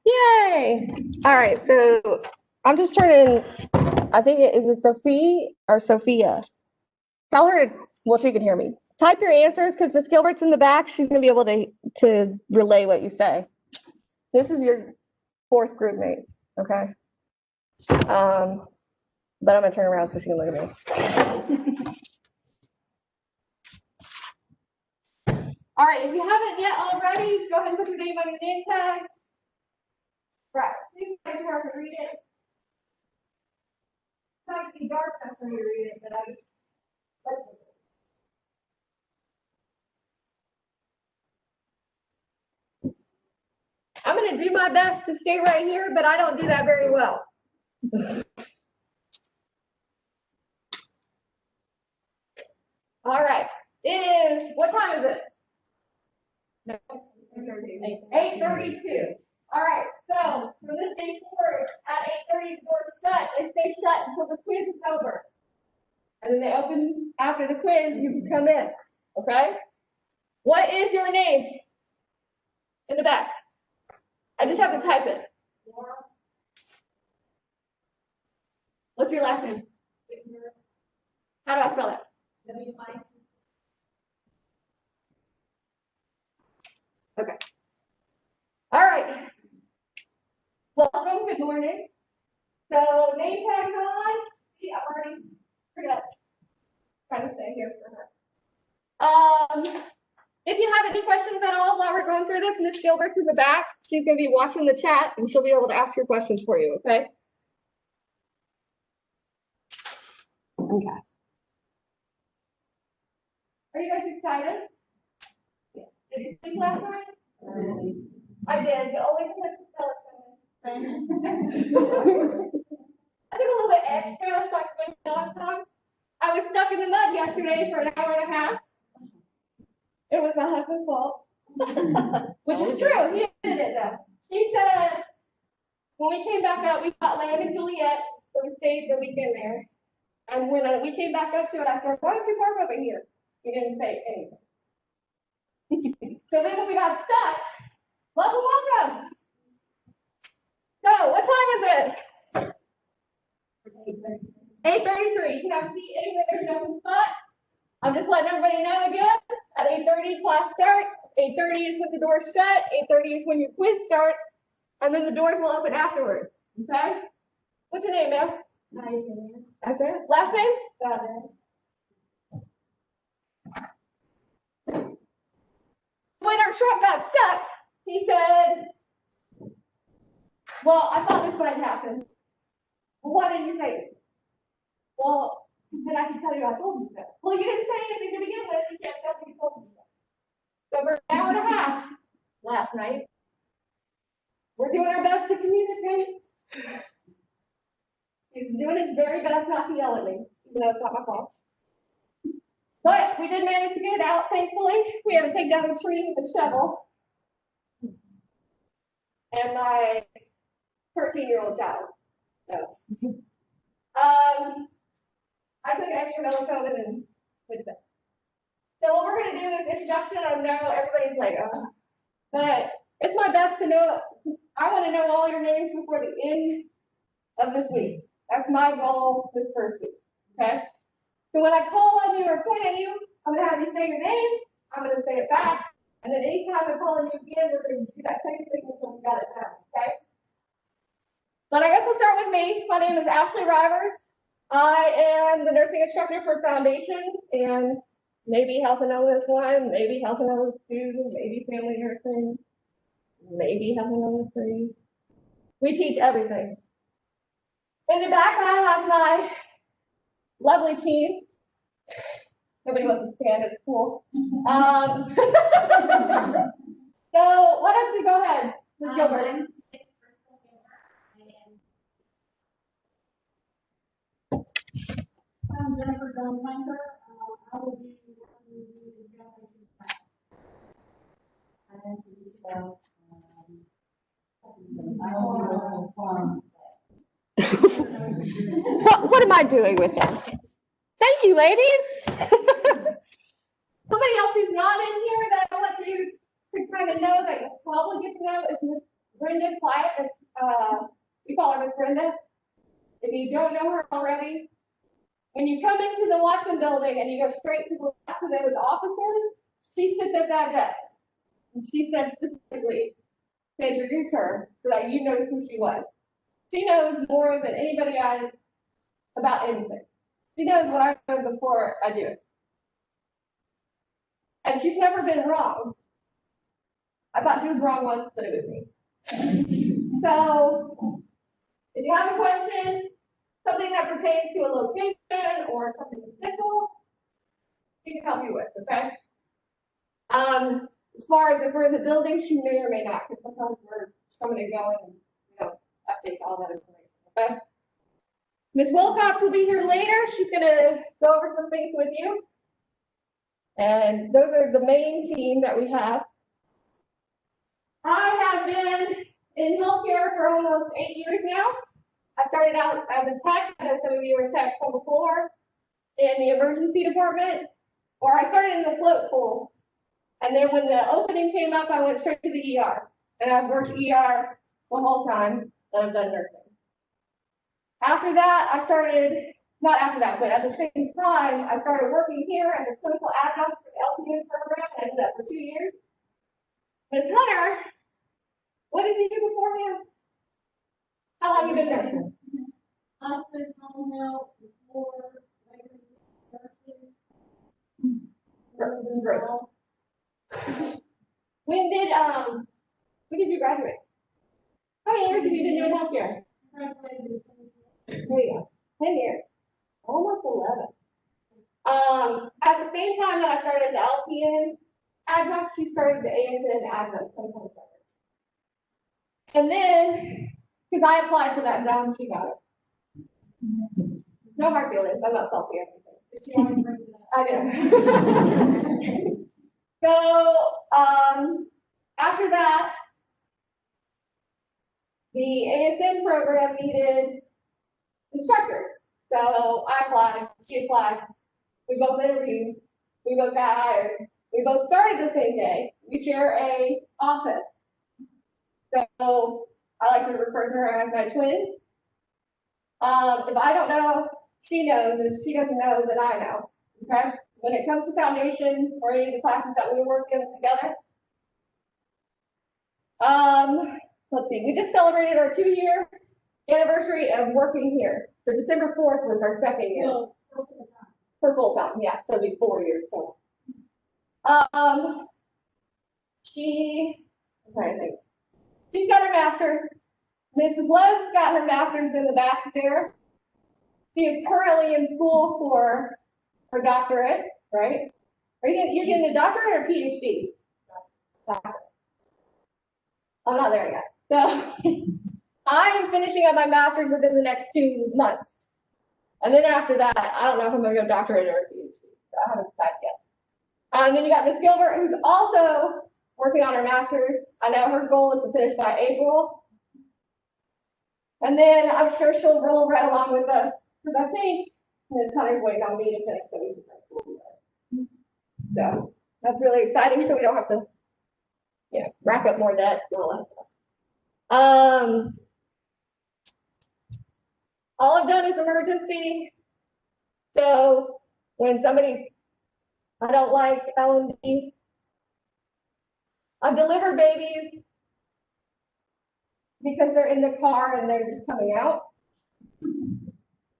Yay! All right, so I'm just turning, I think is it Sophie or Sophia? Tell her, well, she can hear me. Type your answers because Miss Gilbert's in the back. She's gonna be able to relay what you say. This is your fourth group mate, okay? But I'm gonna turn around so she can look at me. All right, if you haven't yet already, go ahead and put your name on your name tag. Right, please try to work and read it. It might be dark enough for you to read it, but I'm gonna do my best to stay right here, but I don't do that very well. All right, it is, what time is it? 8:32. All right, so from this day forward, at 8:30, the doors shut. They stay shut until the quiz is over. And then they open after the quiz, you can come in, okay? What is your name? In the back. I just have to type it. What's your last name? How do I spell that? Okay. All right. Welcome. Good morning. So name tag on. Yeah, I'm already forgot. Trying to stay here for her. If you have any questions at all while we're going through this, Miss Gilbert's in the back. She's going to be watching the chat and she'll be able to ask your questions for you. Okay. Okay. Are you guys excited? Yeah. Did you sleep last night? I did. The only thing that's I did a little bit extra, so I could dog talk. I was stuck in the mud yesterday for an hour and a half. It was my husband's fault, which is true. He did it though. He said when we came back out, we got land in Juliet, so we stayed the weekend there. And when we came back up to it, I said, "Why don't you park over here?" He didn't say anything. So then when we got stuck, welcome. So what time is it? 8:33. Can I see anywhere there's an open spot? I'm just letting everybody know again. At 8:30, class starts. 8:30 is when the doors shut. 8:30 is when your quiz starts. And then the doors will open afterwards. Okay? What's your name, ma'am? That's it. Last name? When our truck got stuck, he said, well, I thought this might happen. Well, why didn't you say it? Well, then I can tell you I told you so. Well, you didn't say anything to begin with. You can't tell me you told me so. So for an hour and a half last night, we're doing our best to communicate. He's doing his very best not to yell at me, even though it's not my fault. But we did manage to get it out, thankfully. We had to take down a tree with a shovel. And my 13-year-old child. So, I took extra melatonin and went to bed. So what we're going to do is introduction. I know everybody's like, but it's my best to know. I want to know all your names before the end of this week. That's my goal this first week. Okay? So when I call on you or point at you, I'm going to have you say your name. I'm going to say it back. And then anytime I call on you again, we're going to do that same thing until we got it down. Okay? But I guess we'll start with me. My name is Ashley Rivers. I am the nursing instructor for Foundations and maybe Health and Wellness 1, maybe Health and Wellness 2, maybe Family Nursing, maybe Health and Wellness 3. We teach everything. In the back, I have my lovely team. Nobody wants to stand, it's cool. So why don't you go ahead, Ms. Gilbert. I'm Jennifer Dunlanker. I will be working with the What am I doing with that? Thank you, ladies. Somebody else who's not in here that I want you to kind of know that you'll probably get to know is Ms. Brenda Quiet, we call her Miss Brenda. If you don't know her already, when you come into the Watson building and you go straight to the left of those offices, she sits at that desk. And she said specifically to introduce her so that you know who she was. She knows more than anybody about anything. She knows what I know before I do it. And she's never been wrong. I thought she was wrong once, but it was me. So, if you have a question, something that pertains to a location or something simple, she can help you with, okay? As far as if we're in the building, she may or may not, because sometimes we're coming and going and we don't update all that information, okay? Ms. Wilcox will be here later. She's gonna go over some things with you. And those are the main team that we have. I have been in healthcare for almost 8 years now. I started out as a tech, I know some of you were techs on the floor, in the emergency department, or I started in the float pool. And then when the opening came up, I went straight to the ER. And I've worked ER the whole time that I've done nursing. After that, not after that, but at the same time, I started working here as a clinical adjunct for the LPN program, and I did that for 2 years. Ms. Hunter, what did you do beforehand? How long have you been nursing? Hospice, home health, before, Gross. When did you graduate? How many years have you been doing healthcare? There you go, 10 years, almost 11. At the same time that I started the LPN adjunct, she started the ASN adjunct. And then, because I applied for that job and she got it. No hard feelings, I'm not salty or anything. Did she always bring it up? I do. So, after that, the ASN program needed instructors. So I applied, she applied, we both interviewed, we both got hired, we both started the same day. We share a office. So I like to refer to her as my twin. If I don't know, she knows. If she doesn't know, then I know. Okay? When it comes to foundations or any of the classes that we work in together. Let's see, we just celebrated our 2-year anniversary of working here. So December 4th was our 2nd year. No, For full time, yeah, so it'd be 4 years total. I'm trying to think. She's got her master's. Mrs. Love's got her master's in the back there. She is currently in school for her doctorate, right? You're getting a doctorate or PhD? Doctorate. I'm not there yet. So I am finishing up my master's within the next 2 months. And then after that, I don't know if I'm gonna go doctorate or a PhD. So I haven't decided yet. Then you got Miss Gilbert, who's also working on her master's. I know her goal is to finish by April. And then I'm sure she'll roll right along with us, because I think Ms. Hunter's waiting on me to finish so we can start school together. So that's really exciting, so we don't have to, rack up more debt and all that stuff. All I've done is emergency. So when I don't like L&D, I've delivered babies because they're in the car and they're just coming out.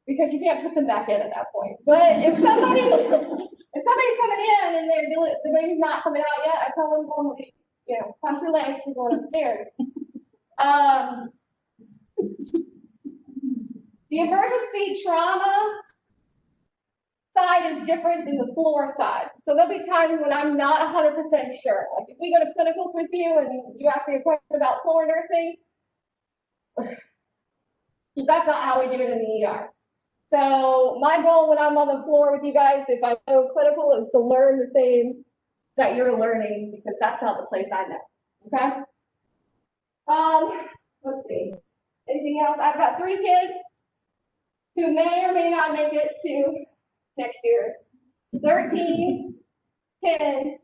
Because you can't put them back in at that point. But if somebody's coming in and the baby's not coming out yet, I tell them, cross your legs, you're going upstairs. The emergency trauma side is different than the floor side. So there'll be times when I'm not 100% sure. Like if we go to clinicals with you and you ask me a question about floor nursing, that's not how we do it in the ER. So my goal when I'm on the floor with you guys, if I go clinical, is to learn the same that you're learning, because that's not the place I know. Okay? Let's see. Anything else? I've got 3 kids who may or may not make it to next year. 13, 10,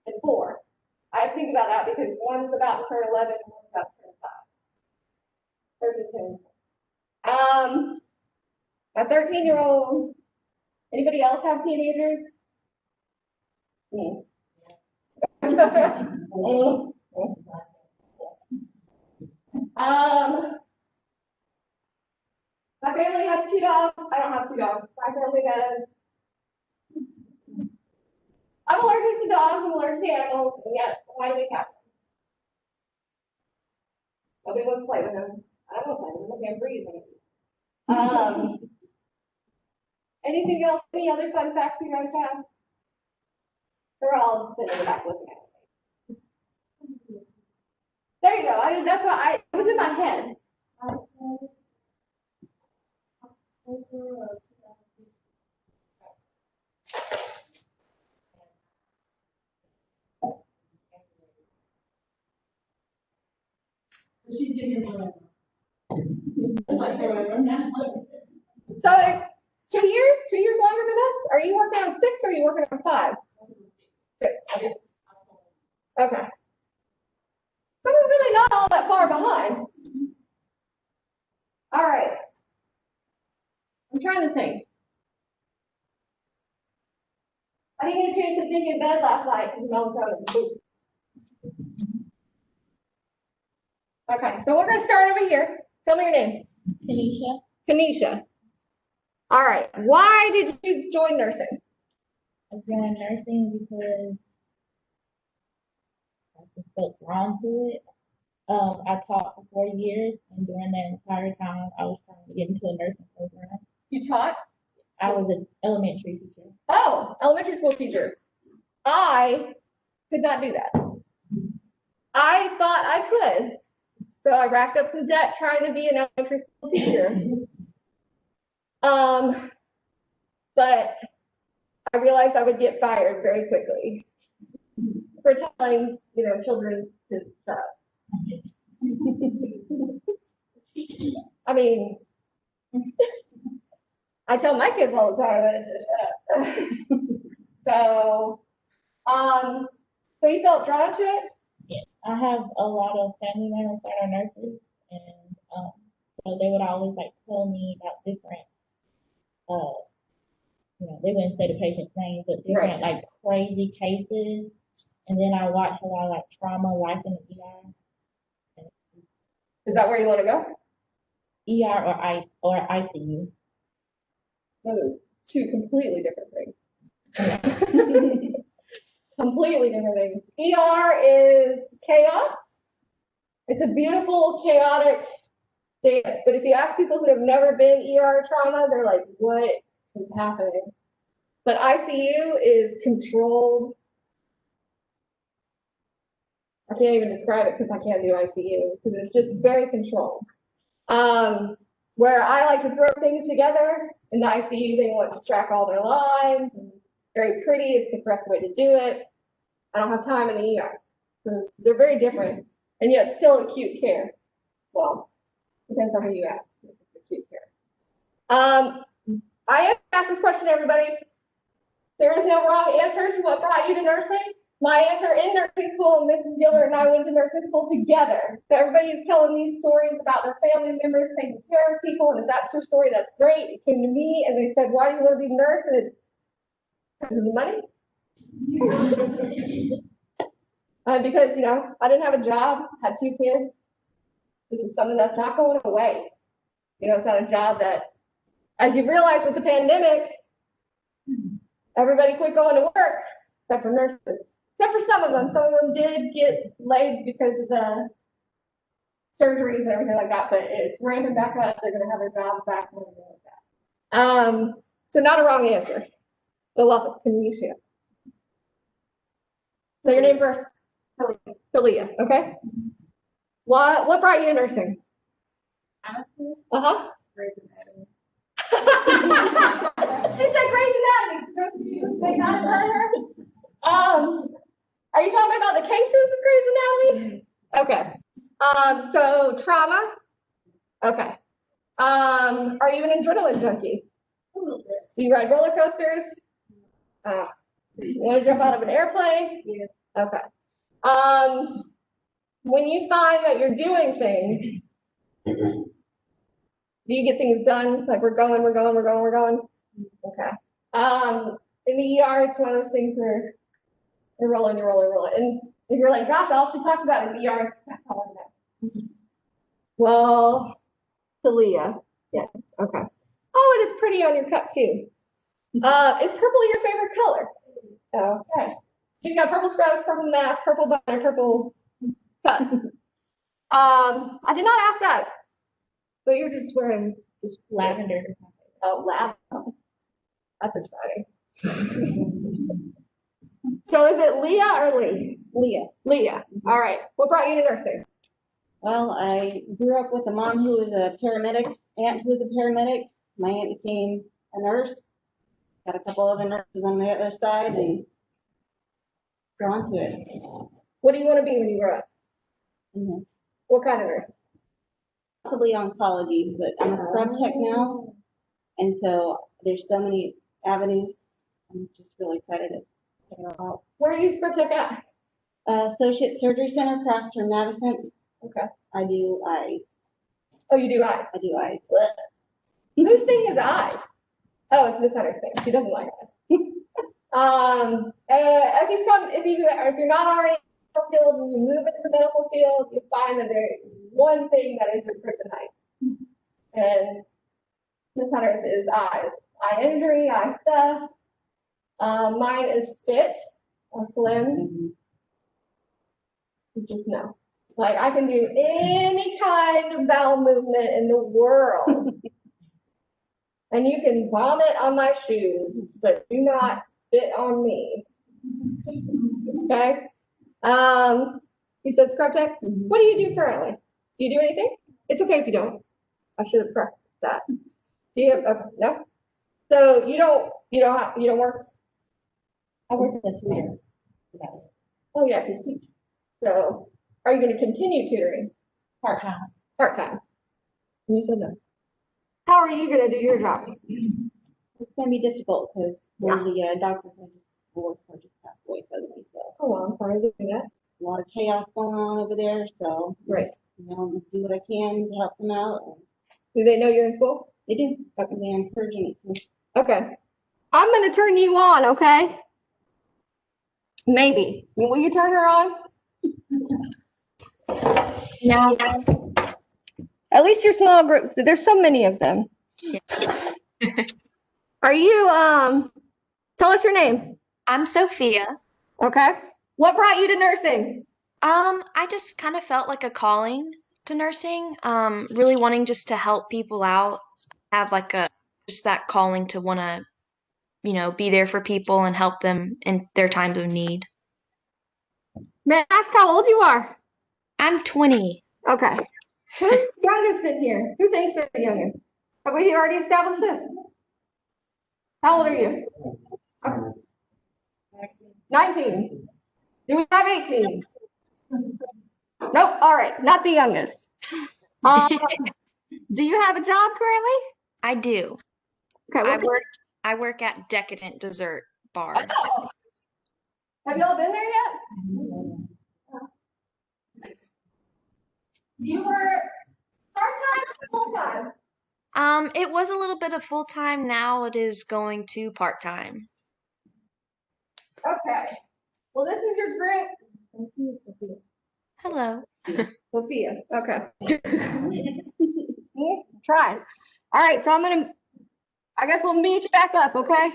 and 4. I think about that because one's about to turn 11 and one's about to turn 5. 13. My 13-year-old, anybody else have teenagers? Me. My family has 2 dogs. I don't have 2 dogs. My family does. I'm allergic to dogs. I'm allergic to animals. And yet, why do we have them? Nobody wants to play with them. I don't want to play with them. I can't breathe. Anything else? Any other fun facts you guys have? They're all just sitting in the back looking at me. There you go. That's what it was in my head. She's getting it. So 2 years? 2 years longer than us? Are you working on 6 or are you working on 5? 6. Okay. So we're really not all that far behind. All right. I'm trying to think. I didn't get a chance to think in bed last night because melatonin boost. Okay, so we're going to start over here. Tell me your name. Kanisha. Kanisha. All right. Why did you join nursing? I joined nursing because I just felt drawn to it. I taught for 4 years, and during that entire time, I was trying to get into a nursing program. You taught? I was an elementary teacher. Oh, elementary school teacher. I could not do that. I thought I could. So I racked up some debt trying to be an elementary school teacher. But I realized I would get fired very quickly for telling, children to shut up. I mean, I tell my kids all the time to shut up. So you felt drawn to it? Yes, I have a lot of family members that are nurses, and so they would always tell me about different, they wouldn't say the patient's name, but different crazy cases. And then I watch a lot of trauma, life in the ER. Is that where you want to go? ER or ICU. Those are 2 completely different things. Completely different things. ER is chaos. It's a beautiful, chaotic dance. But if you ask people who have never been ER trauma, they're like, what is happening? But ICU is controlled. I can't even describe it because I can't do ICU because it's just very controlled. Where I like to throw things together in the ICU, they want to track all their lines. Very pretty, it's the correct way to do it. I don't have time in the ER because they're very different and yet still acute care. Well, depends on who you ask. If it's acute care. I have asked this question to everybody. There is no wrong answer to what brought you to nursing. My answer in nursing school, and Mrs. Gilbert and I went to nursing school together. So everybody is telling these stories about their family members taking care of people, and if that's your story, that's great. It came to me, and they said, why do you want to be a nurse? And it's because of the money. Because, I didn't have a job, had 2 kids. This is something that's not going away. It's not a job that, as you realize with the pandemic, everybody quit going to work, except for nurses. Except for some of them. Some of them did get laid because of the surgeries and everything like that, but it's ramping back up. They're going to have their jobs back and everything like that. So not a wrong answer. But welcome, Kanisha. So your name first? Talia, okay? What brought you to nursing? Uh-huh. Grey's Anatomy. She said Grey's Anatomy. They not have heard her? Are you talking about the cases of Grey's Anatomy? Okay. So trauma. Okay. Are you an adrenaline junkie? A little bit. Do you ride roller coasters? You want to jump out of an airplane? Yeah. Okay. When you find that you're doing things, do you get things done? Like we're going. Okay. In the ER, it's one of those things where you're rolling. And if you're like, gosh, all she talks about in the ER is that's all I know. Well, Talia, yes, okay. Oh, and it's pretty on your cup too. Is purple your favorite color? Okay. She's got purple scrubs, purple mask, purple button, purple cup. I did not ask that, but you're just wearing just Lavender is my favorite. oh lavender. That's exciting. So is it Leah or Lee? Leah. Leah. All right. What brought you to nursing? Well, I grew up with a mom who was a paramedic, aunt who was a paramedic. My aunt became a nurse. Got a couple other nurses on the other side and drawn to it. What do you want to be when you grow up? Mhm. What kind of nurse? Possibly oncology, but I'm a scrub tech now. And so there's so many avenues. I'm just really excited to check it all out. Where are you scrub tech at? Associate Surgery Center across from Madison. Okay. I do eyes. Oh, you do eyes. I do eyes. Whose thing is eyes? Oh, it's Miss Hunter's thing. She doesn't like eyes. As you come, if you're not already in the medical field and you move into the medical field, you find that there's one thing that is your kryptonite. And Miss Hunter's is eyes. Eye injury, eye stuff. Mine is spit or phlegm. You just know. Like I can do any kind of bowel movement in the world. And you can vomit on my shoes, but do not spit on me. Okay? You said scrub tech? What do you do currently? Do you do anything? It's okay if you don't. I should have practiced that. Do you have, okay, no? So you don't work? I work as a tutor. Oh yeah, because you teach. So are you gonna continue tutoring? Part-time. Part-time? And you said no. How are you gonna do your job? It's going to be difficult because one of the doctors I just worked for just passed away suddenly. So Oh, well, I'm sorry to hear that. a lot of chaos going on over there. So Right. just, do what I can to help them out. And Do they know you're in school? they do. They're encouraging it to. Okay. I'm gonna turn you on, okay? Maybe. Will you turn her on? No. At least your small groups, there's so many of them. Are you, tell us your name, I'm Sophia. okay? What brought you to nursing? I just kind of felt like a calling to nursing, really wanting just to help people out, have like just that calling to want to, be there for people and help them in their times of need. May I ask how old you are? I'm 20. Okay. Who's youngest in here? Who thinks they're the youngest? Have we already established this? How old are you? Okay. 19. Do we have 18? Nope, all right, not the youngest. Do you have a job currently? I do. Okay, I work at Decadent Dessert Bar. Have y'all been there yet? You were part-time or full-time? It was a little bit of full time. Now it is going to part time. Okay. Well, this is your group. Hello. Sophia, okay. Try. All right, so I guess we'll meet you back up, okay?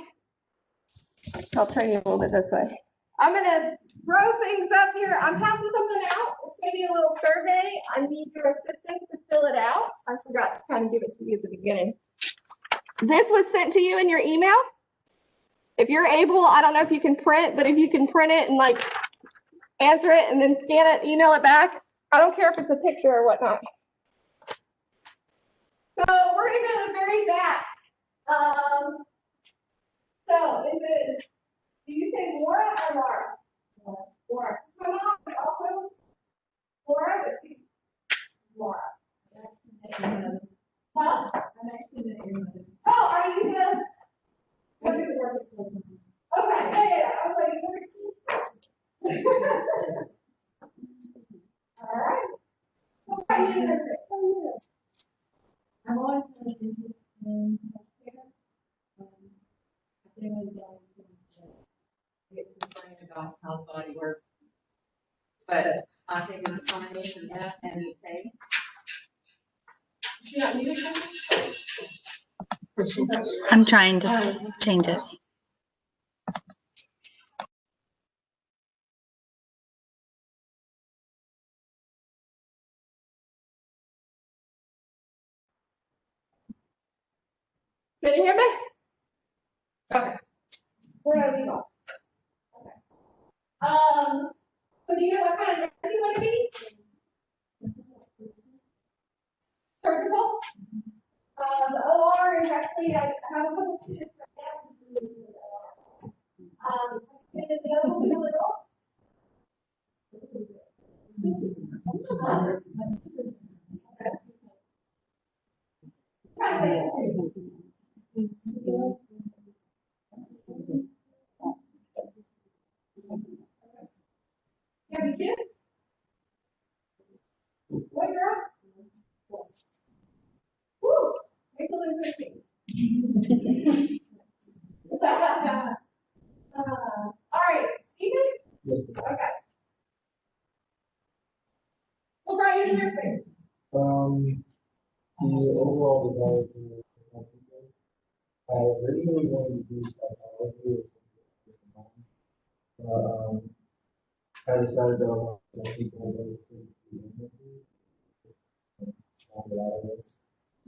I'll turn you a little bit this way. I'm gonna throw things up here. I'm passing something out. It's gonna be a little survey. I need your assistance to fill it out. I forgot to kind of give it to you at the beginning. This was sent to you in your email. If you're able, I don't know if you can print, but if you can print it and like answer it and then scan it, email it back. I don't care if it's a picture or whatnot. So we're gonna go to the very back. So do you say Laura or Laura? Laura. Come on, also. Laura, Laura. Huh? Oh, are you gonna? Okay, yeah. I was like, are you nursing? I've always had an interest in healthcare. I think I was always going to get concerned about how the body works. But I think it's a combination of that and the pay. She's not muted. I'm trying to change it. Can you hear me? Okay. Where are we going? Okay. So do you know what kind of nurse you want to be? Surgical? OR is actually, I have a couple students right now. Is it available to you at all? You have a kid? What girl? Woo! Rachel is listening. All right, Ethan? Yes, Okay. What brought you to nursing? The overall desire to help people. I originally wanted to do psychology or something. I decided that I wanted to help people with physically injured.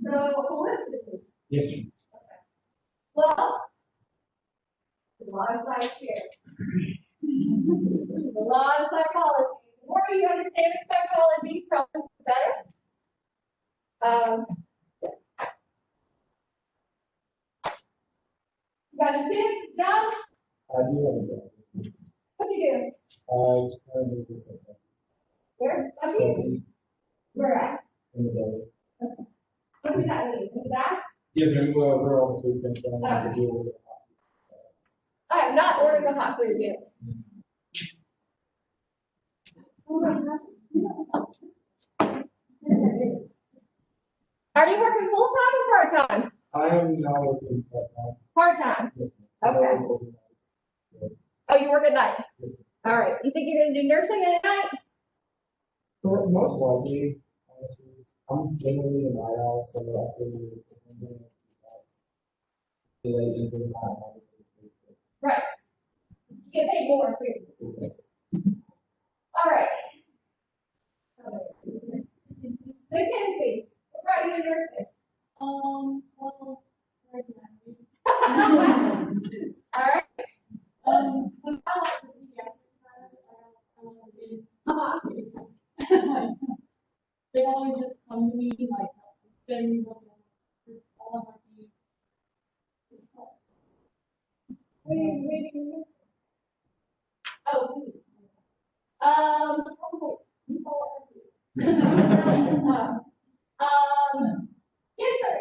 So, holistically. Yes, ma'am. Well, there's a lot of science here. There's a lot of psychology. The more you understand psychology, probably the better. You got a kid, job? I do have a job. What you do? I currently work at Where? What you? Kelly's Where at? in the day. What does that mean? Is that? Yes, ma'am. Well, we're all the food things going on to deal with it. I have not ordered the hot food yet. Are you working full time or part time? I am now working part-time. Part time. Yes, ma'am. Okay. Oh, you work at night? Yes, All right. You think you're gonna do nursing at night? Most likely, honestly, I'm generally a night owl, so I feel the agent is not. Right. You get paid more too. All right. Mackenzie, what brought you to nursing? Well, right now. All right. When I was a pediatric side, I wanted to. They always just come to me like, then all of my needs. Waiting. Oh. Cancer.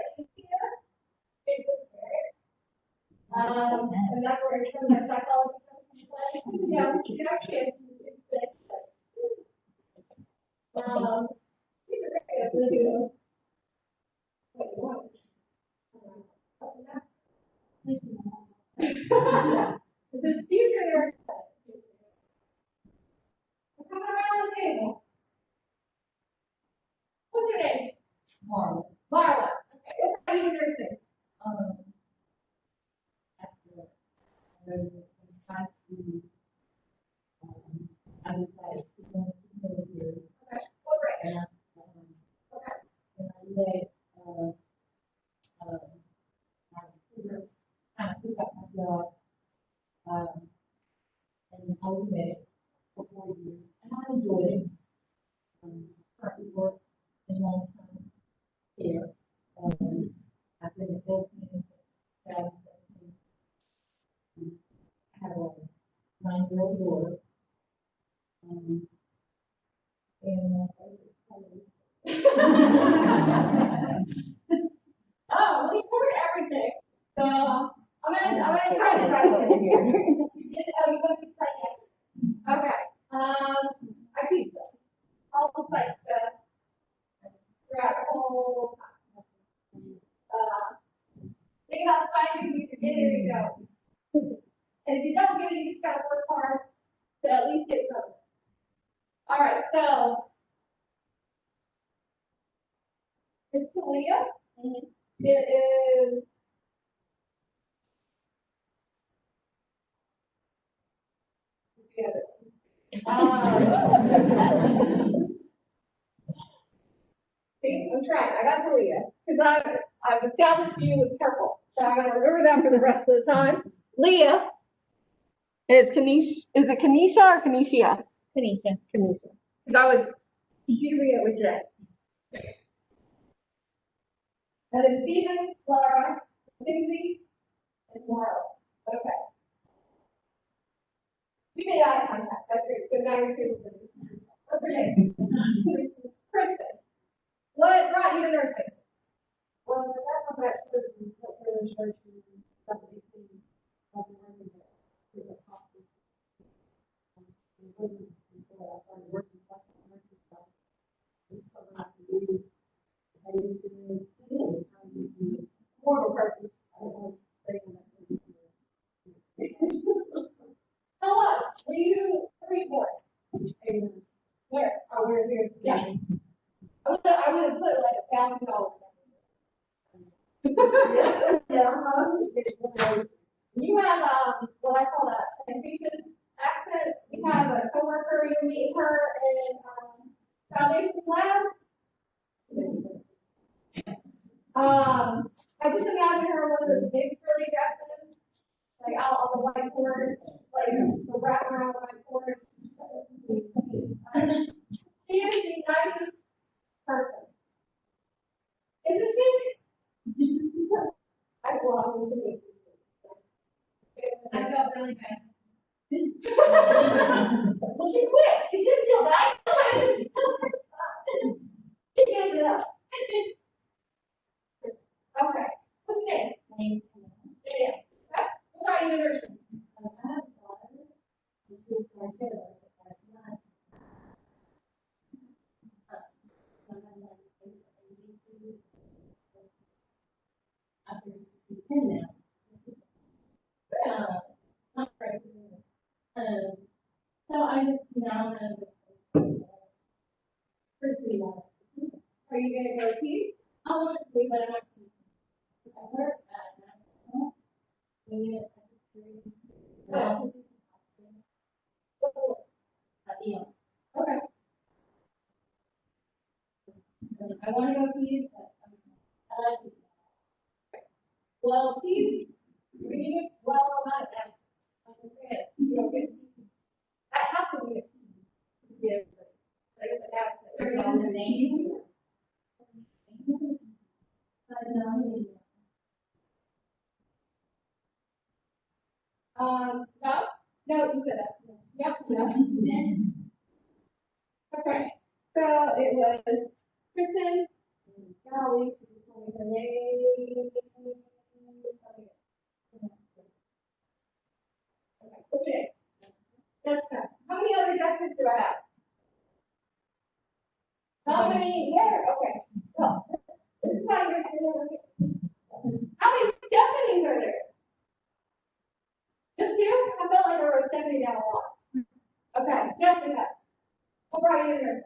And that's where some of that psychology comes into play. Yeah, you know, kids. These are great. Really good. The future nurse. Come around the table. What's your name? Marla. Marla. Okay, what are you nursing? I decided to go to the military. Okay, what grade? And Okay. I led, my career, kind of took up my job, and I was med for 4 years, and I enjoyed it. Currently work in long-term care. I've been in Philippines since 2017. I have a 9-year-old daughter. And Oh, well, you covered everything. So, I'm gonna try to write it here. You did, oh, you want to be psychiatric? Okay, I keep them. All the like, Leah. It is. See, I'm trying, I got to Leah, because I've established you with purple, so I'm gonna remember that for the rest of the time. Leah is is it Kanisha or Kanishia? Tanisha. Kanisha. Because I was confusing it with Jay. And then Stephen, Laura, Lindsay, and Laura. Okay. You made eye contact, that's it, so now you're feeling it. What's your name? Kristen. What brought you to nursing? Well, that's not that person, but really church and something, like, there's a hospital. It wasn't until I started working with nursing stuff. It's something I could do. I didn't do it. More of a purpose. I was thinking that. Hello, were you report? Where? Oh, we're here. Yeah. I would have put like $1,000. Yeah. You have, what I call that, sanitation accent. You have a coworker, you meet her in, foundation lab. I just imagine her one of those big curly dresses, like out on the whiteboard, like the wrap around the whiteboard. She is the nicest person. Isn't she? I belong to me. I felt really bad. Well, she quit. You shouldn't feel bad. She gave it up. Okay. What's your name? Yeah. What about you? So I just now have first we want. Are you gonna go pee? I want to be, but I want to. I work at me. Okay. I want to go pee, but I like it. Well, pee, read it well enough. That has to be. Yeah. Turn on the name. No, you said that. Yep, yep. Okay, so it was Kristen, golly, she just told me her name. Okay, that's good. How many other Jessicas do I have? How many? Yeah, okay. Well, this is how you're doing. How many Stephanies are there? Just two? I felt like there was Stephanie down a lot. Okay, Jessica. What brought you here?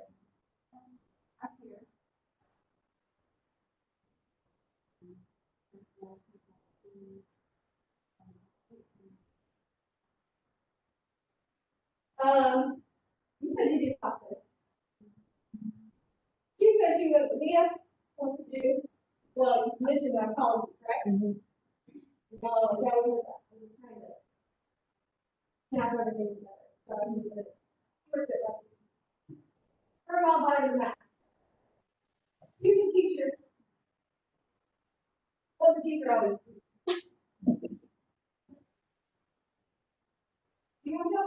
I'm here. You said you did hospice. She said she was, Leah wants to do, well, you mentioned oncology, correct? Mhm. Well, that was kind of, not everything together, so I need to, first it up. Her all body and math. She's a teacher. What's a teacher always do? You want to know?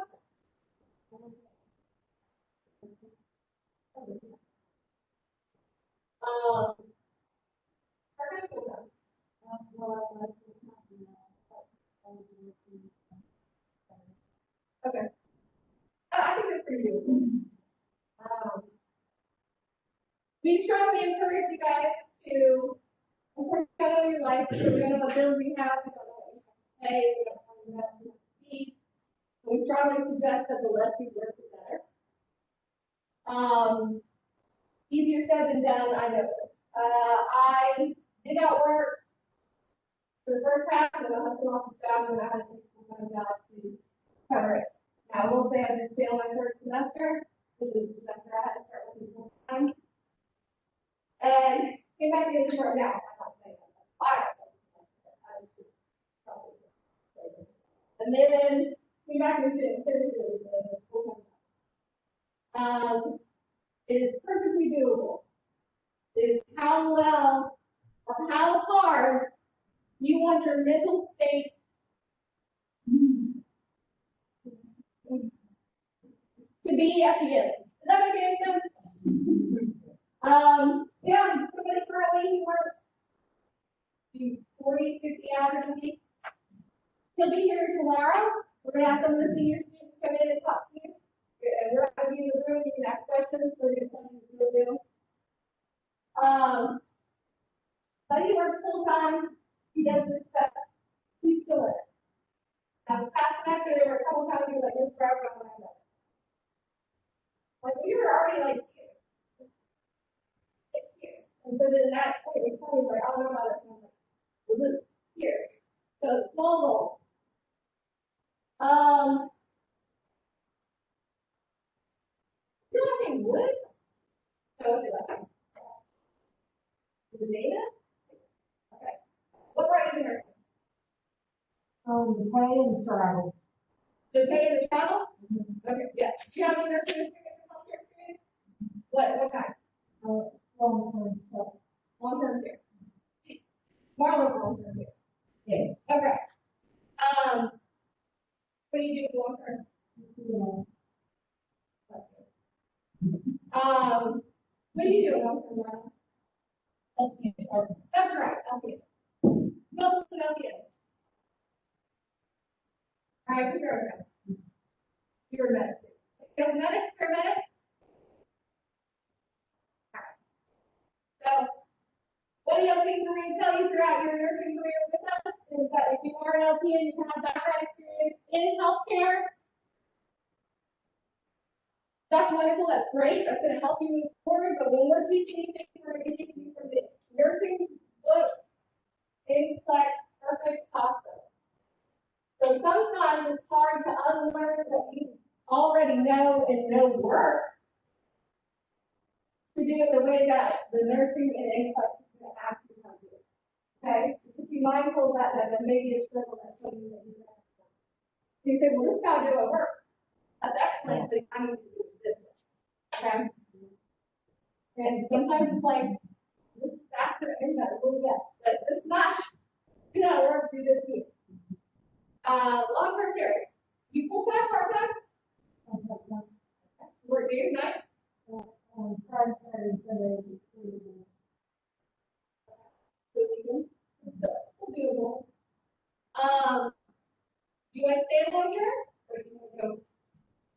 Her high school though. Okay. I think that's pretty good. We strongly encourage you guys to, of course, you know your life, so we don't know what bills you have, we don't know what you have to pay, we don't know what you have to feed. We strongly suggest that the less you work, the better. Easier said than done, I know. I did not work for the first half, and my husband lost his job, and I had to take some time out to cover it. Now, I will say I did fail my first semester, which is the semester I had to start working full time. And came back to the right now, I'm not saying that. I was just probably. And then came back into the full time. It is perfectly doable. It is how well or how hard you want your mental state to be at the end. Does that make any sense? Yeah, somebody currently works 40, 50 hours a week. He'll be here tomorrow. We're gonna have some of the senior students come in and talk to you. And we're gonna be in the room, you can ask questions, we're gonna tell you what to do. But he works full time, he does this stuff, he's still in it. Now, this past semester, there were a couple times he was like, this forever, I'm not done. Like, we were already like here. And so then that point, we told him, like, I don't know about it. And I'm like, we'll just here. So small goal. You're looking wood? So what's it like? The data? Okay. What brought you here? The pay and travel. The pay and the travel? Okay, yeah. Do you have any nursing experience or healthcare experience? What kind? Long-term stuff. Long-term care. More like long-term care. Yeah. Okay. What do you do long term? What do you do long term? That's right. Okay. No, okay. All right, you're a medic. You're a medic. You're a medic. You're a medic. So, one of the other things we're going to tell you throughout your nursing career with us is that if you are an LPN, you can have background experience in healthcare. That's wonderful, that's great, that's gonna help you move forward, but when we're teaching you things, we're gonna teach you from the nursing book, Inflex, Perfect Hospital. So sometimes it's hard to unlearn what you already know and know works, to do it the way that the nursing and Inflex is gonna ask you how to do it. Okay, just be mindful of that maybe it's struggle that's something that you have. So you say, well, this gotta do it work. That's excellent, but I need to do this. Okay. And sometimes it's like, this is faster and that will get, but it's not, you gotta work through this here. Long-term care, you full-time, part-time? Work days, night? Still doable. You guys stay long-term? Or do you want to go?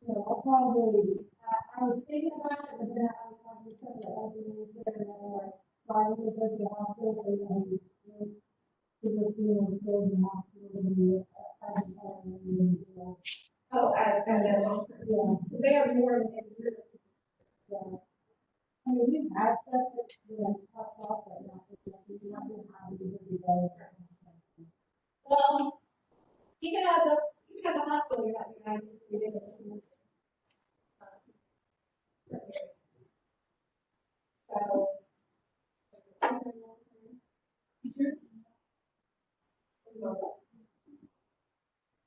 No, I'll probably, I was thinking about it, but then I was probably trying to open it there and like, try to go to the hospital, and then to the field, to the hospital, and the, Oh, at a long-term. yeah, They have more than a year. yeah. I mean, we have stuff that, you know, popped off right now, but we don't know how to do it every day. Well, even at the hospital, you're not gonna do it. So.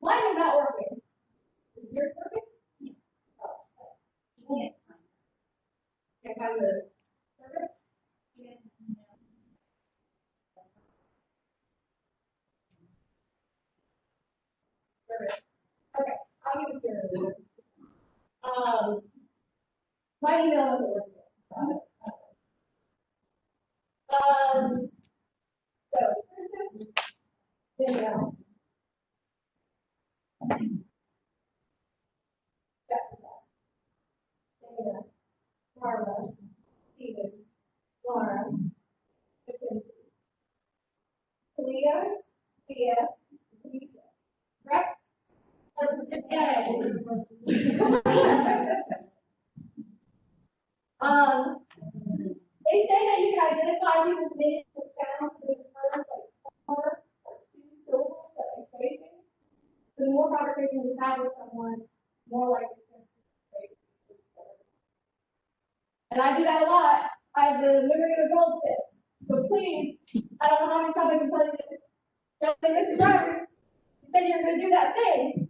Mine is not working. Is yours working? Okay. Can I have the server? Perfect. Okay, I'll give it to you. My email isn't working. So, email. Jessica, Marla, Stephen, Laura, Mackenzie, Leah, Leah, Lisa, right? They say that you can identify people's names and sounds in the first, like, 2 syllables that I'm facing. The more conversations you have with someone, more likely it's going to be. And I do that a lot. I have the memory of a goldfish. So please, I don't know how many times I can tell you this. Mr. Drivers, you said you were gonna do that thing.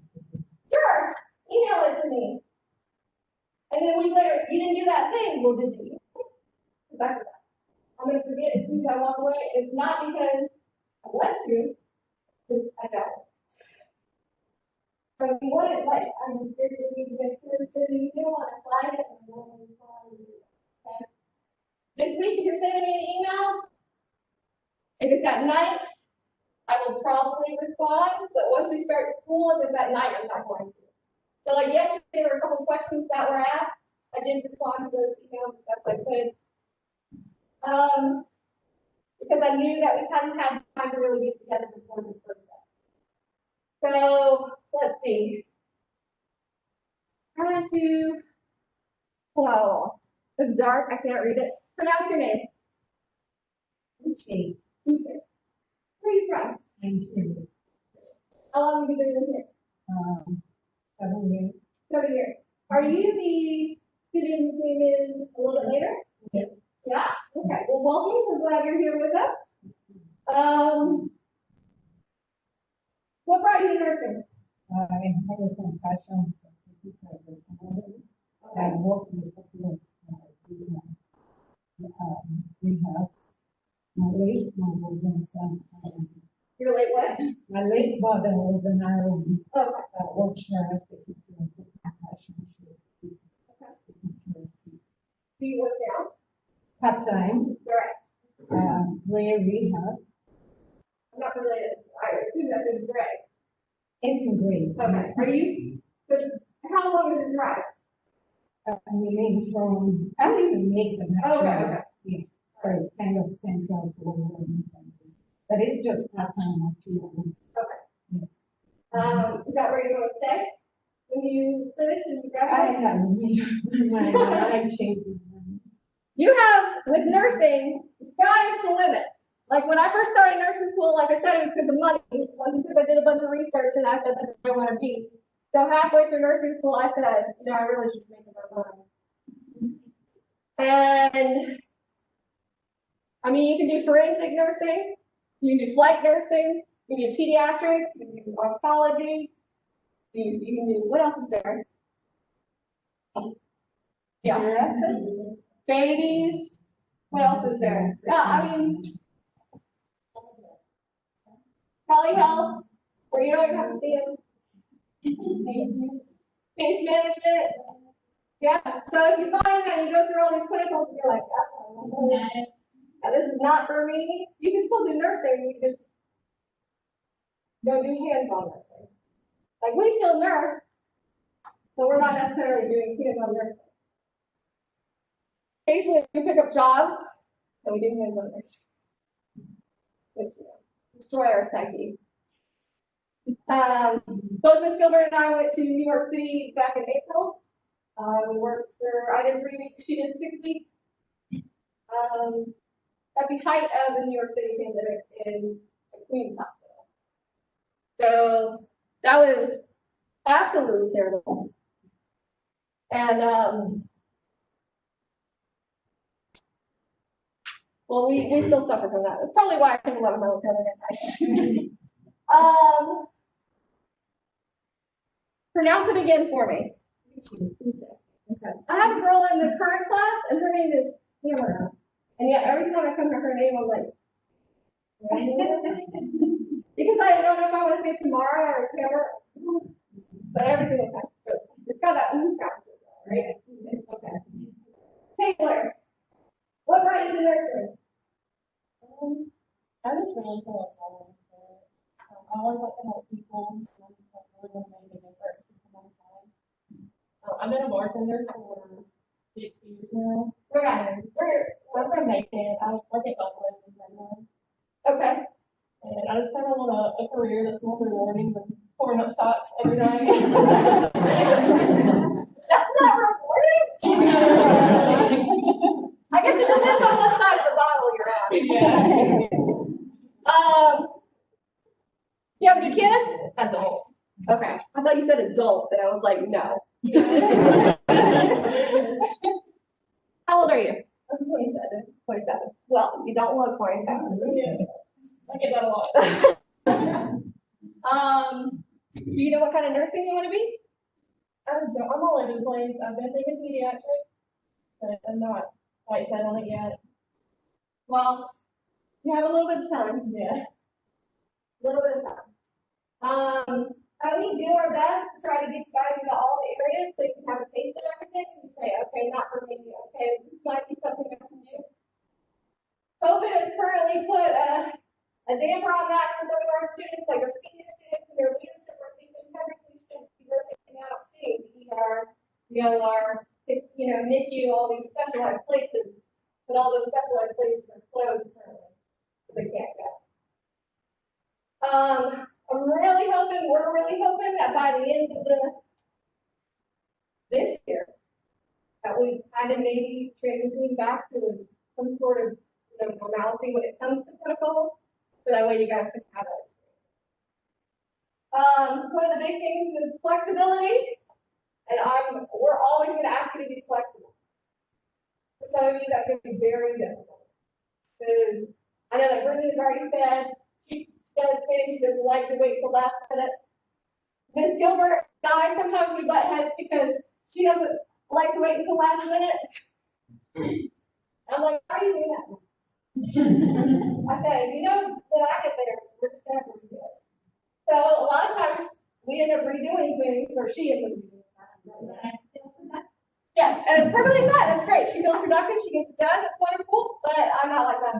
Sure, email it to me. And then we later, you didn't do that thing, well, did you? Back to that. I'm gonna forget as soon as I walk away. It's not because I want to, just I don't. So if you want it, like, I'm just seriously need to make sure that you do want to flag it and I don't want to flag it. Okay? This week, if you're sending me an email, if it's at night, I will probably respond, but once we start school, if it's at night, I'm not going to. So like yesterday, there were a couple questions that were asked. I didn't respond to those emails as best I could. Because I knew that we hadn't had time to really get together before the first day. So let's see. Trying to, well, it's dark, I can't read it. Pronounce your name. Okay. Uche. Where are you from? I'm here. How long have you been doing this here? 7 years. 7 years. Are you the student who came in a little bit later? Yes. Yeah? Okay. Well, welcome. We're glad you're here with us. What brought you to nursing? I have a compassion for people I work in the popular rehab. My late mother was in some, You're late what? my late mother was in Ireland. Okay. I watched her as a teacher and took compassion. She was taking care of people. Do you work now? Part-time, Right. where rehab, I'm not related. I assume that is Greg. it's in grade. Okay. Are you? But how long is it drive? We made from, I don't even make them actually. Okay. Yeah, so it's kind of central to what we're doing. But it's just part-time actually. Is that where you want to stay? When you finish and you I graduate? have, my mind changes. You have, with nursing, sky is the limit. Like when I first started nursing school, like I said, it was because of money. It wasn't because I did a bunch of research and I said, that's what I want to be. So halfway through nursing school, I said, I really should make it my money. And, I mean, you can do forensic nursing, you can do flight nursing, you can do pediatrics, you can do oncology, you can do, what else is there? Yeah. Babies, what else is there? Yeah, I mean, telehealth, where you don't even have to see them. Case management. Yeah, so if you find that you go through all these clinicals and you're like, this is not for me, you can still do nursing, you just don't do hands-on nursing. Like, we still nurse, but we're not necessarily doing hands-on nursing. Occasionally, we pick up jobs, and we do hands-on nursing. Which, destroy our psyche. Both Miss Gilbert and I went to New York City back in April. We worked for, I did 3 weeks, she did 6 weeks. At the height of the New York City pandemic in the Queens Hospital. So that was absolutely terrible. And, well, we still suffer from that. That's probably why I think a lot of melatonin at night. Pronounce it again for me. Okay. I have a girl in the current class, and her name is Tamara. And yet, every time I come to her name, I'm like, because I don't know if I want to say Tamara or Tamara, but every single time. So it's got that sound, right? Okay. Taylor, what brought you to nursing? I was really cool at volunteer. I always like to help people. And I just like really want to make a difference in someone's life. I've been a bartender for 6 years now. Where at? I'm from Macon. I work at Buffalo in Denver. Okay. And I just kind of want a career that's more rewarding than pouring up shots every night. That's not rewarding. I guess it depends on what side of the bottle Yeah. You have any kids? Adult. Okay, I thought you said adults, and I was like, no. How old are you? I'm 27. 27. Well, you don't look 27. Yeah. I get that a lot. Do you know what kind of nursing you want to be? I'm all over the place. I've been thinking pediatrics, but I'm not quite set on it yet. Well, you have a little bit of time. Yeah. A little bit of time. And we do our best to try to get you guys into all the areas so you can have a taste of everything and say, okay, not for me. Okay, this might be something I can do. COVID has currently put a damper on that for some of our students, like our senior students and their leadership rotation. Technically, should be rotating out too. ER, DLR, NICU, all these specialized places. But all those specialized places are closed currently, so they can't go. We're really hoping that by the end of this year, that we kind of maybe transition back to some sort of normalcy when it comes to clinical, so that way you guys can have it. One of the big things is flexibility, and we're always going to ask you to be flexible. For some of you, that could be very difficult. Because I know that Brittany has already said she does things, she doesn't like to wait till last minute. Ms. Gilbert and I sometimes we butt heads because she doesn't like to wait until last minute. I'm like, how are you doing that? I said, when I get there, we're just gonna have to redo it. So a lot of times we end up redoing things, or she ends up redoing things. Yes, and it's perfectly fine. That's great. She feels productive. She gets it done. It's wonderful. But I'm not like that.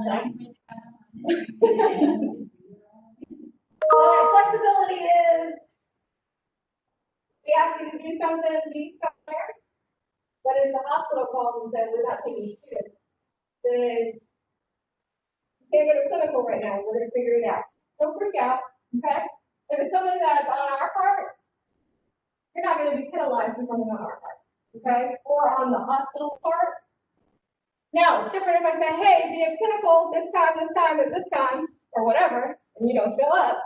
Flexibility is we ask you to do something, be somewhere, but if the hospital calls and says we're not taking students, then you can't go to clinical right now. We're going to figure it out. Don't freak out, okay? If it's something that's on our part, you're not going to be penalized for something on our part, okay? Or on the hospital part. Now, it's different if I say, hey, be a clinical this time, at this time, or whatever, and you don't show up.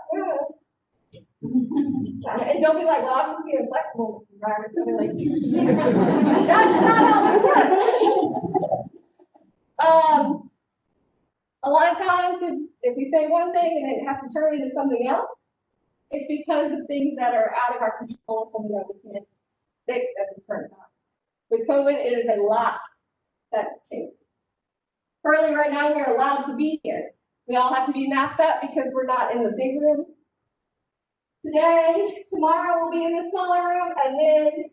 And don't be like, well, I'm just being flexible, driver. Like, that's not how this works. A lot of times, if we say one thing and it has to turn into something else, it's because of things that are out of our control, something that we can't fix at the current time. With COVID, it is a lot that changes. Currently, right now, we're allowed to be here. We all have to be masked up because we're not in the big room. Today, tomorrow, we'll be in the smaller room, and then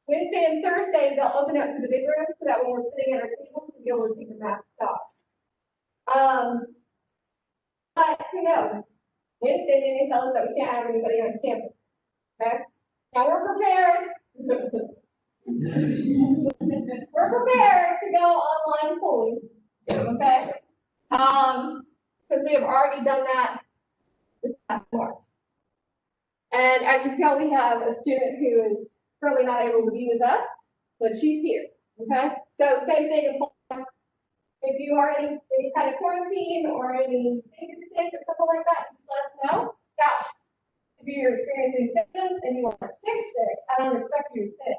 Wednesday and Thursday, they'll open up to the big room so that when we're sitting at our tables, we'll be able to keep the masks off. But, Wednesday, they didn't tell us that we can't have anybody on campus, okay? Now, we're prepared. We're prepared to go online fully, okay? Because we have already done that this past March. And as you can tell, we have a student who is currently not able to be with us, but she's here, okay? So same thing applies. If you are in any kind of quarantine or any finger stick or something like that, just let us know. Now, if you're experiencing symptoms and you are sick, I don't expect you to sit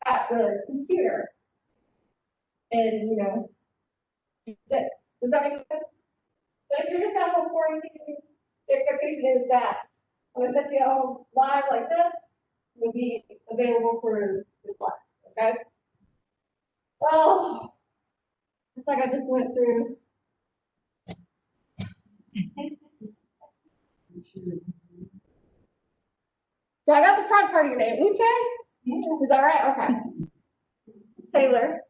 at the computer and, be sick. Does that make sense? But if you're just out of quarantine, the expectation is that I'm going to set you all live like this, will be available for the class, okay? Oh, it's like I just went through. So I got the front part of your name. Uche? Yeah. Is that right? Okay. Taylor.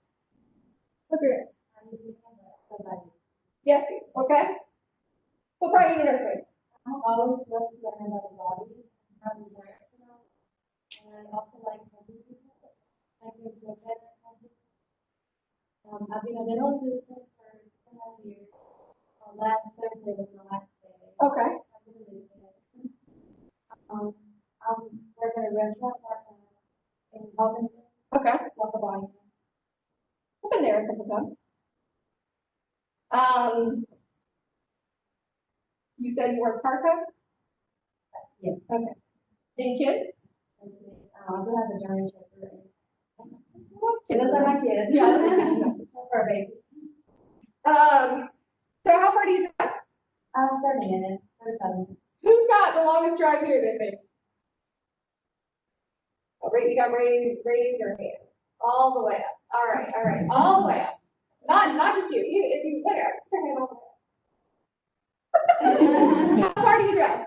What's your name? Yes. Okay. What part of your nursing? I've always loved to learn about the body, how to work, and I also like helping people. I can feel better. I've been a dental assistant for 2.5 years. Last Thursday was my last day. Okay. I'm working at a restaurant part-time in Covington. Okay. Walk a body. I've been there a couple times. You said you work part-time? Yes. Okay. Any kids? I do have a German shepherd. Kids. Those are my kids. Yeah, those are kids. For a baby. So how far do you drive? 30 minutes, 37. Who's got the longest drive here, they think? Oh, you got raise your hand. All the way up. All right, all the way up. Not just you, if you, look at, put your hand all the way up. How far do you drive?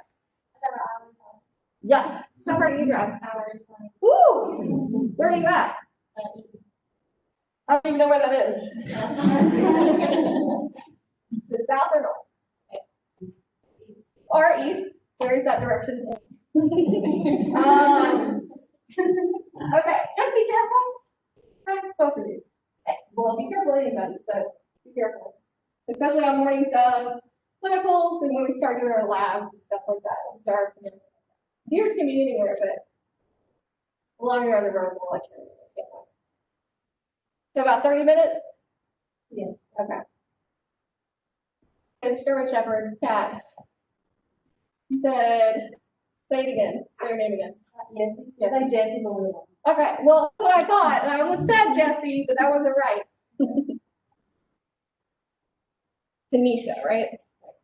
Yeah. How far do you drive? Hour and 20. Woo! Where are you at? I don't even know where that is. The south or north? Or east, where is that direction? Okay, just be careful. Okay, both of you. Well, be careful anybody, but be careful. Especially on mornings of clinicals and when we start doing our labs and stuff like that, it's dark. And deers can be anywhere, but along your other road, we'll let you know. So about 30 minutes? Yes. Okay. It's German Shepherd, cat. You said, say it again, say your name again. Yes, yes, I Jesse Malone. Okay, well, that's what I thought, and I almost said Jesse, but that wasn't right. Tanisha, right?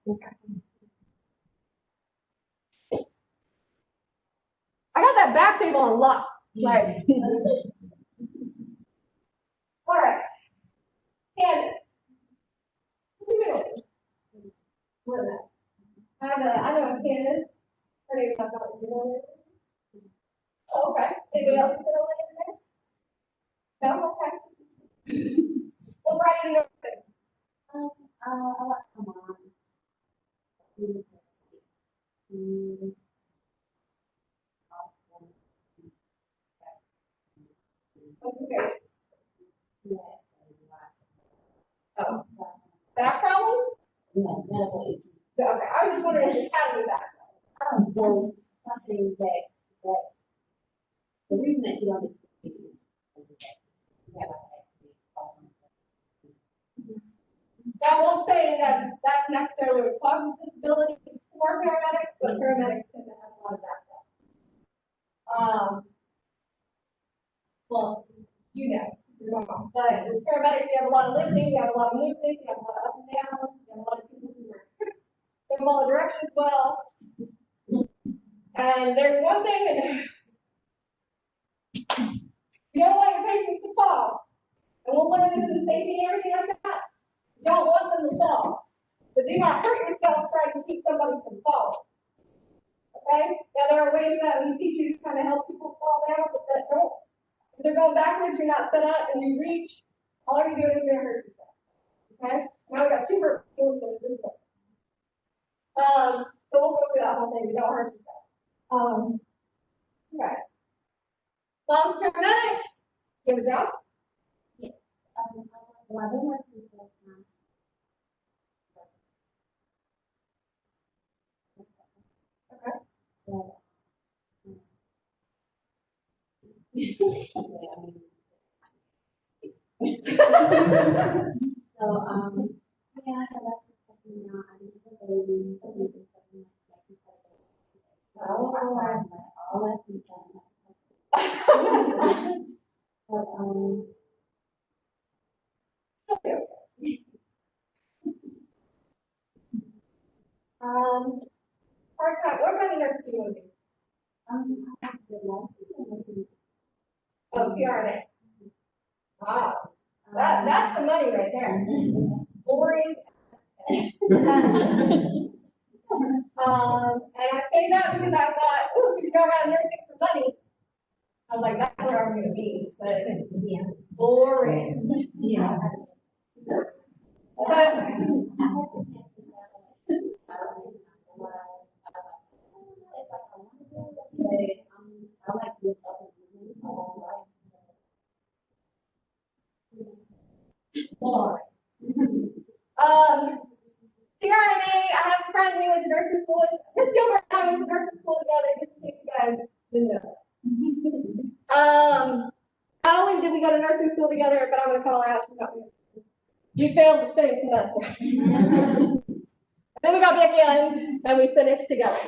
Okay. I got that back table on lock, like. All right. And, what's your middle name? What is that? I know a Candace. Her name's not what your middle name. Oh, okay. Anybody else middle name there? No, okay. Well, right in your thing. I like my mom. What's your favorite? Oh, back problem? No, medical issues. Okay, I was just wondering if you had any back. Well, something that the reason that she wanted to do I won't say that that's necessarily a cause of disability for paramedics, but paramedics tend to have a lot of that stuff. Well, you know, but with paramedics, you have a lot of lifting, you have a lot of movement, you have a lot of up and down, you have a lot of people who are in all directions as well. And there's one thing that you don't want your patients to fall. And we'll learn this in safety and everything like that. You don't want them to fall. But do not hurt yourself trying to keep somebody from falling. Okay? Now there are ways that we teach you to kind of help people fall down, but that don't. If they're going backwards, you're not set up, and you reach, all you're doing is going to hurt yourself. Okay? Now we got super tools in this way. So we'll go through that whole thing. You don't hurt yourself. Okay. Well, as a paramedic, you have a job? well, I've been working full time. Okay. So, yeah, so that's something now. I need a baby. All that weekend. But, Part-time, what kind of nurse do you want to be? I have good luck. Oh, CRNA. Wow. That's the money right there. Boring. And I say that because I thought, ooh, could you go around nursing for money? I was like, that's where I'm gonna be, but yeah, boring. Yeah. But, boring. CRNA, I have a friend who went to nursing school. Miss Gilbert and I went to nursing school together, just in case you guys didn't know. Not only did we go to nursing school together, but I'm gonna call her out. She's not here. You failed the same semester. Then we got back in and we finished together.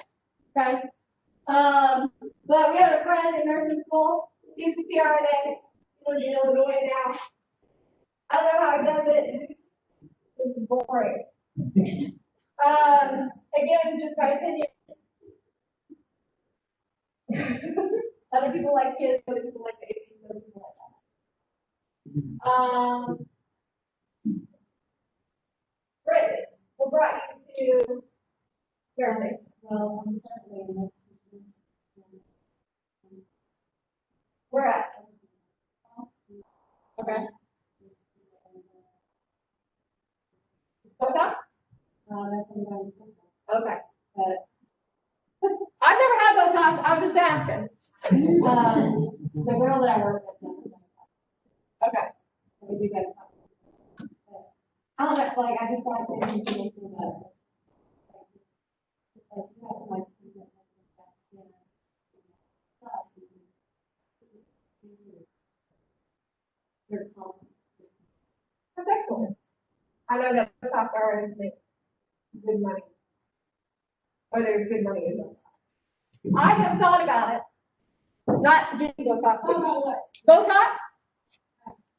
Okay? But we have a friend in nursing school. He's a CRNA. He lives in Illinois now. I don't know how he does it. It's boring. Again, just my opinion. Other people like kids, other people like babies, other people like that. Brittany, what brought you to nursing? Well, I'm currently in the teaching. Where at? Okay. What's up? That's what I'm doing. Okay. I've never had those talks. I'm just asking. The girl that I work with. Okay. We do get a couple. I don't know, like, I just like the information about it. Like, you have, like, They're calm. That's excellent. I know that those talks already make good money. Or there's good money in them. I have thought about it. Not giving Botox. Botox?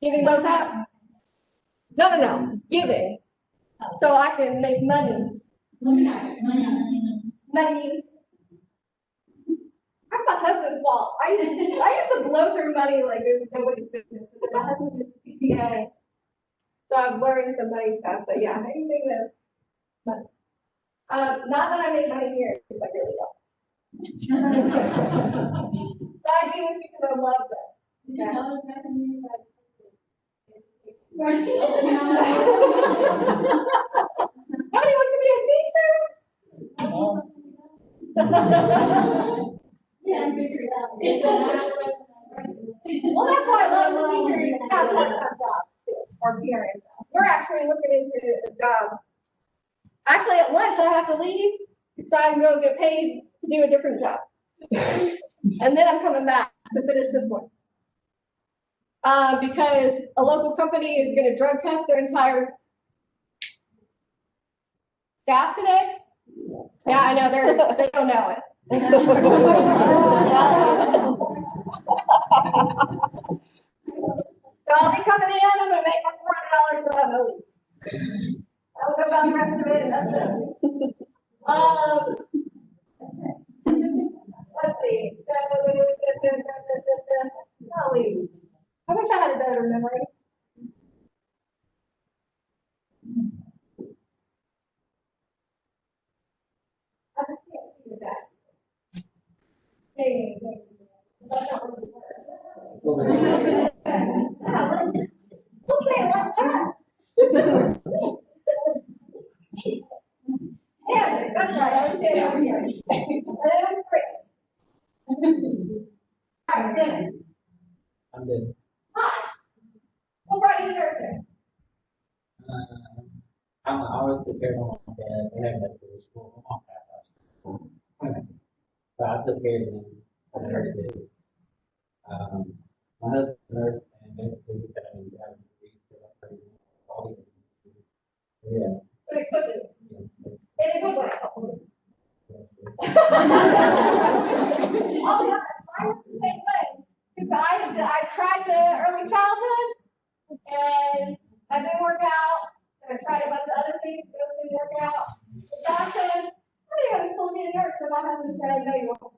Giving Botox? No. Giving. So I can make money. Money. That's my husband's fault. I used to blow through money like there's nobody's business. My husband is a CPA. So I've learned some money stuff, but yeah, anything that's money. Not that I make money here, because I really don't. But I do this because I love them. Yeah. Nobody wants to be a teacher? Well, that's why I love the teachers have part-time jobs, or PRN jobs. We're actually looking into a job. Actually, at lunch, I have to leave, so I can go get paid to do a different job. And then I'm coming back to finish this one. Because a local company is gonna drug test their entire staff today. Yeah, I know, they don't know it. So I'll be coming in, I'm gonna make my $400 for that movie. I don't know about the rest of it, that's it. Let's see. I'll leave. I wish I had a better memory. I just can't do that. Hey, that's not what it's We'll say it like that. Yeah, that's right, I was standing over here. It was great. All right, then. I'm good. Hi. What brought you to nursing? I was prepared on my dad. They haven't had to school. My mom passed out. So I took care of them at the nursery. My husband's a nurse and basically we got him to have a degree. Yeah. So they put it in a good way. Oh, yeah, I was the same way. Because I tried the early childhood and I didn't work out. And I tried a bunch of other things, but it didn't work out. So God said, I'm going to go to school to be a nurse. So my husband said, no, you won't.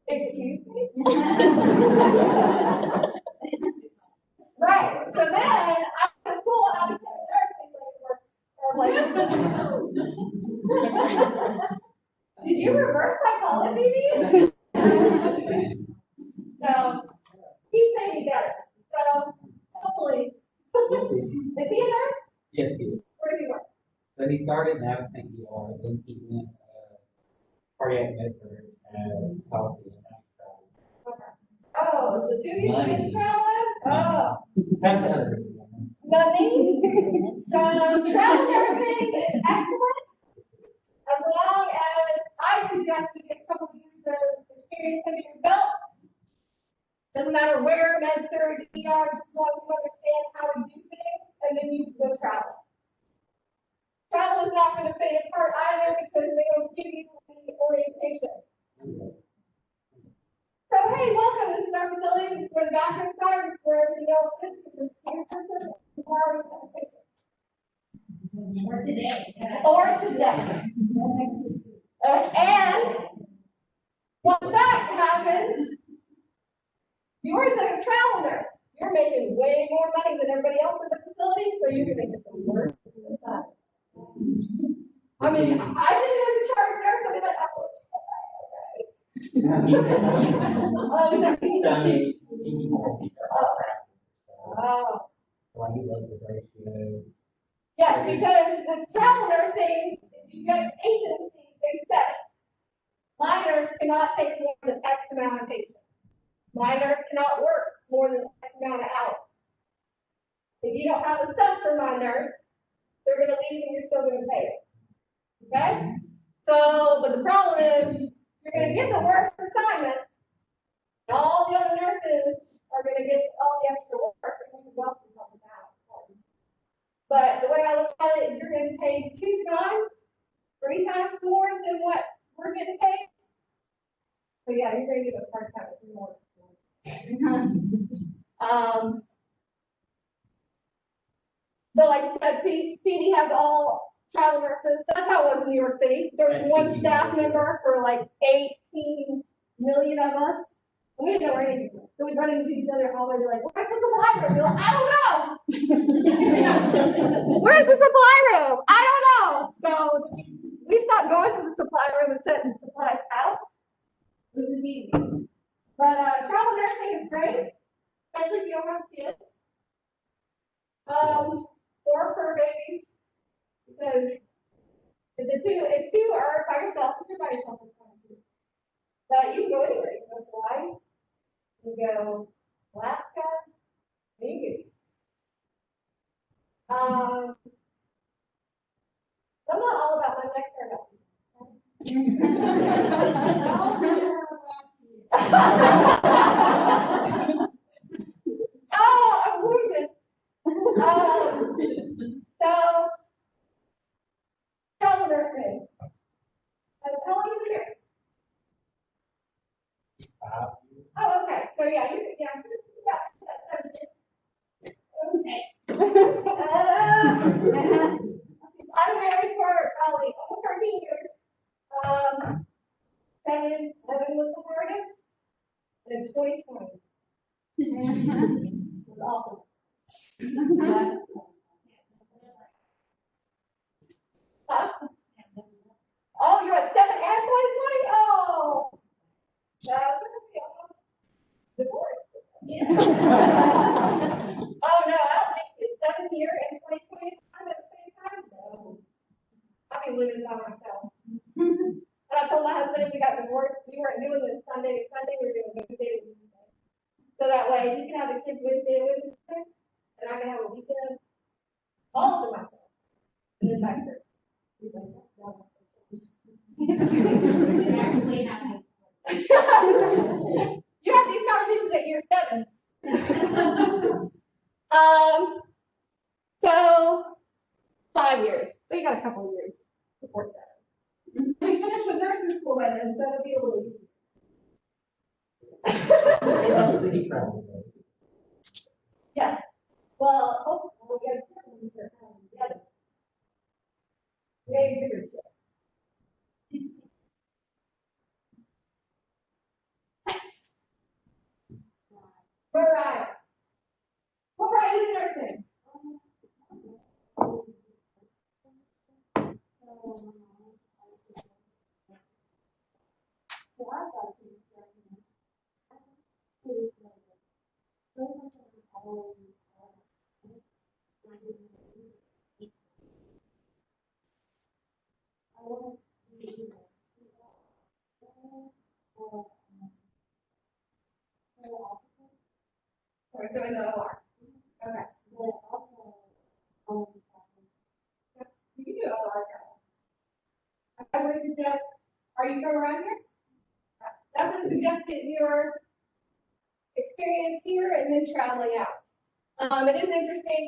Excuse me? Right. So then I went to school and I became a nurse. Did you reverse psychology? So he's made me better. So hopefully. Is he a nurse? Yes, he is. Where does he work? So he started in Addison ER, then he went cardiac medicine and policy and Oh, the two you went to travel? Oh. that's the other thing. Money. So travel nursing is excellent. As long as I suggest you get a couple of years of experience under your belt. Doesn't matter where, med surg, ER, just want to understand how to do things. Or today. Or today. And once that happens, you're the travel nurse. You're making way more money than everybody else in the facility, so you're gonna get the worst of the side. I mean, I didn't know the charge nurse, I mean, like, oh, no. Oh, When he does the ratio. yes, because the travel nursing, if you got agency, they said, minors cannot take more than X amount of patients. Minors cannot work more than X amount of hours. If you don't have a sub for minors, they're gonna leave and you're still gonna pay it. Okay? So, but the problem is, you're gonna get the worst assignment, and all the other nurses are gonna get all the extra work, and you welcome something out. But the way I look at it, you're getting paid 2 times, 3 times more than what we're getting paid. So yeah, you're gonna get a part time if you want. So like I said, PD has all travel nurses. That's how it was in New York City. There was one staff member for like 18 million of us. And we didn't know where anything was. So we'd run into each other all the way, like, where's the supply room? We're like, I don't know. Where's the supply room? I don't know. So we stopped going to the supply room and sending supplies out. This is easy. But travel nursing is great, especially if you don't have kids. Or fur babies, because if two are by yourself, you're by yourself, it's fine too. But you can go anywhere. You can go Hawaii, you can go Alaska, maybe. I'm not all about my neck hair though. Oh, I'm wounded. So, travel nursing. How long have you been here? Oh, okay. So yeah, okay. I'm married for probably almost 13 years. 7 was the hardest. In 2020. It was awesome. Huh? Oh, you're at 7 and 2020? Oh. That's divorce. Yeah. Oh no, I don't think it's 7th year and 2020 time at the same time. No. I'll be living by myself. And I told my husband if we got divorced, we weren't doing this Sunday to Sunday, we were doing Wednesday to Wednesday. So that way he can have the kids Wednesday to Wednesday, and I can have a weekend all to myself. And then back there. Actually happening. You have these conversations at year 7. So 5 years. So you got a couple of years before 7. We finished with nursing school by then, so it'll be a little easier. Yes. Well, hopefully we'll get together. Maybe bigger together. Mariah. What brought you to nursing? Okay, so in the OR. Okay. You can do OR. I would suggest, are you from around here? I would suggest getting your experience here and then traveling out. It is interesting.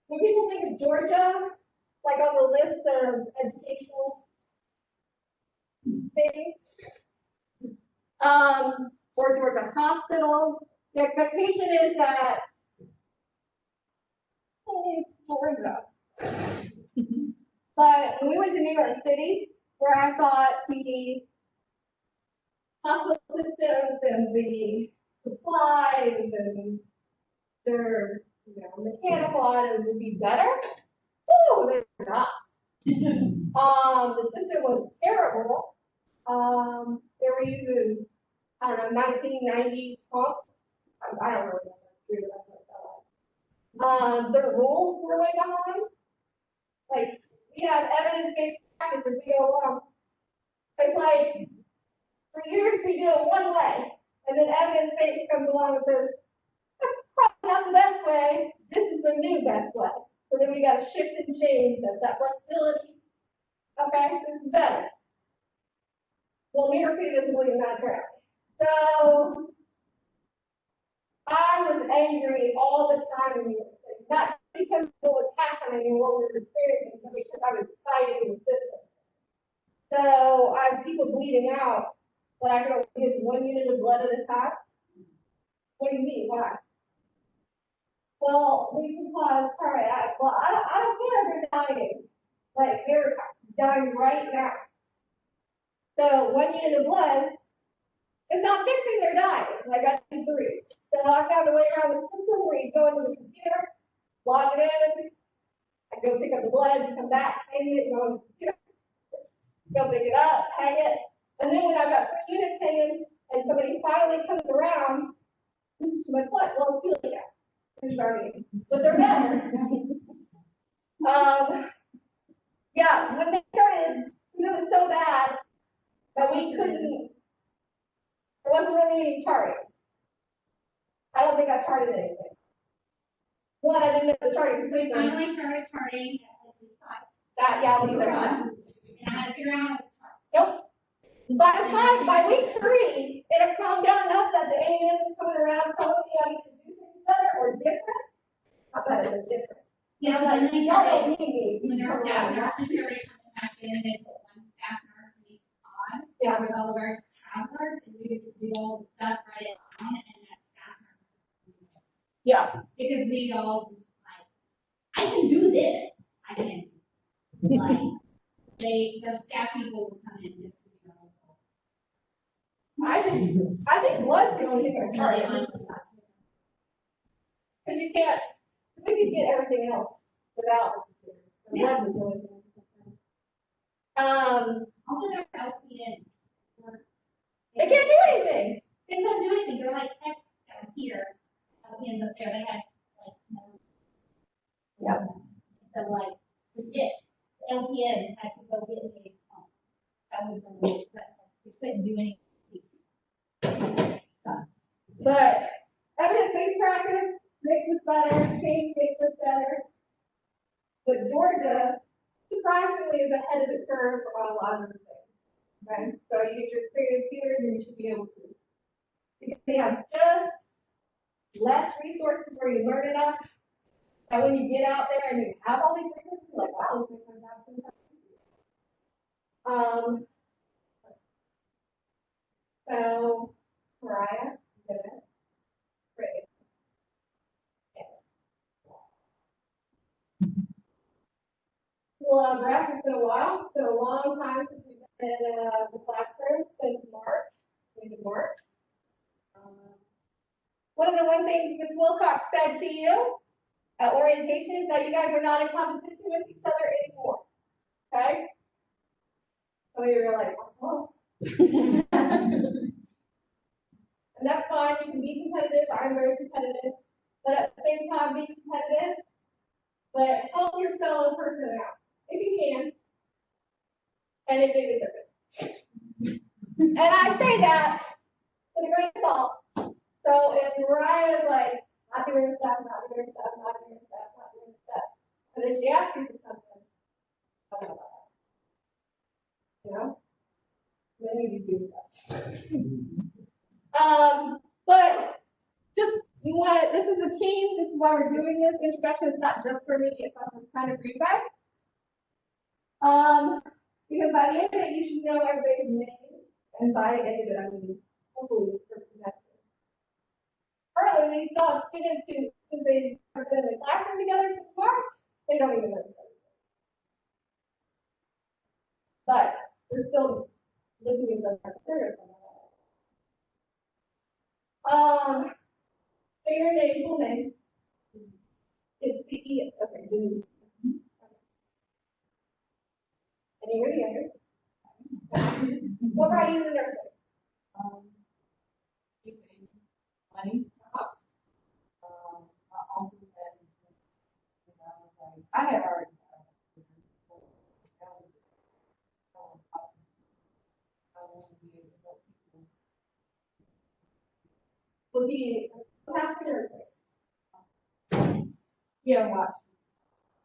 When people think of Georgia, like on the list of educational things, or Georgia hospitals, the expectation is that Georgia. But when we went to New York City, where I thought the hospital systems and the supplies and their, mechanical items would be better, oh, they're not. The system was terrible. They were using, I don't know, 1990 pumps. I don't remember. Their rules were way behind. Like, we have evidence-based practices, we go along. It's like, for years we do it one way, and then evidence-based comes along and says, that's probably not the best way, this is the new best way. So then we gotta shift and change that flexibility. Okay, this is better. Well, New York City doesn't believe in that crap. So, I was angry all the time in New York City, not because of what was happening and what we were experiencing, but because I was fighting the system. So I have people bleeding out, but I can only give 1 unit of blood at a time. What do you mean? Why? Well, we can cause cardiac. Well, I don't care if they're dying. Like, they're dying right now. So 1 unit of blood is not fixing their dying. Like, I do 3. So I found a way around the system where you go into the computer, log it in, I go pick up the blood, come back, hang it, go on the computer, go pick it up, hang it, and then when I've got 3 units hanging, and somebody finally comes around, this is my blood, well, it's too late now. It's already, but they're better. Yeah, when they started, it was so bad that we couldn't, there wasn't really any charting. I don't think I charted anything. One, I didn't know the charting We system. finally started charting at like week 5. That, yeah, we were And I had to figure out how to chart. Nope. By week 3, it had calmed down enough that the A&M was coming around telling me I need to do things better or different. Not better, but different. Yeah, I'm so like, then they y'all started, don't need me. when their staff nurses started coming back in, they put 1 staff nurse in each pod. Yeah. With all of our travelers, and we would just do all the stuff, write it down, and that staff nurse. Yeah. Because we all was like, I can do this, I can. Like, the staff people would come in and just, I think blood's the only thing I'm charting. Because you can't, we could get everything else without the blood was the only thing. Also, their LPN. They can't do anything. They don't do anything, they're like tech down here, LPNs up there, they had like, Yeah. So like, legit, LPN had to go get a pump. That was the rule, that we couldn't do anything. But evidence-based practice makes us better, change makes us better. But Georgia, surprisingly, is ahead of the curve on a lot of those things. Okay, so you get your experience here, and you should be able to. Because they have just less resources where you learn enough. And when you get out there and you have all these resources, you're like, wow, this makes my job so much easier. So, Mariah, good. Great. Well, Brett, it's been a while. It's been a long time since we've been in the classroom, since March, end of March. One of the one things Ms. Wilcox said to you at orientation is that you guys are not in competition with each other anymore. Okay? Some of you are like, oh. And that's fine, you can be competitive, I'm very competitive, but at the same time, be competitive, but help your fellow person out, if you can, and if they deserve it. And I say that with a grain of salt. So if Mariah is like, not doing stuff, not doing stuff, not doing stuff, not doing stuff, and then she asks you for something, I don't know about that. You know? Then you do stuff. But just, you want, this is a team, this is why we're doing this. Introduction is not just for me, it's also kind of for you guys. Because by the end of it, you should know everybody's name, and by the end of it, I mean, hopefully, the first semester. Earlier, we saw students who, since they've been in the classroom together since March, they don't even live there. But we're still looking at the criteria. So your name, full name. It's P-E, okay, Denise. And you're the others. What brought you to nursing? Money. My uncle had, I had already. I want to be able to help people. Was he a pastor or? Yeah, watch.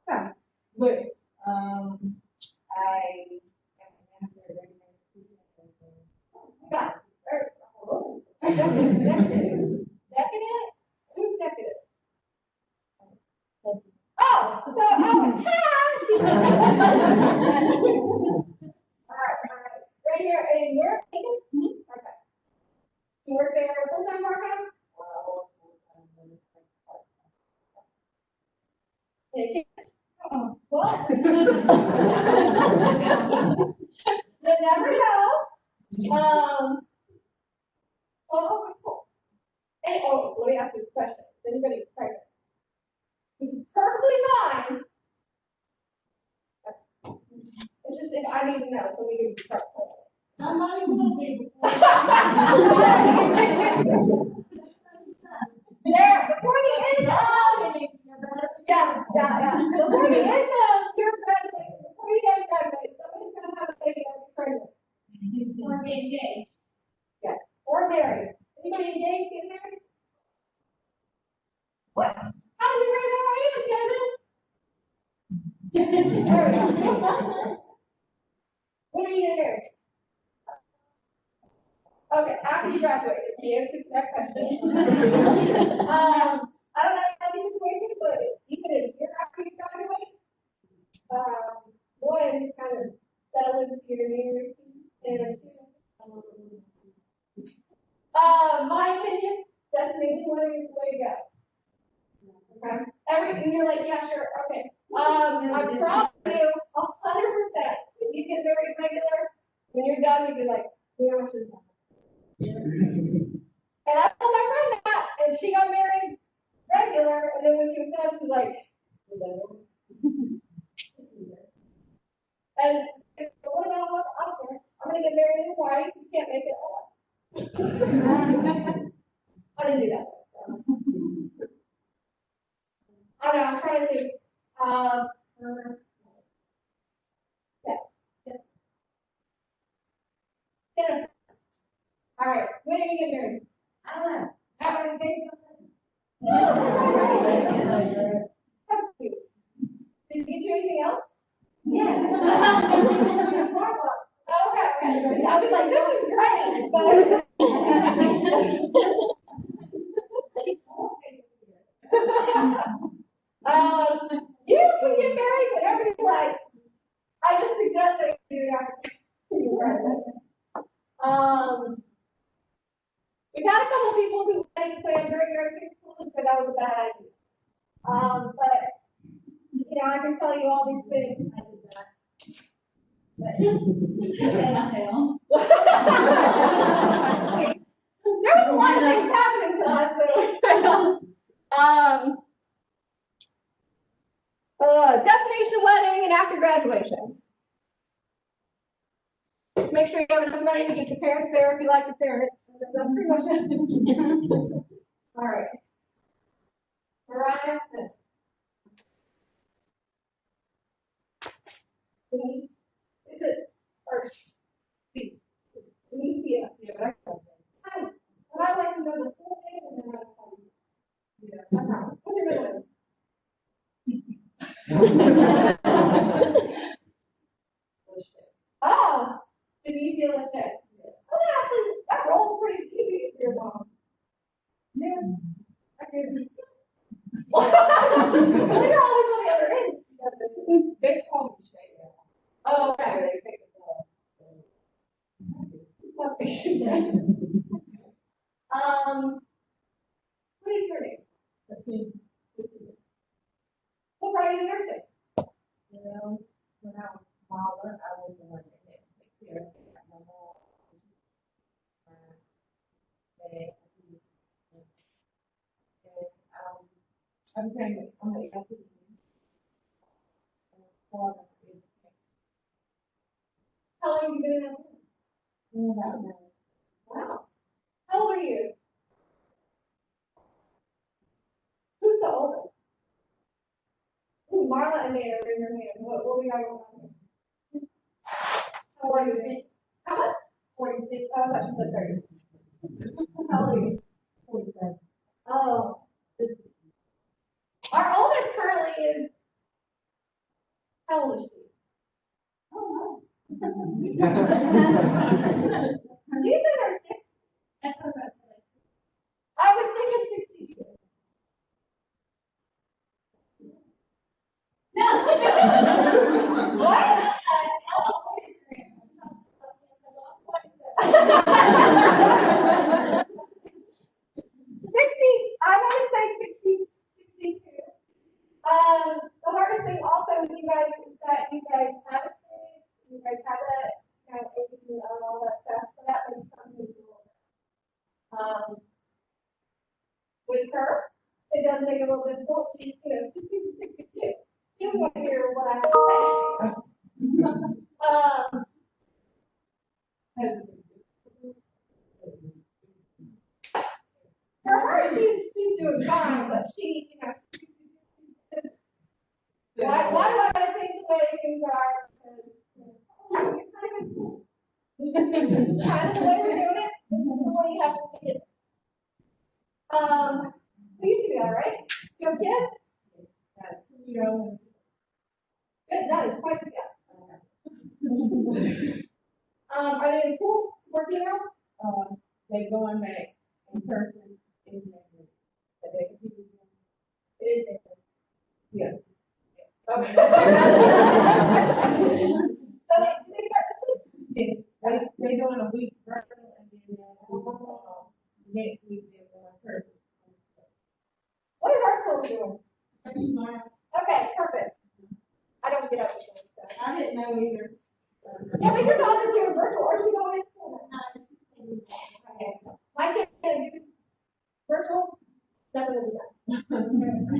Yeah. But, I am an amateur. Got it. Decadent? Who's decadent? Oh, so, oh, hi! All right. Right here, and you're Aiken? Okay. You work there full-time, part-time? Well. You never know. Oh, okay, cool. And, oh, let me ask you this question. Is anybody pregnant? Which is perfectly fine. It's just if I need to know, so we can start planning. Somebody will be. There, before the end of, before the end of your graduation, before you guys graduate, somebody's gonna have a baby and be pregnant. Or get engaged. Yes, or married. Anybody engaged, get married? What? How do you raise our hand, Kevin? There we go. When are you gonna marry? Okay, after you graduate, is the answer to that question. I don't know how these situations, but even a year after you graduate, one, kind of settle into your years, and two, my opinion, destination wedding is the way to go. Okay, everything, you're like, yeah, sure, okay. I promise you, 100%, if you get married regular, when you're done, you'll be like, yeah, I should have. And I told my friend that, and she got married regular, and then when she was done, she's like, and what about what I don't care. I'm gonna get married in Hawaii. You can't make it all. I didn't do that. I know, I'm trying to think. Yes. Jennifer. All right, when are you getting married? I don't know. How many days? That's cute. Did you get you anything else? Okay. I was like, this is great, but. You can get married whenever you like. I just suggest that you do that. We've had a couple of people who had planned during nursing school and said that was a bad idea. But, you know, I can tell you all these things. I did that. There was a lot of things happening to us, destination wedding and after graduation. Make sure you have enough money to get your parents there if you like your parents. That's pretty much it. All right. Mariah. Denise. Is it? Or C? Denise. Yeah. I like to know the full name and then I'll call you. Yeah. Okay. What's your middle name? Oh, Denise Lachey. Oh, actually, that rolls pretty easy if you're mom. Yeah. I could. They're always on the other end. They call me Shay. Oh, okay. They take it What is your name? What brought you to nursing? I was the one that had to take care of it. My mom. And, I became, I'm like, I couldn't. How long have you been in that? Wow. How old are you? Who's the oldest? Ooh, Marla and Nana, raise your hand. What we got going on here? How old are you? How much? 46. Oh, I thought you said 30. How old are you? 47. Oh. Our oldest currently is, how old is she? Oh, no. She's in her 60s. I was thinking 62. No. What? 60, I want to say 60, 62. The hardest thing also with you guys is that you guys have experience, you guys have that, you know, APC and all that stuff, so that makes something cool. With her, it does make it a little difficult, she's, you know, she's 62. You want to hear what I have to say. For her, she's doing fine, but she, you know, why do I gotta change the way things are? Because, it's kind of the way we're doing it. This is the way you have to see it. You two are right. You have kids? Good, that is quite the gap. Are they in school, working out? They going back in person in January. But they can do it is different. Yeah. Okay. So they start this week? They doing a week virtual and then next week they're going person. What is our school doing? Okay, perfect. I don't get up with them, so. I didn't know either. Yeah, but your daughter's doing virtual, or she going in school? Okay. My kid can do virtual, nothing will be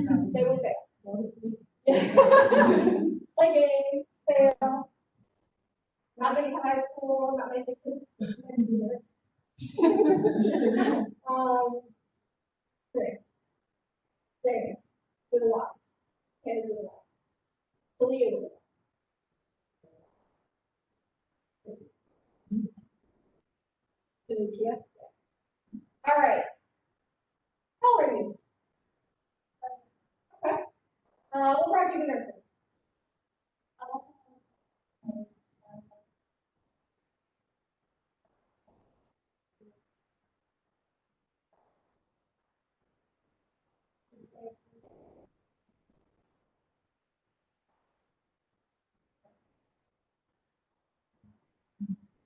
done. They will fail. Play games, fail. Not many high school, not many. There, with a lot. Can't do a lot. Believe it. Yeah. All right. How old are you? Okay. What brought you to nursing?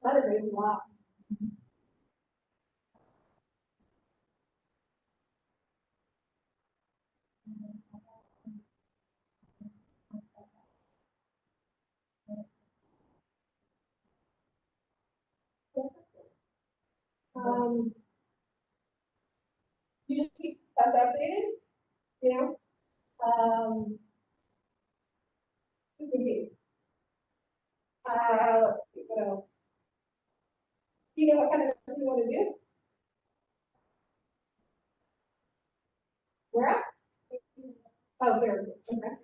That is a lot. You just keep us updated, you know? Just in case. Let's see, what else? Do you know what kind of nursing you want to do? Where at? Oh, there, okay.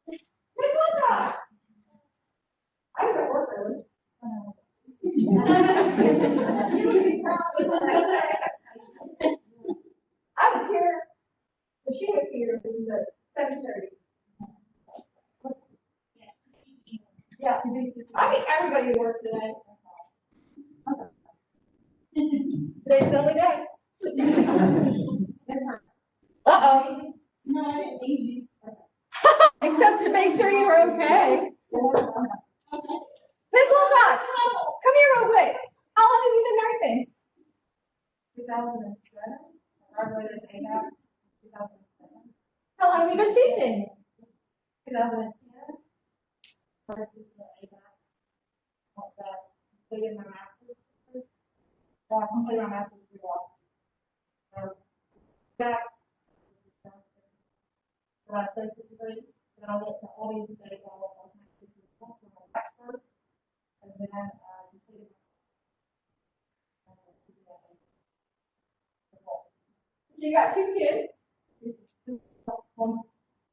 Good luck. I was at work early. I was here, the she was here, it was at 7:30. Yeah, I think everybody worked today. Today's the only day. Uh-oh. No, I didn't need you. Except to make sure you were okay. Ms. Wilcox, come here real quick. How long have you been nursing? 2007. I graduated in 2007. How long have you been teaching? 2010. versus the ABAC. Completed my master's. So I completed my master's degree law. Back. My associate's degree, and I went to Albany State Law for my bachelor's, and then completed So you got 2 kids. one.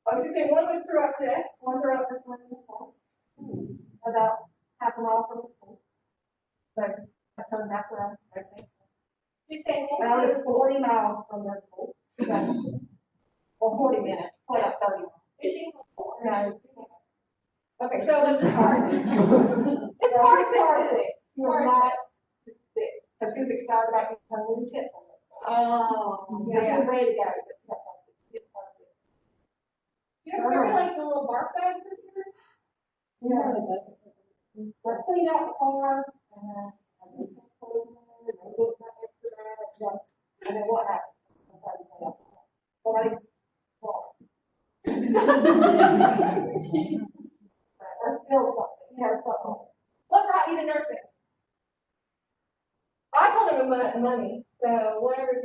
I was gonna say one was through up today. One girl is one in the fall, about half a mile from the school. So I turned back around, I think. She's saying, And I live 40 miles from their school. So, well, 40 minutes, probably about 30 miles. is she? No. Okay, so it's hard. It's hard to say. She was not sick, because she was excited about her new tips on it. Oh, Yeah, she was ready to go, but she got sick. You ever remember like the little bark bags this year? Yeah. We're cleaning out the car, and and then what happened? Somebody walked. Or spilled something, you know, something. What brought you to nursing? I told him about money, so whatever. It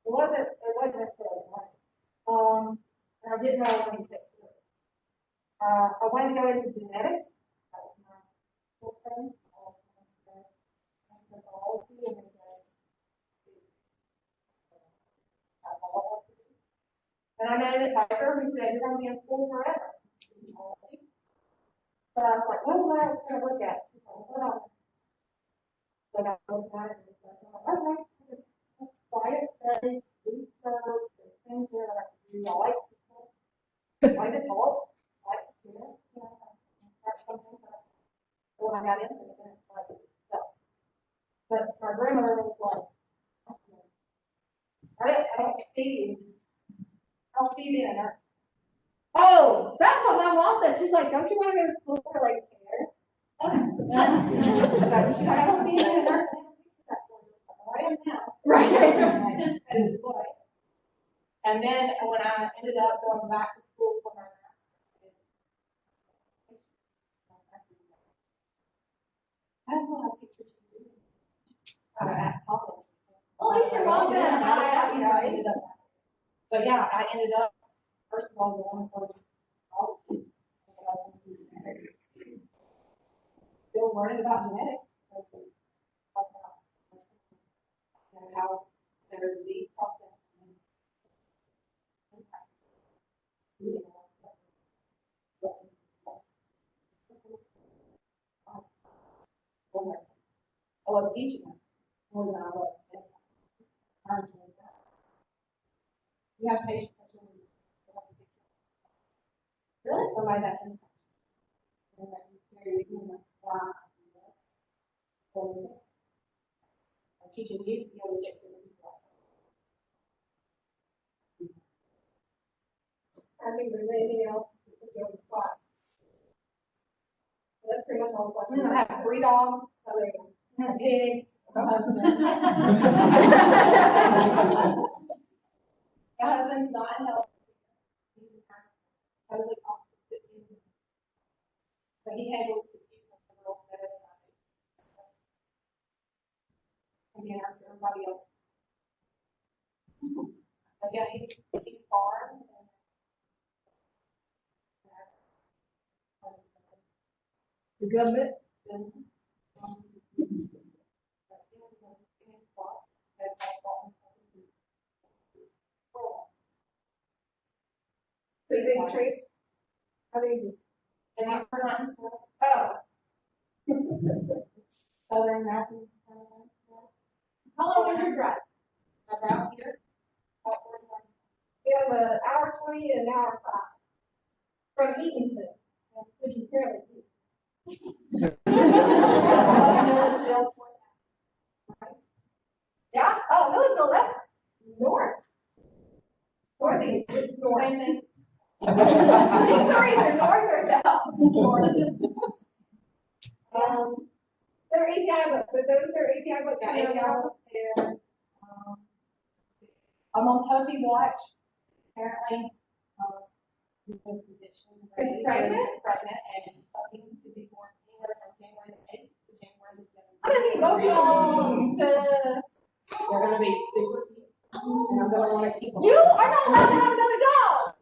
wasn't necessarily money. And I didn't know I wanted to take it. I wanted to go into genetics. That was my full thing. And I met an advisor who said, you're going to be in school forever. But I was like, well, what else can I look at? She's like, what else? So I looked at it and said, okay, quiet studies, research, there's things there that I can do. I like people, I like to talk, I like to hear, you know, that's something that when I got into it, it's like stuff. But my grandmother was like, I don't see being a nurse. Oh, that's what my mom said. She's like, don't you want to go to school for like care? She's like, I don't see being a nurse. I am now. Right. And then when I ended up going back to school for my master's, that's what I pictured you doing. At college. Well, at least your mom said, I, you know, I ended up. But yeah, I ended up, first of all, going for college. Still learning about genetics. And how their disease process. I love teaching them more than I love parenting. You have patients. Really? Somebody that can. And that you carry, you know, so I'm teaching you to be able to take care of people. I think there's anything else to put you on the spot. That's pretty much all the questions. I have 3 dogs, a pig, a husband. My husband's not in health. He's totally opposite. But he handles the people the girls better than I do. Again, after everybody else. But yeah, he's farm. The government. So you think trees? I mean, And these are not in schools. oh, Southern Mountain. how long is your drive? About here. We have an hour 20 and an hour 5 from Eatonton, which is fairly deep. Yeah, oh, Milledgeville, that's north. Northeast, it's north. Same thing. These are either north or south. They're ATI, but those are ATI, but Yeah, ATI was there. I'm on puppy watch. Apparently, this condition. Is pregnant? Pregnant, and puppies could be born anywhere from January the 8th to January the 17th. I'm gonna need both y'all to, They're gonna be super cute. And I'm gonna wanna keep them. you are not allowed to have another dog.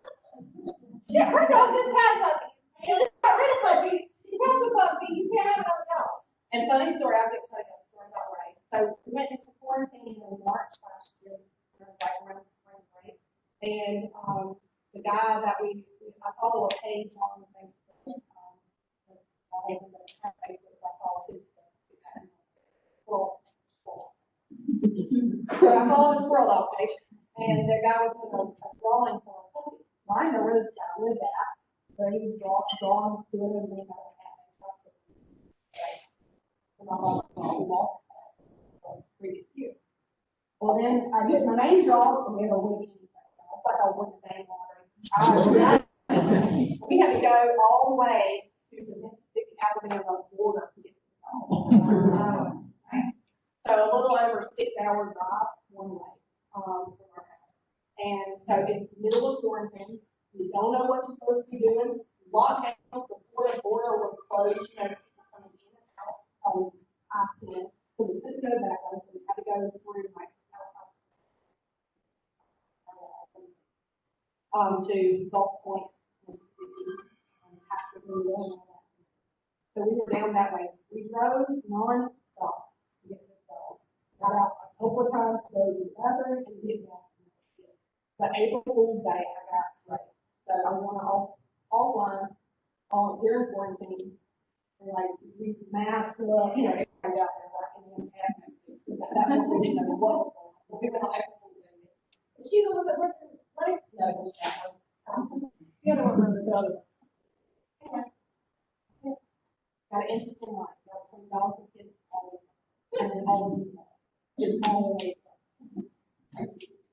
Shit, her dog just had puppies. She just got rid of puppies. She has a puppy, you can't have another dog. And funny story, I'll get to tell you a story about Ray. So we went into quarantine in March last year, right around spring break. And, the guy that I follow a page on Facebook, I follow his squirrel. So I follow the squirrel dog page, and the guy was doing a drawing for a puppy. Well, I know where this guy lived at, but he was drawing good and they got a cat. And I thought, well, we lost the previous year. Well, then I get my name drawn, and we have a win anything. It's like I won the name lottery. We had to go all the way to the Mississippi Alabama border to get this dog. So a little over 6 hour drive one way, from our house. And so it's the middle of quarantine. You don't know what you're supposed to be doing. Lockdown before the border was closed, you know, people coming in and out on I-10. So we couldn't go that way, so we had to go through like to Gulf Point, Mississippi, Pastor and all that. So we were down that way. We drove non-stop to get this dog. Got out a couple of times to go to the bathroom and get gas. But April Fool's Day, I got ready. So I want to offline during quarantine. And like, we masked up, you know, everybody out there, like, and then that was we didn't know what was going on. We went on April Fool's Day. Is she the one that worked in, like, No, it was that one. the other one was the other one? Got an interesting life. Got some dogs and kids always, and then always, just always.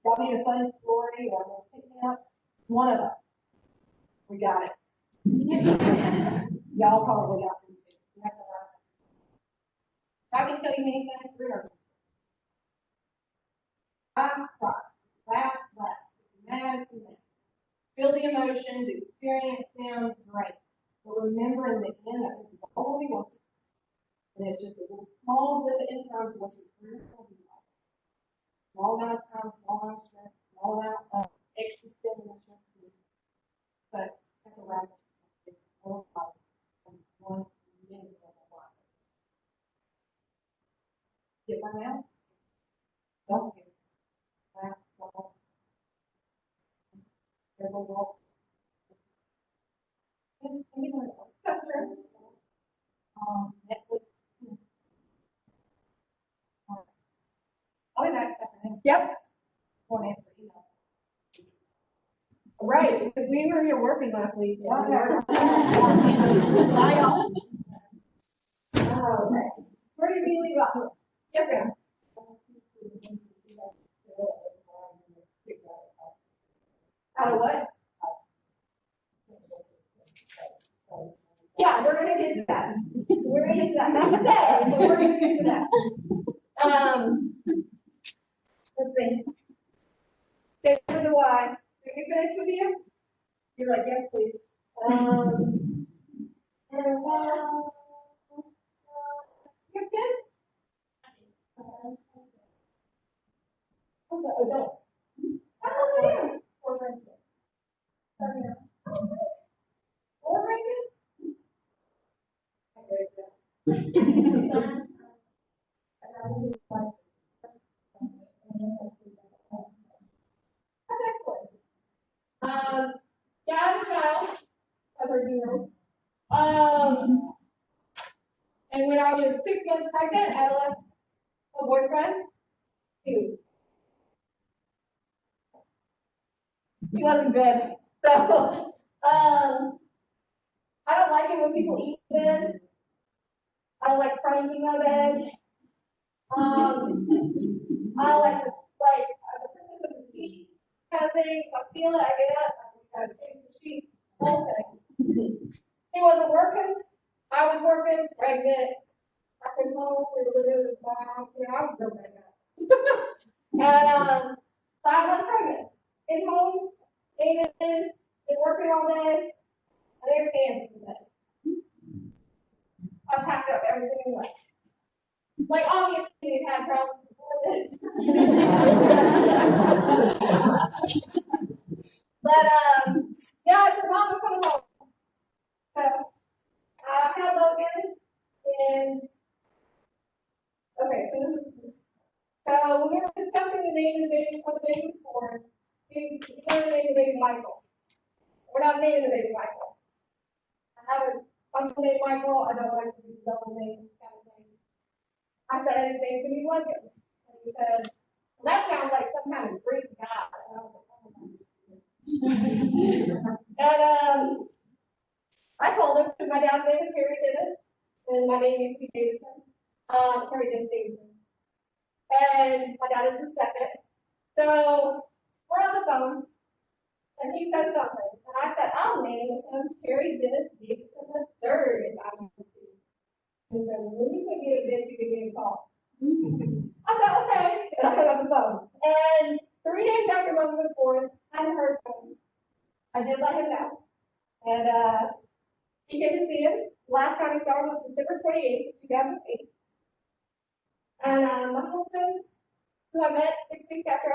Y'all need a funny story or a pick me up? One of us. We got it. Y'all probably got them too. You have to learn. If I can tell you anything, we're nurses. Cry, laugh, mad, feel the emotions, experience them, great. But remember in the end that this is all we want. And it's just a little small bit of time to what your career will be like. Small amount of time, small amount of stress, small amount of extra stimulation. But that's a wrap. One minute of a while. Get one out. Don't care. Laugh, talk. Everyone walk. Customer. Netflix. I'll be back second. Yep, Won't answer email. right, because we were here working last week. Bye, y'all. Okay. Where did we leave off? Yes, ma'am. Out of what? Yeah, we're gonna get to that. We're gonna get to that, not today, but we're gonna get to that. Let's see. Stay with the Y. Did we finish with you? You're like, yes, please. You're good? Okay, adult. I don't know. Or yeah, I have a child, as you know. And when I was 6 months pregnant, I left a boyfriend. He wasn't good. So, I don't like it when people eat in bed. I don't like crumbs in my bed. I don't like the princess of the sheet kind of thing. If I feel it, I get up. I gotta change the sheet. Whole thing. He wasn't working. I was working, pregnant. I came home, we were living with mom. You know, I was still pregnant. And 5 months pregnant. Came home, ate it, been working here all day, and they're dancing today. I packed up everything and left. Like, obviously, they've had problems before this. But, yeah, your mom was coming home. So, I have Logan, and, okay, so when we were discussing the name of the baby, what the baby was born, we wanted to name the baby Michael. We're not naming the baby Michael. I have a uncle named Michael, I don't like to do double names kind of thing. I said anything to be Logan, and he said, well, that sounds like some kind of Greek god. And I was like, oh, and I told him, because my dad's name is Harry Dennis, and my name used to be Davidson, Harry Dennis Davidson. And my dad is the second. So we're on the phone, and he said something, and I said, I'll name him Harry Dennis Davidson the third if I want to. He said, when you can get a bitch, you can get a call. I said, okay, and I hung up the phone. And 3 days after Logan was born, I hadn't heard from him. I did let him know. And he came to see him. Last time he saw him was December 28th, 2008. And my husband, who I met 6 weeks after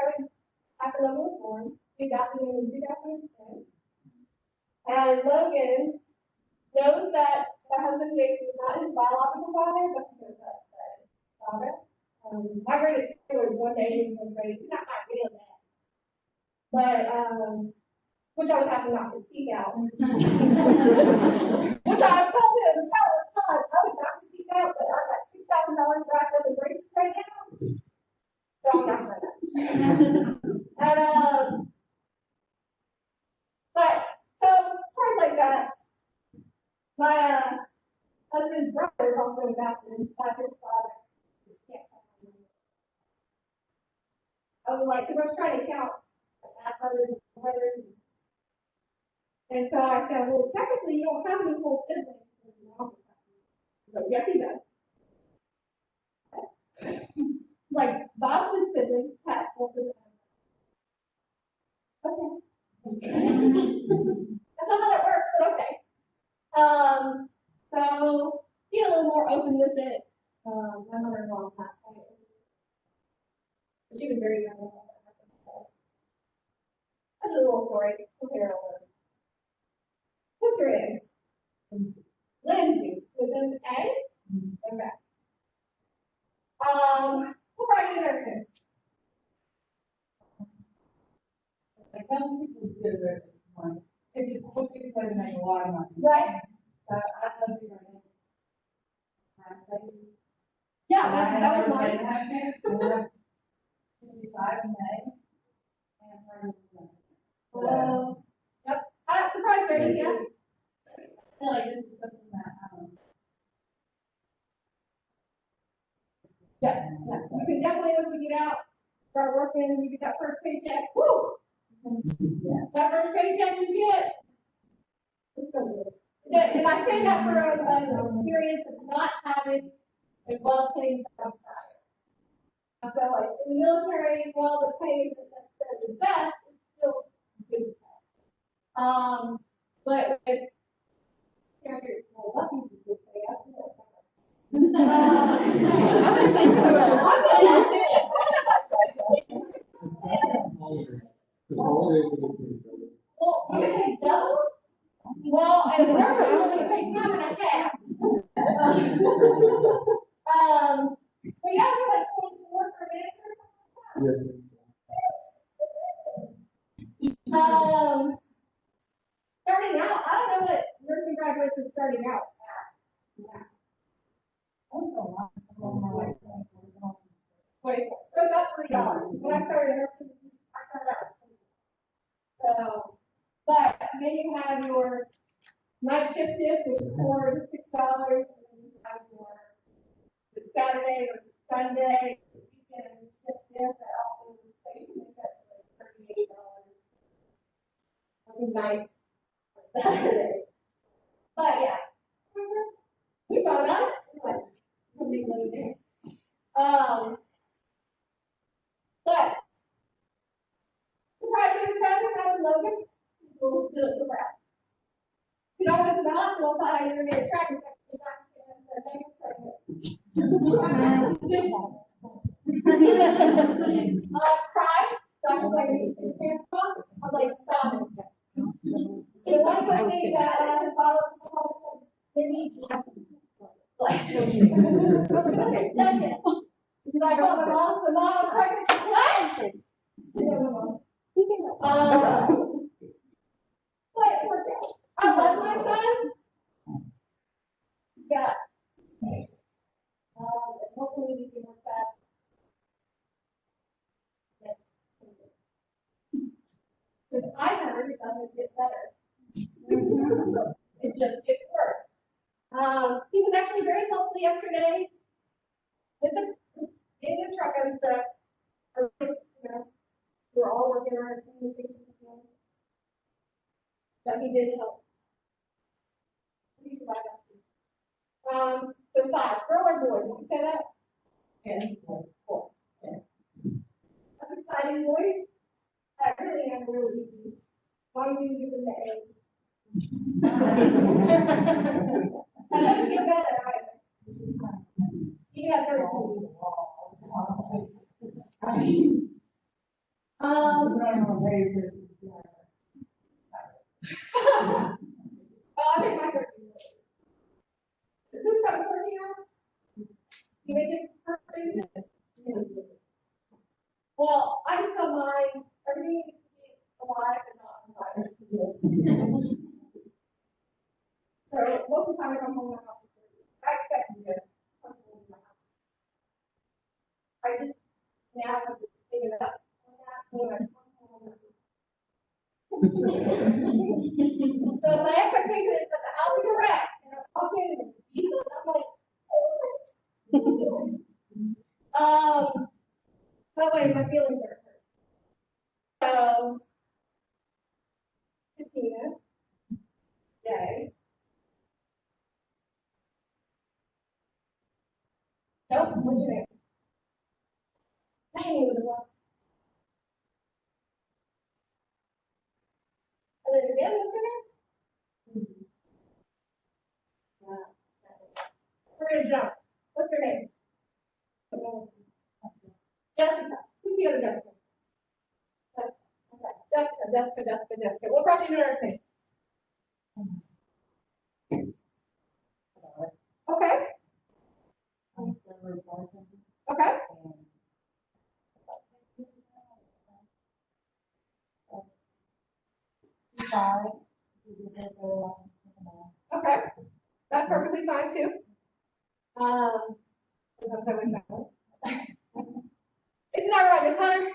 Logan was born, we got him in 2010. And Logan knows that my husband Jason is not his biological father, but his father. My greatest fear was one day he was ready, not my real dad. But which I would have to knock his teeth out. Which I told him, I would knock his teeth out, but I got $6,000 wrapped up in braces right now. So I'm not sure that. And but so stories like that. My husband's brother is also a Baptist, his father. I was like, because I was trying to count my brothers. And so I said, well, technically you don't have any full siblings. But yes, he does. Like, Bob's his sibling, Pat, full siblings. Okay. That's not how that works, but okay. So be a little more open with it. My mother-in-law passed away. She was very young. That's a little story. Compare all this. What's her name? Lindsay. With an A? Okay. What brought you to nursing? Like, some people do it, it's quickly going to make a lot of money. Right? So I love doing it. Yeah, that was mine. 55 in May. And Yep. Surprise, baby, yeah. I feel like this is something that, Yes, yes. You can definitely, once you get out, start working, and you get that first paycheck, woo! That first paycheck you get, it's so good. And I say that for an experience of not having a well-paid job prior. I feel like in the military, while the pay isn't necessarily the best, it's still good. But if you're lucky to get paid, I feel like well, you pay double? Well, and we're only pay time and a half. But yeah, we're like 24 per minute. Starting out, I don't know what nursing graduates are starting out at. Yeah. Wait, so about $3. When I started nursing, I started out. So, but then you have your night shift, which is $4 to $6, and then you have your Saturday or Sunday, weekend shift, that also takes $38. Night, Saturday. But yeah, we thought about it. We're like, what make money there? But surprise, that was Logan. We'll do it to wrap. You know, I went to the hospital, thought I was gonna get a track infection. Cried, doctor was like, "Are you cancer?" I was like, "Stop it." The one good thing that I had followed, they need to have. Like, okay, second. Because I called my mom, the mom, I'm pregnant, she's what? But it worked out. I love my son. Yeah. And hopefully we can work that. Because I heard it doesn't get better. It just gets worse. He was actually very helpful yesterday with the, in the truck and stuff. You know, we're all working on our communication. But he did help. He survived that. So 5, girl or boy, did you say that? And 4. That's exciting, boys. I really am really easy. Why do you give them the A? That doesn't get better either. You got 30. I think my 13. Who's got a 13 now? You make it perfect? Well, I just tell mine, everything needs to be alive and not alive. So most of the time I come home, my house is dirty. I expect to get comfortable in my house. I just now have to figure it out on that when I come home. So my expectation is that the house is a wreck and I walk in and I'm like, that way my feelings are hurt. So, Katina, yay. Nope, what's your name? I ain't even the one. And then again, what's your name? We're gonna jump. What's your name? Jessica. Who's the other Jessica? Okay. Jessica. What brought you to nursing? Okay. Okay. Okay. That's perfectly fine too. Isn't that right, Miss Hunter?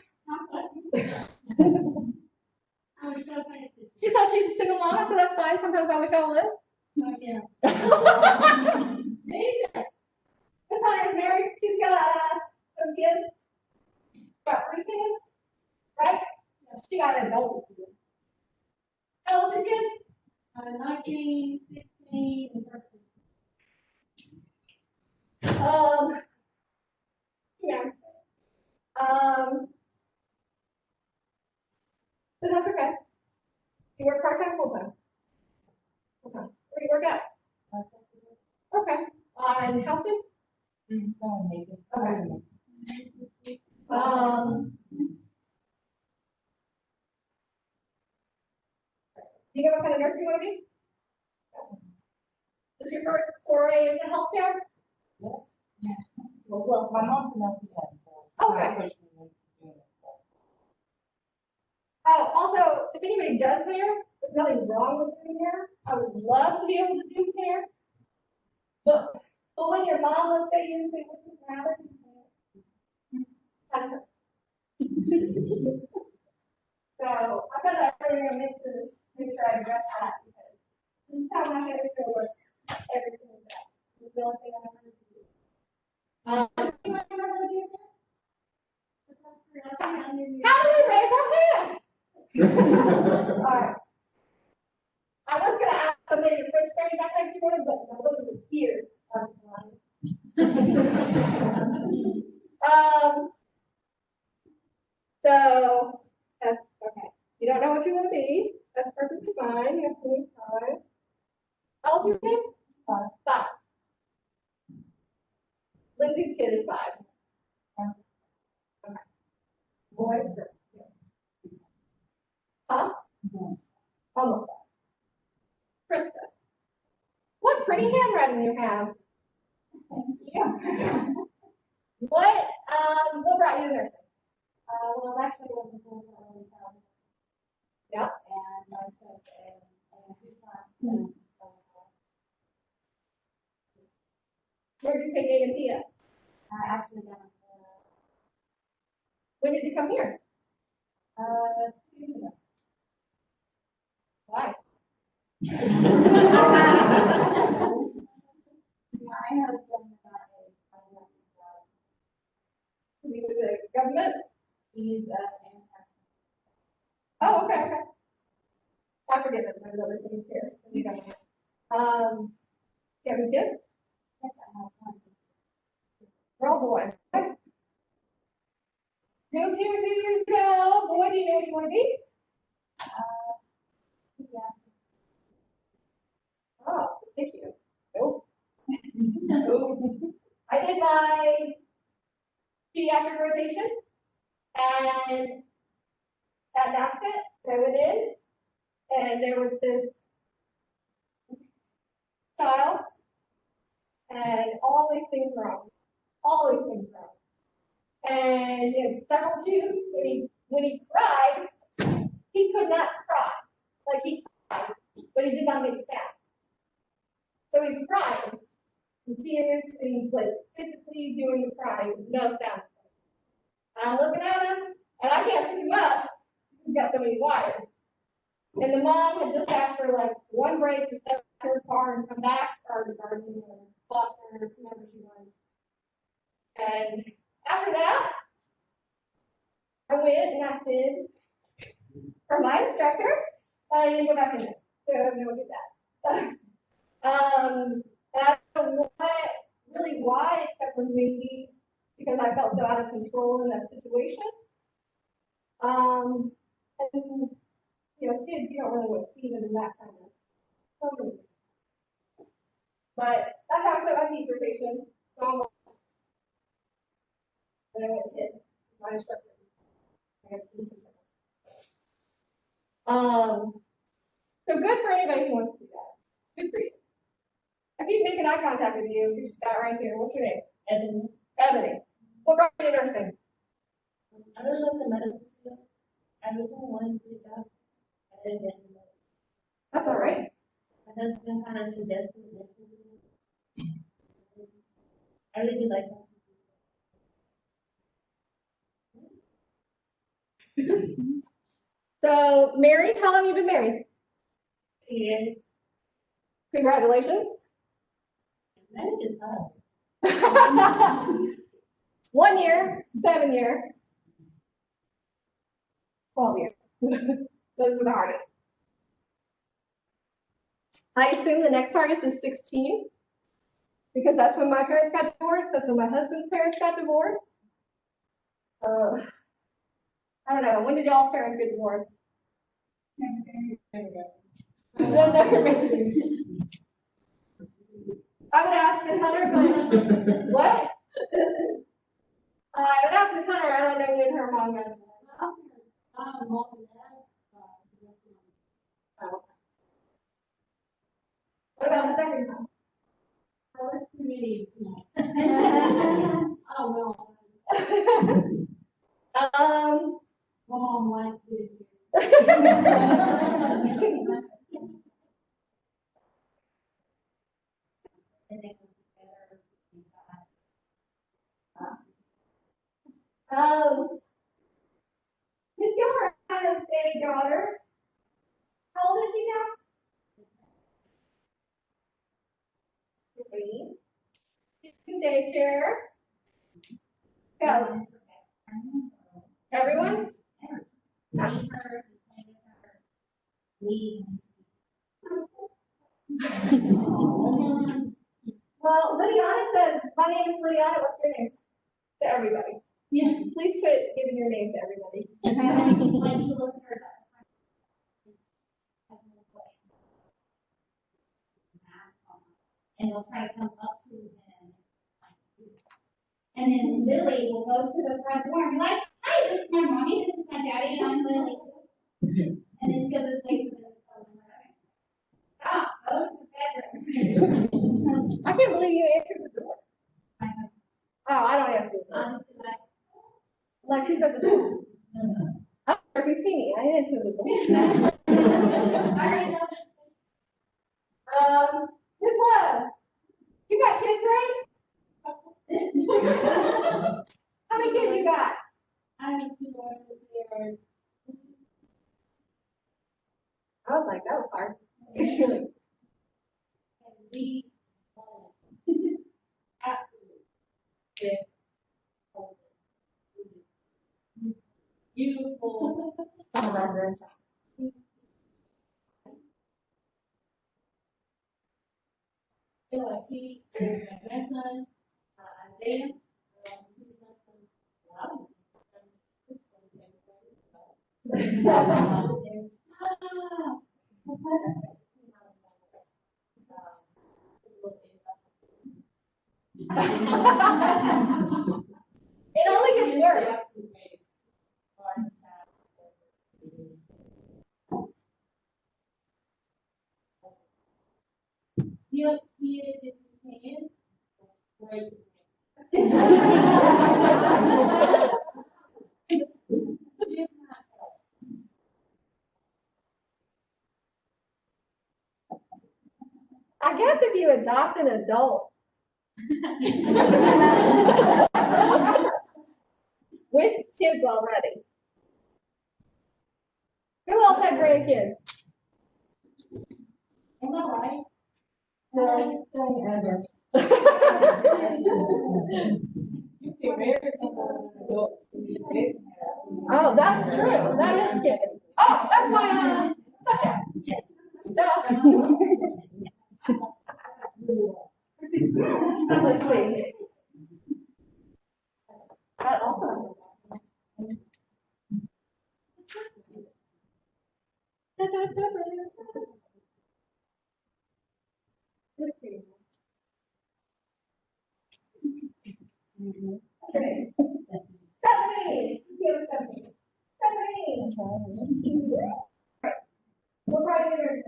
She said she's a single mama, so that's fine. Sometimes I wish I was. Me too. Miss Hunter is married. She's got some kids. Got 3 kids, right? She got an adult. How old are your kids? 19, 16, and 13. Yeah. So that's okay. You work part-time, full-time? Okay. Where do you work at? Okay. In Houston? Okay. Do you know what kind of nurse you want to be? Is your first foray into healthcare? Well, my mom's an LPN. Okay. Oh, also, if anybody does hair, there's nothing wrong with doing hair. I would love to be able to do hair. But when your mom, let's say, you say, what's the matter? So I thought that I really make sure I address that because this is how my hair is going to work every single day. It's the only thing I'm ever going to do. How do we raise our hand? All right. I was going to ask somebody to switch straight back next morning, but nobody was here. So that's okay. You don't know what you want to be. That's perfectly fine. You have 25. What's your name? 5. Lindsay's kid is 5. Okay. Boy, girl. Huh? Almost 5. Krista. What pretty handwriting you have. Yeah. What brought you to nursing? Well, I actually went to school for early childhood. Yep. And I took a few classes. Where'd you take A&P at? I actually got, When did you come here? 2 years ago. Why? My husband got a job. He was a government? He's Oh, okay. I forget that there's other things here. You got it. You have a kid? Girl, boy. Moved here 2 years ago. Boy, do you know what you want to be? Oh, thank you. Nope. Nope. I did my pediatric rotation, and at NAPCT, I went in, and there was this child, and all these things wrong. All these things wrong. And he had several tubes. When he cried, he could not cry. Like he cried, but he did not make sound. So he's crying, in tears, and he's like physically doing the crying, with no sound. And I'm looking at him, and I can't pick him up. He's got so many wires. And the mom had just asked for like one break to step to her car and come back, or the garden, or Foster, whoever she was. And after that, I went and acted for my instructor, and I didn't go back in there. So I'm gonna do that. And I don't know why, except for maybe because I felt so out of control in that situation. And you know, kids, you don't really want to see them in that kind of something. But that's how I started my dissertation. So and I went and hit my instructor. So good for anybody who wants to do that. Good for you. I keep making eye contact with you. You just got right here. What's your name? Ebony. Ebony. What brought you to nursing? I really like the medical field. I really wanted to do that. I didn't get into it. That's all right. My husband kind of suggested it. I really do like that. So, married? How long have you been married? 2 years. Congratulations. Marriage is hard. 1 year, 7 year, 12 years. Those are the hardest. I assume the next hardest is 16, because that's when my parents got divorced. That's when my husband's parents got divorced. I don't know. When did y'all's parents get divorced? Then never married. I would ask Miss Hunter, but what? I would ask Miss Hunter. I don't know when her mom got divorced. What about the second time? First committee. I don't know. My mom likes it. Miss Gilbert has a daughter. How old is she now? 3. She's in daycare. So, everyone? Well, Lydiana says, my name is Lydiana, what's your name? To everybody. Yeah. Please quit giving your name to everybody. Like to look her up. and they'll try to come up to him. And then Lily will go to the front door and be like, hi, this is my mommy, this is my daddy, and I'm Lily. And then she'll just wait for them to come in. Stop, go to the bedroom. I can't believe you answered the door. Oh, I don't answer the door. Like he's at the door. I don't know if you see me, I didn't answer the door. I already know. Miss Love, you got kids, right? How many kids you got? I have 2 daughters here. I was like, that was hard. It's really. And we, absolutely. Yes. Beautiful. He is my grandson, Isaiah. He's my son. Wow. It only gets worse. He is, if you can, great. I guess if you adopt an adult. With kids already. Who else had grandkids? Am I right? No. Ever. You can marry someone adult. Oh, that's true. That is skipping. Oh, that's why stuck it. No. Let's see. That also. Okay. Stephanie. Stephanie. We'll probably do it.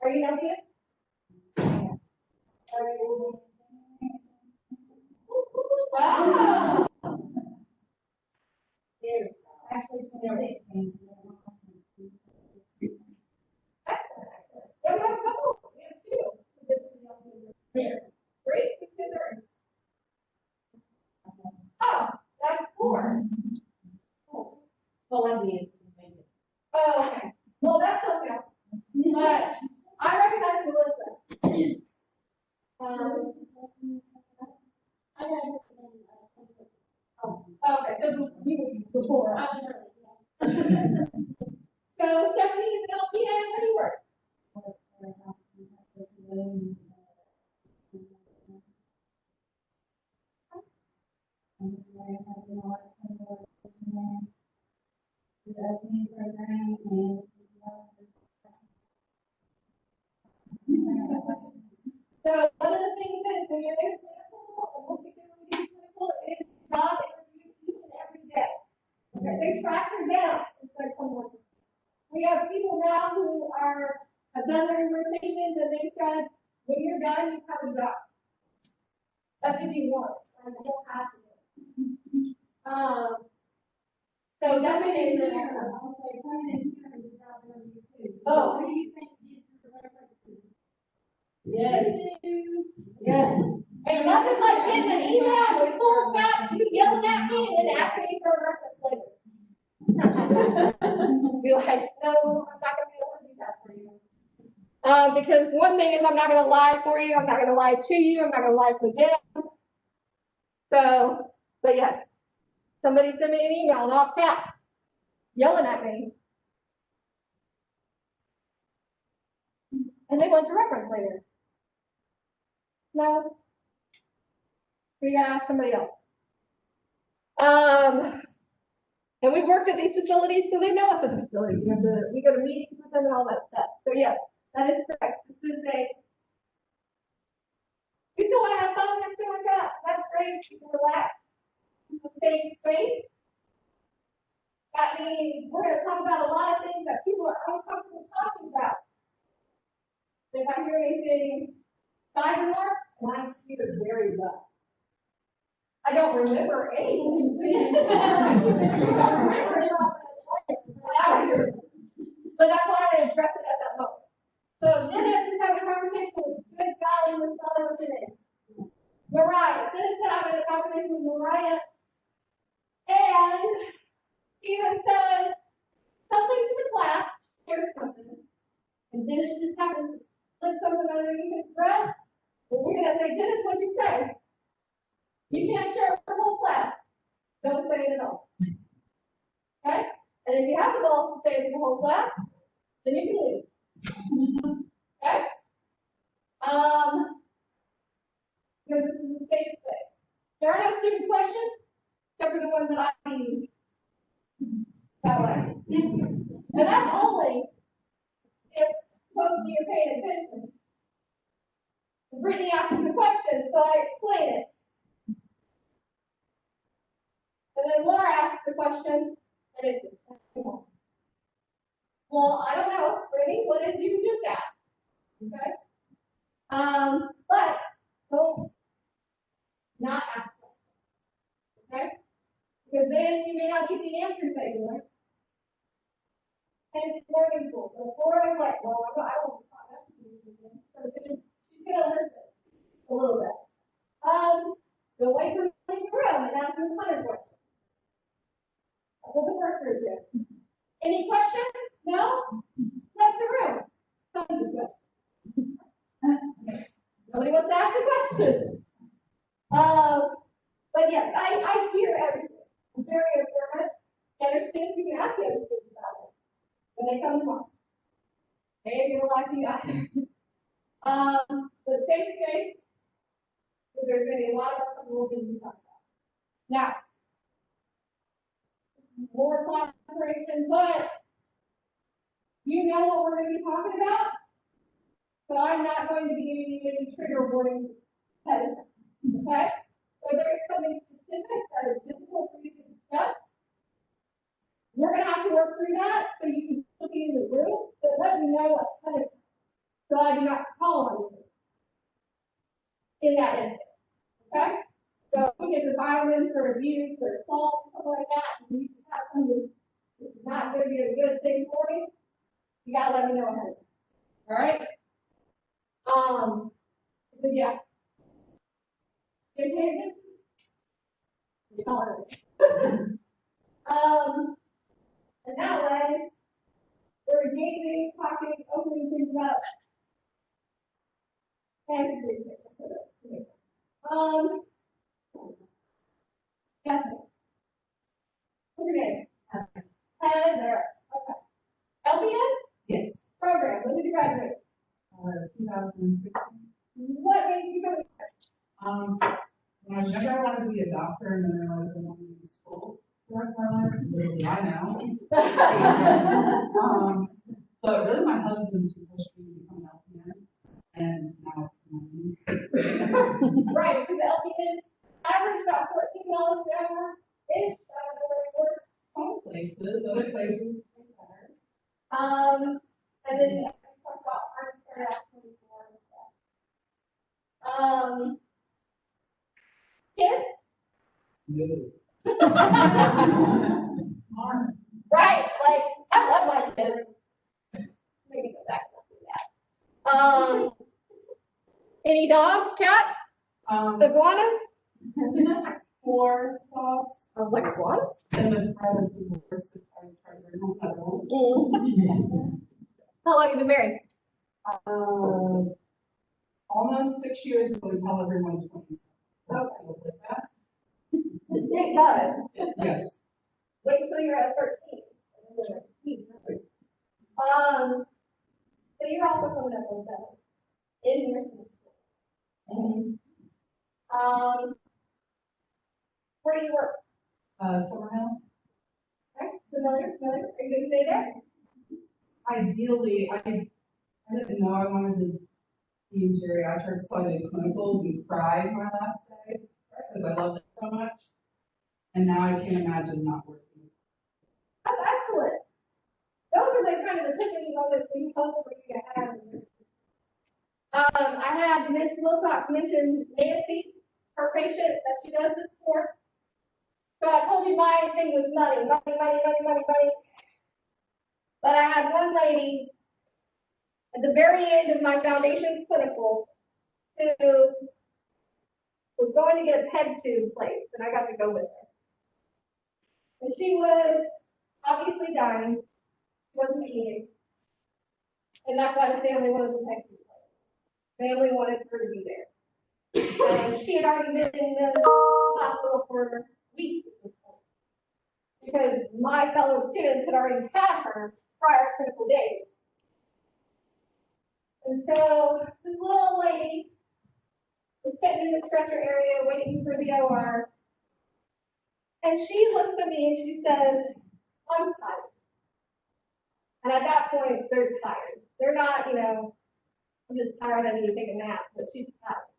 Are you not here? Wow. Actually, Yeah, we have a couple. We have 2. Here. 3, 6, 7. Oh, that's 4. Columbia. Oh, okay. Well, that's okay. But I recognize Melissa. Okay, so you before. So Stephanie is an LPN, where do you work? So one of the things is when you're in clinical, and we'll get into clinical, it is job interview each and every day. Okay, they track her down. It's like someone. We have people now who have done their rotations and they said, when you're done, you have a job. That's if you want, or you don't have to. So definitely. Oh. What do you think gives you the references? Yes. Yes. And nothing like getting an email with full of facts, you yelling at me and then asking me for a reference later. Be like, no, I'm not gonna be able to do that for you. Because one thing is I'm not gonna lie for you, I'm not gonna lie to you, I'm not gonna lie for them. So, but yes, somebody sent me an email and all caps, yelling at me. And they want a reference later. No. We gotta ask somebody else. And we've worked at these facilities, so they know us at the facilities. We go to meetings with them and all that stuff. So yes, that is correct. This is we still want to have fun and everything like that. That's great. You can relax. It's a safe space. That means we're going to talk about a lot of things that people are uncomfortable talking about. If I hear anything side remarks, and I hear it very well. I don't remember anything. I don't remember it all, but I hear it. But that's why I address it at that moment. So Dennis is having a conversation with good God and the Son of His Mariah. Dennis is having a conversation with Mariah. And Steven says something to the class, here's something. And Dennis just happens to slip something underneath his breath. Well, we're gonna say, Dennis, what'd you say? You can't share with the whole class. Don't say it at all. Okay? And if you have the balls to say it to the whole class, then you can leave. Okay? Because this is a safe place. There are no stupid questions, except for the ones that I use. That way. And that's only if supposed you're paying attention. Brittany asks the question, so I explain it. And then Laura asks the question, and it's well, I don't know, Brittany, what did you just ask? Okay? But don't not ask questions. Okay? Because then you may not get the answers that you want. And it's learning tool. So Laura is like, well, I don't so then she's gonna listen a little bit. Go away from the room and ask them another question. That's what the first group did. Any questions? No? Left the room. Nobody wants to ask the questions. But yes, I hear everything. I'm very observant. The other students, you can ask the other students about it when they come tomorrow. Okay, you're like you got it. The safe space, because there's going to be a lot of uncomfortable things to talk about. Now, more concentration, but you know what we're going to be talking about. So I'm not going to be giving you any trigger warnings ahead of time. Okay? So there is something specific that is difficult for you to discuss. We're going to have to work through that so you can still be in the room, but let me know what kind of, so I do not call on you in that instance. Okay? So if it's violence or abuse or assault, something like that, and you have something that's not going to be a good thing for you, you got to let me know ahead of time. All right? But yeah. And that way, we're engaging, talking, opening things up. And Stephanie. What's your name? Heather. Okay. LPN? Yes, Program. When did you graduate? 2016. What made you go? When I was younger, I wanted to be a doctor, and then I realized I wanted to be in school the rest of my life. Really, I know. But really, my husband's who pushed me to become an LPN, and now it's money. Right, because LPN average about $14 an hour. Ish, I don't know where it's worth. Some places, other places. And then you talk about hard start out 24 and stuff. Kids? Right, like, I love my kids. Maybe go back and do that. Any dogs, cats, iguanas? 4 dogs. I was like, what? And then probably the worst that I tried to remove that one. How long have you been married? Almost 6 years, but we tell everyone 27. Okay. Feels like that. It does. Yes. Wait until you're at 13. So you're also coming up with that in nursing school. Where do you work? Summerhill. Okay. familiar? Are you gonna stay there? Ideally, I didn't know I wanted to be in geriatrics, so I did clinicals and cried my last day, because I loved it so much. And now I can't imagine not working. That's excellent. Those are the kind of epiphany moments we hope for you to have. I had Miss Wilcox mention Nancy, her patient that she does this for. So I told you my thing was money. But I had one lady at the very end of my foundation's clinicals who was going to get a peg tube placed, and I got to go with her. And she was obviously dying, wasn't eating. And that's why the family wanted the peg tube placed. Family wanted her to be there. And she had already been in the hospital for weeks at this point. Because my fellow students had already had her prior clinical days. And so this little old lady was sitting in the stretcher area waiting for the OR. And she looks at me and she says, I'm tired. And at that point, they're tired. They're not, I'm just tired, I need to take a nap, but she's tired.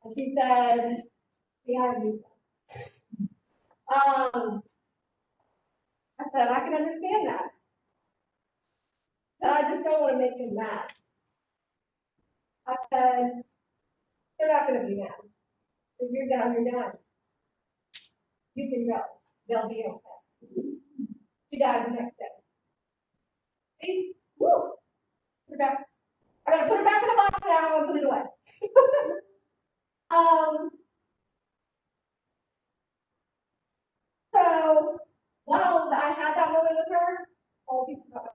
And she said, yeah, I do. I said, I can understand that. But I just don't want to make him mad. I said, they're not going to be mad. If you're down, you're down. You can go. They'll be okay. She died the next day. See? Woo! Put it back. I gotta put it back in the box now and put it away. So while I had that moment with her, all people got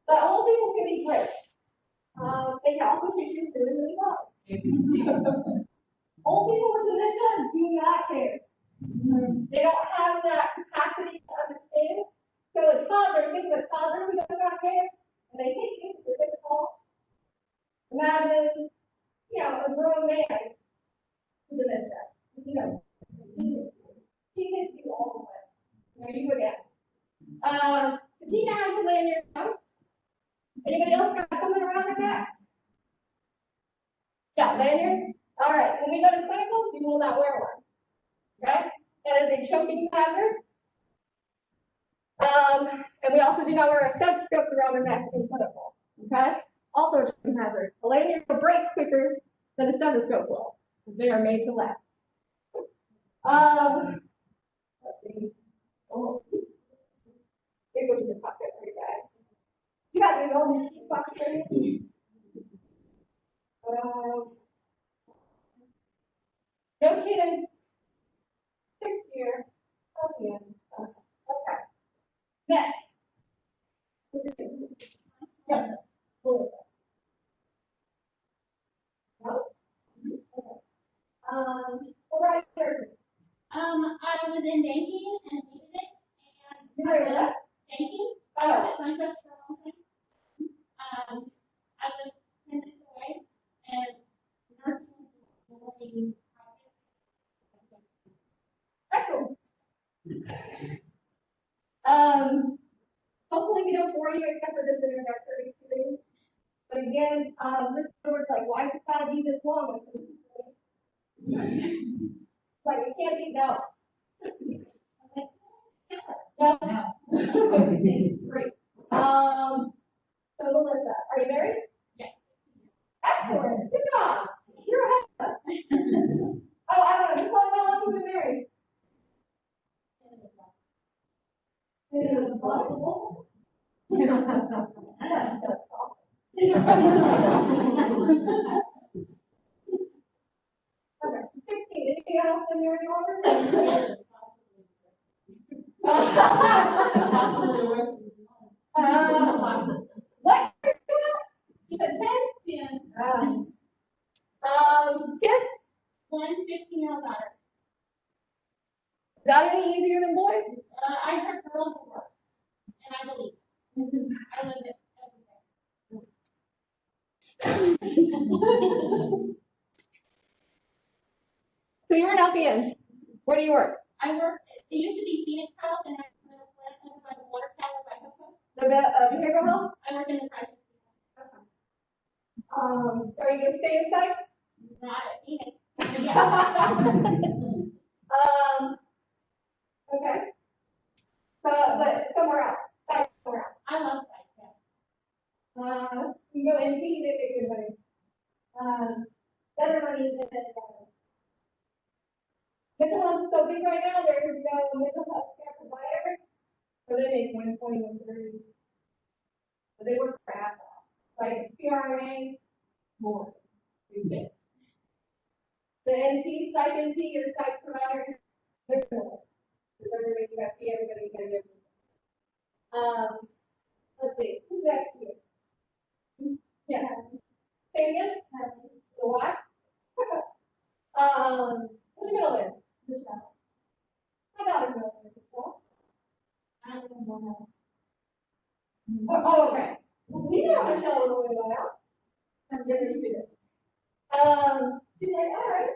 but old people can be great. They can also teach you really, really well. Old people with dementia do not care. They don't have that capacity to understand. So a toddler, think of a toddler who does not care, and they think things are difficult. Imagine, a grown man with dementia. He hits you all the way. There you go again. Katina has a lanyard on. Anybody else got something around their neck? Yeah, lanyard. All right. When we go to clinicals, you will not wear one. Okay? That is a choking hazard. And we also do not wear our stethoscopes around our neck in clinical. Okay? Also a choking hazard. A lanyard will break quicker than a stethoscope will, because they are made to last. Let's see. Oh. It goes in the pocket pretty bad. You got your own pocket ready? No kids. 6 year. Okay. Next. Yeah. Cool. No? Okay. What about your I was in banking and hated it, and You were what? banking. Oh. I was at SunTrust for a long time. I was 10 minutes away, and nursing was working. Excellent. Hopefully we don't bore you except for this introductory series. But again, this was like, why does it gotta be this long? Like, it can't be, no. No. Great. So Melissa, are you married? Yes. Excellent. Good job. You're ahead of us. Oh, I don't know. Just how long have you been married? Okay, 16. Anything else in your order? What? You said 10? Kids? 1 15-year-old daughter. Is that any easier than boys? I heard girls before, and I believe. I live it every day. So you're an LPN. Where do you work? I work, it used to be Phoenix Health and I went by the water tower by Hookup. The behavioral health? I work in the private. So are you gonna stay inside? Not at Phoenix. Okay. But somewhere else, like somewhere else. I love that, yeah. You go in, you make good money. Better money than, mental health is so big right now, there's no mental health care provider. So they make 120, 130. But they work for ass off. Like CRNA, more. The NP, psych NP, or psych provider, they're more. Because everybody got to everybody got to give. Let's see, who's that here? Yeah. Say again? The what? Who's your middle name? Michelle. My daughter's middle name is Michelle. I don't even know. Oh, okay. We know Michelle really well. I'm getting to it. She's like, all right.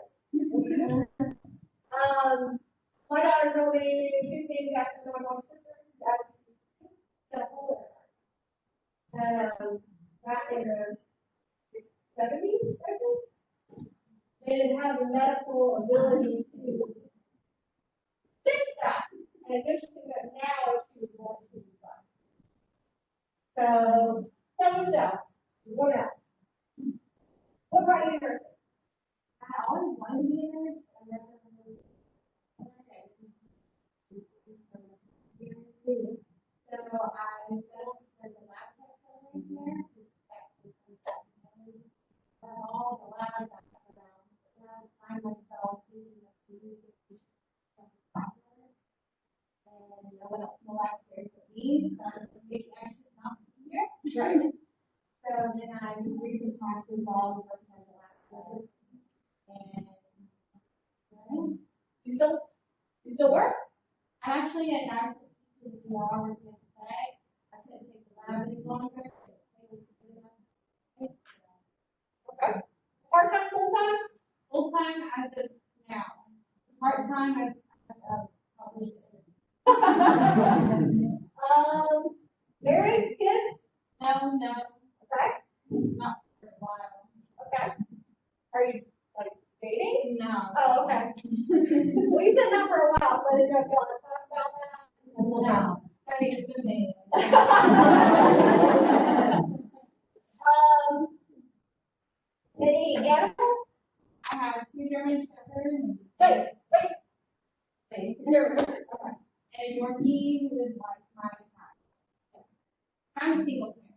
My daughter's only 2 things after my mom's sister. Back in the 70s, I think. They didn't have the medical ability to fix that. And it's interesting that now she was born to be fine. So, tell Michelle, what else? What brought you here? I always wanted to be a nurse, but I never really. Okay. So I settled for the lab tech program here. All the labs I have around, and I find myself doing the software. And no one else in the lab cares for me, so maybe I should not be here. Right. So then I just recently classes all working as a lab tech. And You still work? I'm actually an accident to the ER with this today. I couldn't take the lab any longer. Okay. Part-time, full-time? Full time as of now. Part time I probably should. Married, kids? No, Okay. not for a while. Okay. Are you like dating? No. Oh, okay. Well, you said not for a while, so I didn't know if you want to talk about that. No. I mean, it's a good name. Any animals? I have 2 German shepherds. Wait. German. Okay. And a Yorkie who is like my child. I'm a single parent.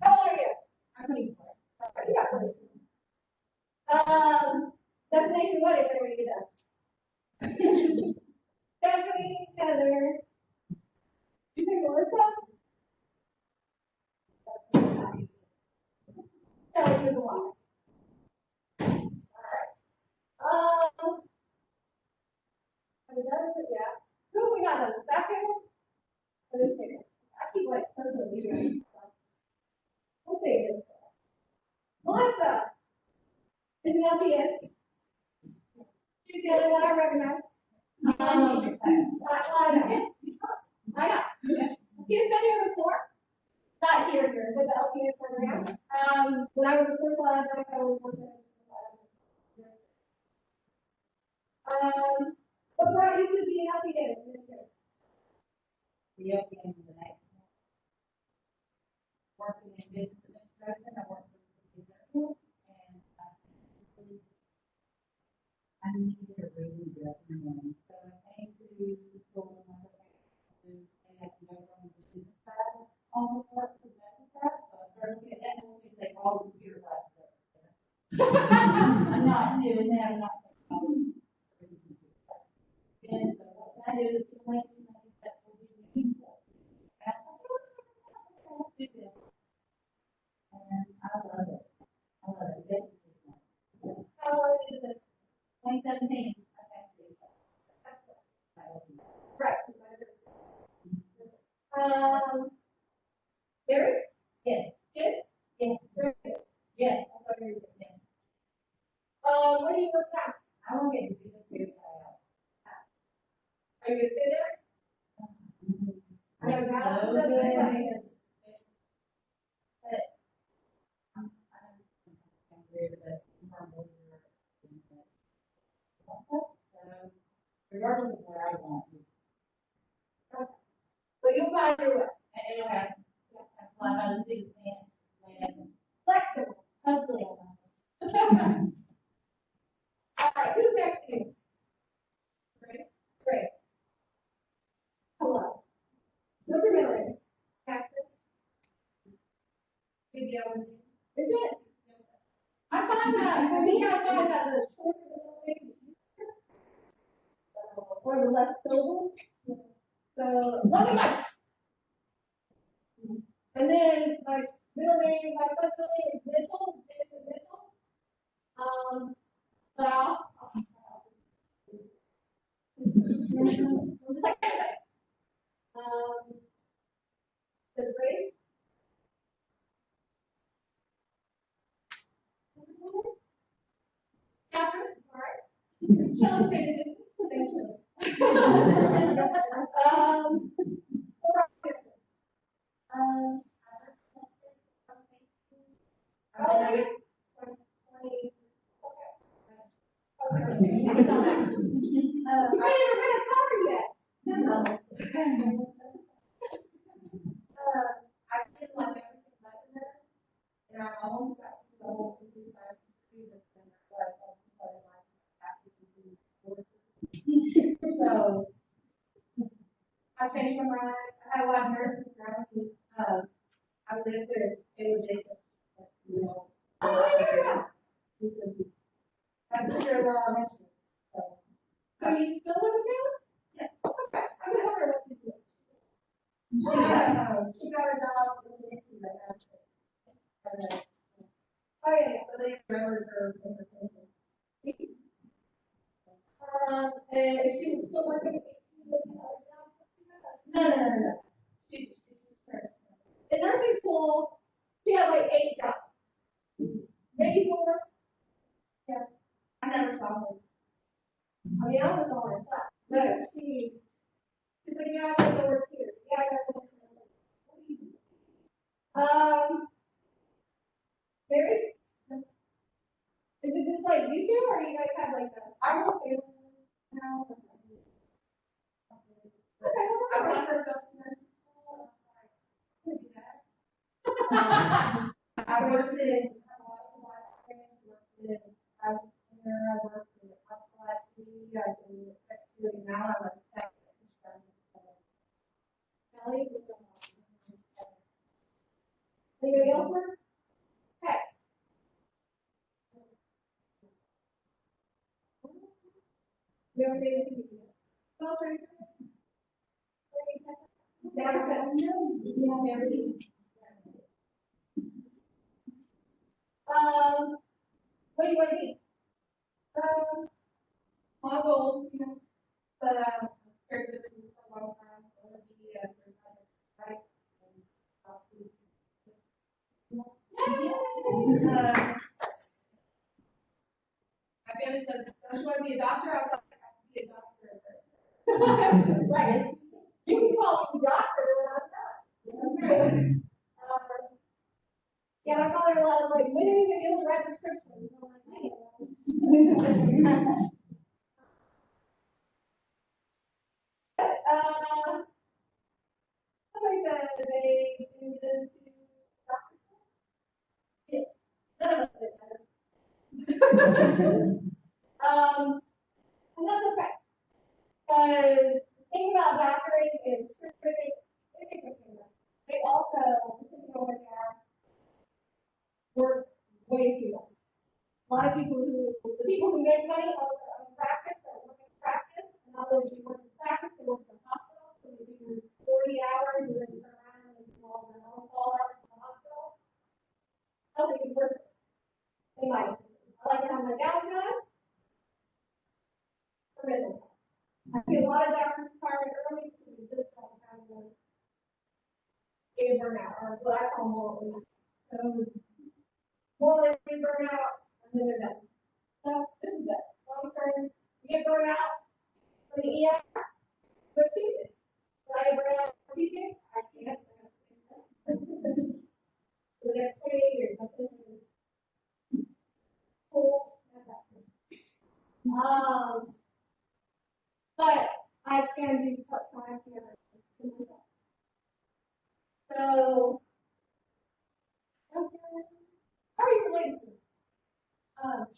How old are you? I'm 24. You got plenty. Destination wedding, when are we gonna do that? Stephanie, Heather. You think Melissa? Tell you the one. Alright. Yeah. Who we got on the second? Or this table? I keep like circling here. We'll take it. Melissa. Is it LTS? She's the only one I recognize. I know. She's been here before. Not here, with the LTS program. When I was a first lab, I was working. What brought you to be an LTS? The LPN in the night. Working in business administration, I work for the business and I needed a really good morning. So I came to school and I had to go from the business side, almost work to the business side. So I started looking at that and we take all the computer classes. I'm not doing that, I'm not saying. And so what I do is explain to my that will be meaningful. And I love it. I love it. How long is it? 2017. Right. Derek? Yes. Kid? Yes. Very good. Yes. Where do you work now? I will get to do this. Are you gonna stay there? I know now, So that's good. right. I'm weird, but normally you're- So, regardless of where I want, But you'll find your way. and it'll have, flat on the big fan, and Flexible. hopefully I'll. All right, who's next to you? Great. Hello. What's your middle name? Catherine. Video. Is it? I find that, for me, I find that the shorter the middle name, the easier. Or the less syllables. So, let me know. And then, like, middle name, my first name is Mitchell, Jason Mitchell. But I'll. The grade. Catherine, all right. Shell's grade is, thank you. So, I changed my mind, I had a lot of nurses around me, I was there, Taylor Jacobs. My sister-in-law mentioned it, so. Are you still with him? Yes. Okay, I wonder what to do. She got a job in the Navy right now. Oh, yeah, so they remembered her from her pension. And she was still working. No. She's in nursing school, she had like 8 jobs. Maybe 4. Yeah. I never saw her. I mean, I was on her class, but she's like, yeah, I gotta work here. Yeah, I gotta work here. Mary? Is it just like you two, or you guys have like a? I don't know. No. Okay. I want her to go to nursing school. I worked in, I worked in hospital IT, I did secretary, now I'm a tech. Anybody else work? Okay. We ever did anything? Who else raised their hand? No, never did. What do you want to be? My goals, characteristics for a long time, I want to be a certified right? My family said, don't you want to be a doctor? I was like, I have to be a doctor. Right. You can call me doctor when I'm not. That's right. Yeah, my father was like, when are you gonna be able to write prescriptions? I'm like, man. Somebody said they didn't get into doctor school. Yeah, none of us did that. And that's okay. Because the thing about doctoring is they also, over there, work way too much. A lot of people the people who make money out of practice, that work in practice, and not only do work in practice, they work in the hospital, so they do 40 hours, and then turn around and do all their own call hours in the hospital. I don't think it's worth it. They might. I like to have my downtime. I see a lot of doctors retiring early because they just don't have the burnout, or what I call moral. So, moral burnout, and then they're done. So, this is it. Long term, you get burned out from the ER, you say? I can't. For the next 28 years, I'm thinking. Cool. But I can do part-time here. So. Okay. How are you related to? Okay.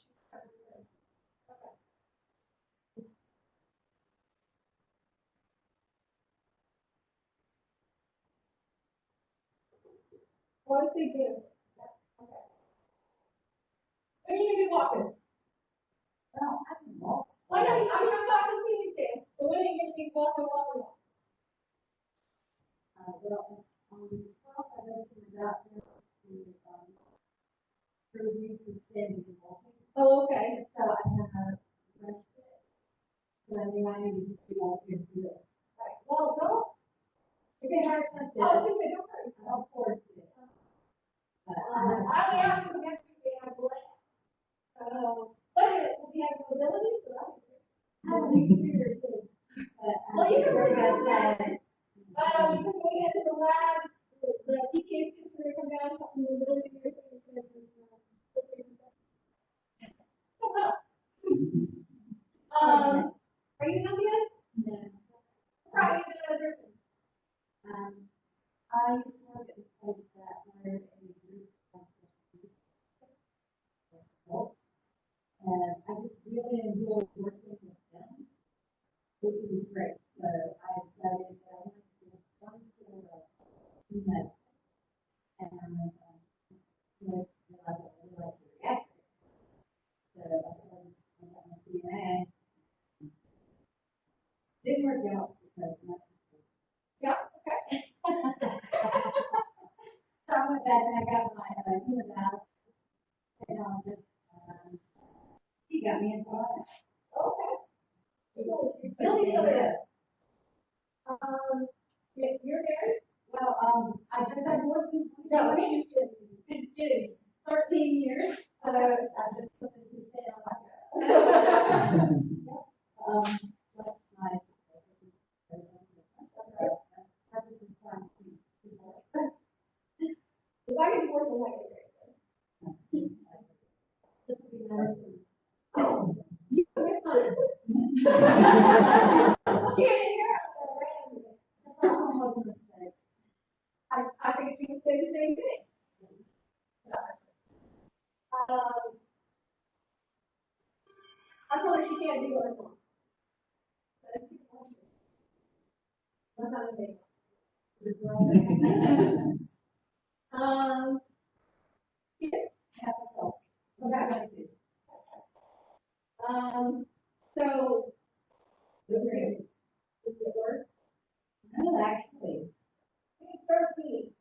What if they do? Okay. Are you gonna be walking? Well, I can walk. Why not? I mean, I'm talking to you, Sam. But when are you gonna be walking? Well, on the twelfth, I go to the doctor to, review the thing and walking. Oh, okay. So I have a rest fit. So I mean, I need to be walking through this. Right. Well, don't. If they have tested, Oh, I think they don't hurt. I'll forward to it. But I only asked them next week they have blood. But if you have mobility, so that's good. I have experience with it. But, Well, you can like bring I it said, because when we get to the lab, the PK is going to come down, something mobility, and everything is going to be. Are you done yet? no. Right, you done everything. I work at a place that hired a group of adults. And I just really enjoy working with them, which is great. So I decided that I wanted to do some sort of medicine. And realized I really like to react. So I started I got my DNA. Didn't work out because my Yeah, okay. So I went back and I got my hemodoc technologist. He got me into it. Okay. So, build each other up. You're married? Well, I just had working. No, she's kidding. 13 years, so I just put it in detail. But my. If I could work with like This would be nice. you, it's fine. She didn't hear it. I think she would say the same thing. I told her she can't do what I want. That's not a big yeah. Okay. So. Okay. Does it work? No, actually. 13.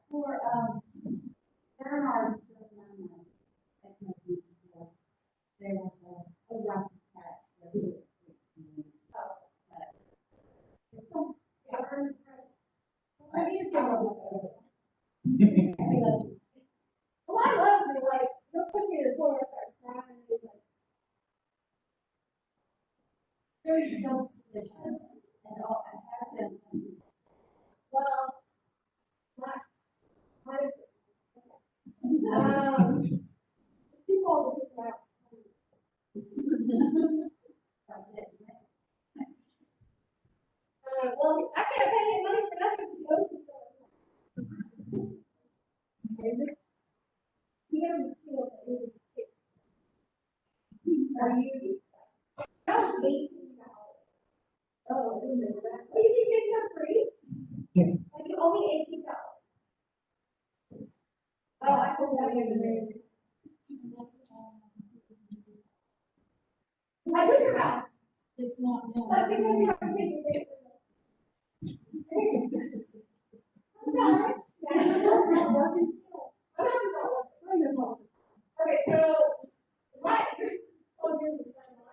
For, during our, there was a rough patch. I need to go. Well, I love her, like, you'll put me in the corner, start crying, and be like, There's no position, and all, I have them. well, too cold to pick them out. Well, I can't pay any money for nothing to go to. He doesn't feel that he was sick. Are you? That was $18. Oh, isn't it? What do you think they got free? Like, only $18. Oh, I told that in the room. I took her out. It's not, no. But because you have to take it. I'm sorry. Yeah, it's not working still. I'm not working. Okay, so, what? Oh, here's the second one.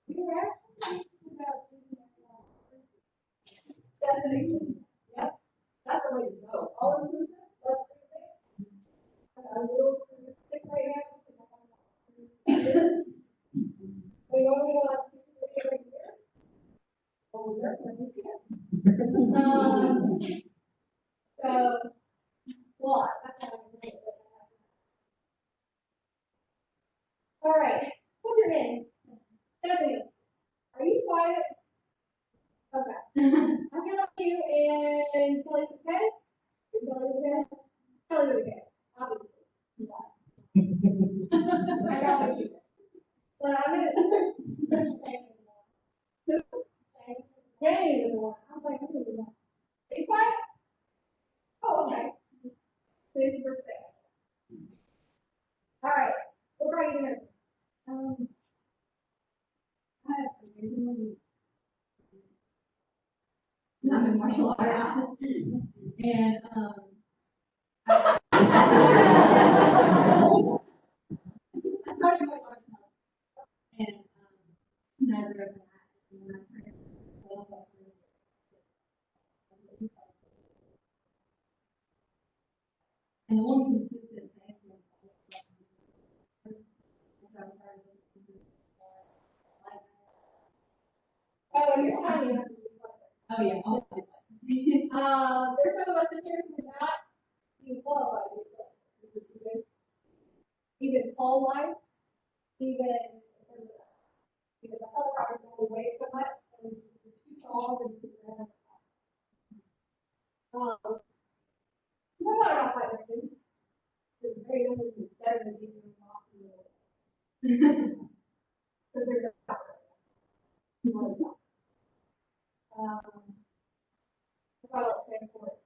You were asking about Stephanie. But I'm gonna. Jane is the one. I was like, who is the one? Are you quiet? Oh, okay. Today's your birthday. All right, what brought you here? I have originally not in martial arts. And, I started martial arts and, never ever had. And the one consistent thing was Oh, and you're tiny. oh yeah, oh, There's some of us in here who are not even qualified. Even tall wise, even the whole part go away so much, and you're too tall and you well, I don't find it. It's very limited, better than being off in the world. So there's a so I don't pay for it.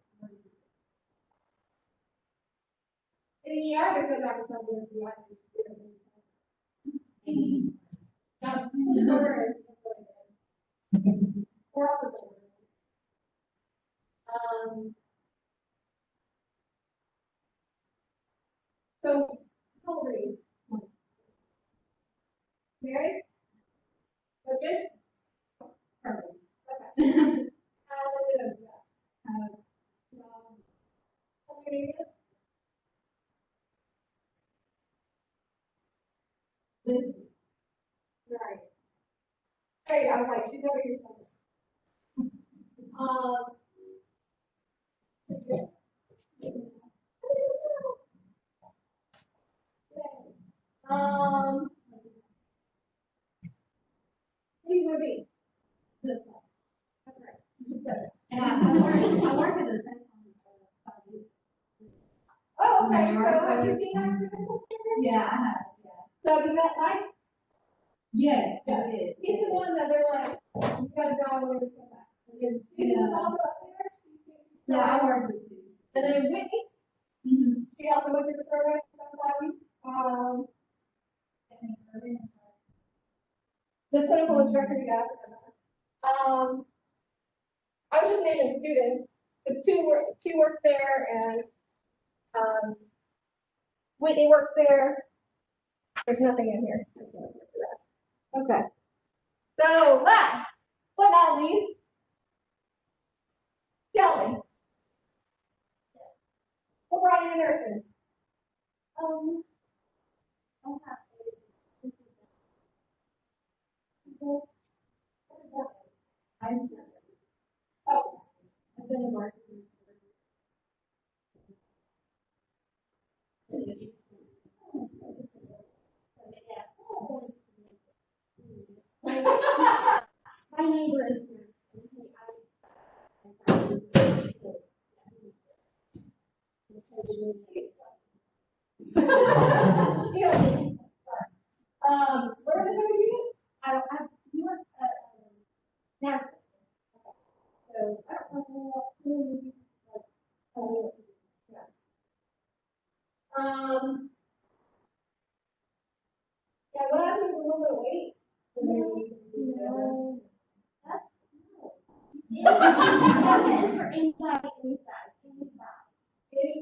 In the ER, there's no doctor something in the ER. Or opposite. So, how old are you? Married? Okay? Perfect. Okay. How old are you? Right. There you go, I was like, she's over here somewhere. What are you gonna be? This one. That's right. You said it. and I work at the center. Oh, okay, so have you seen our physical therapist? Yeah, I have, yeah. So have you met Mike? Yeah, I did. He's the one that they're like, you gotta go when you come back. And then Susan's also up there. Yeah, I work with you. And then Whitney, Mm-hmm. she also went through the program. The clinical instructor you got. I was just naming students, because two work there and, Whitney works there. There's nothing in here. Okay. So last but not least, Kelly. What brought you to nursing? Oh, I've been in marketing. My neighbor is here. Where are they going to be? I don't have, you want, now. So, I don't know what, yeah. Yeah, what happens if a little bit of weight? No.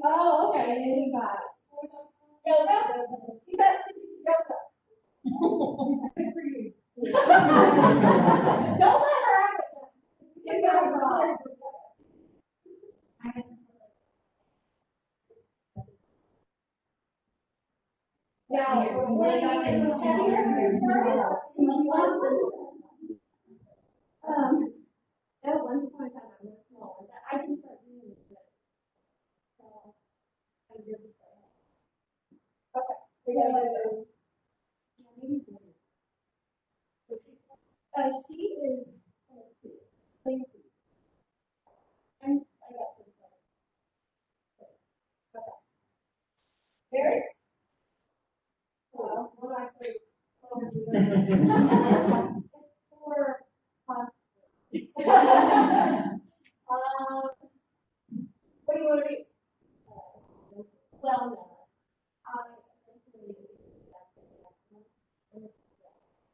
Oh, okay, and then you got yoga. She said yoga. Good for you. Don't let her out. It's not wrong. Now, when you get a little heavier, at one point I was small, but I can start doing it. So, I did it. Okay, we got those. She is, thank you. I got this. Okay. Mary? Well, what I For, what do you want to be? Well,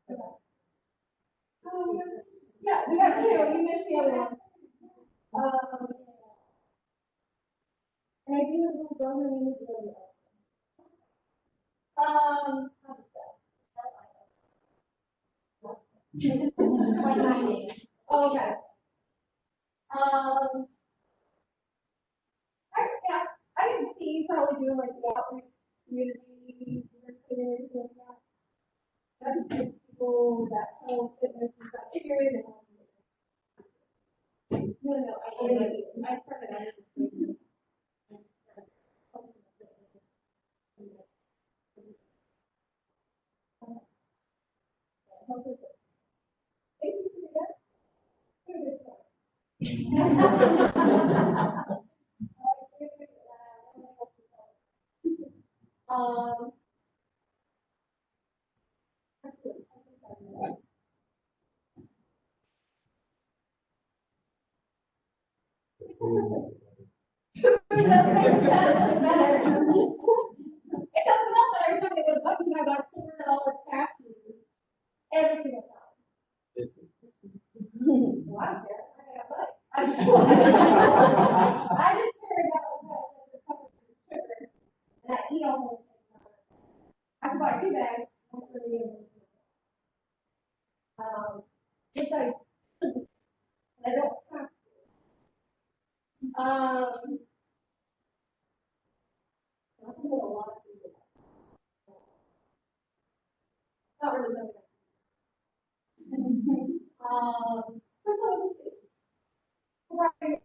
no. Yeah, we got two, you missed the other one. And I do have a little brother named Billy. Like my name. Okay. Yeah, I can see you probably doing like the outreach community, recruiters and that. That's just people that help fitness and stuff. If you're in it. No, I started out as Um. It doesn't matter. It doesn't matter every time they go to Buc-ee's, I got $4 cash every single time. Well, I don't care. I got money. I just care about the sugar, and I eat all of it. I can buy 2 bags, one for the other. It's like, I don't have to. I can put a lot of food in it. Not really something. Right here.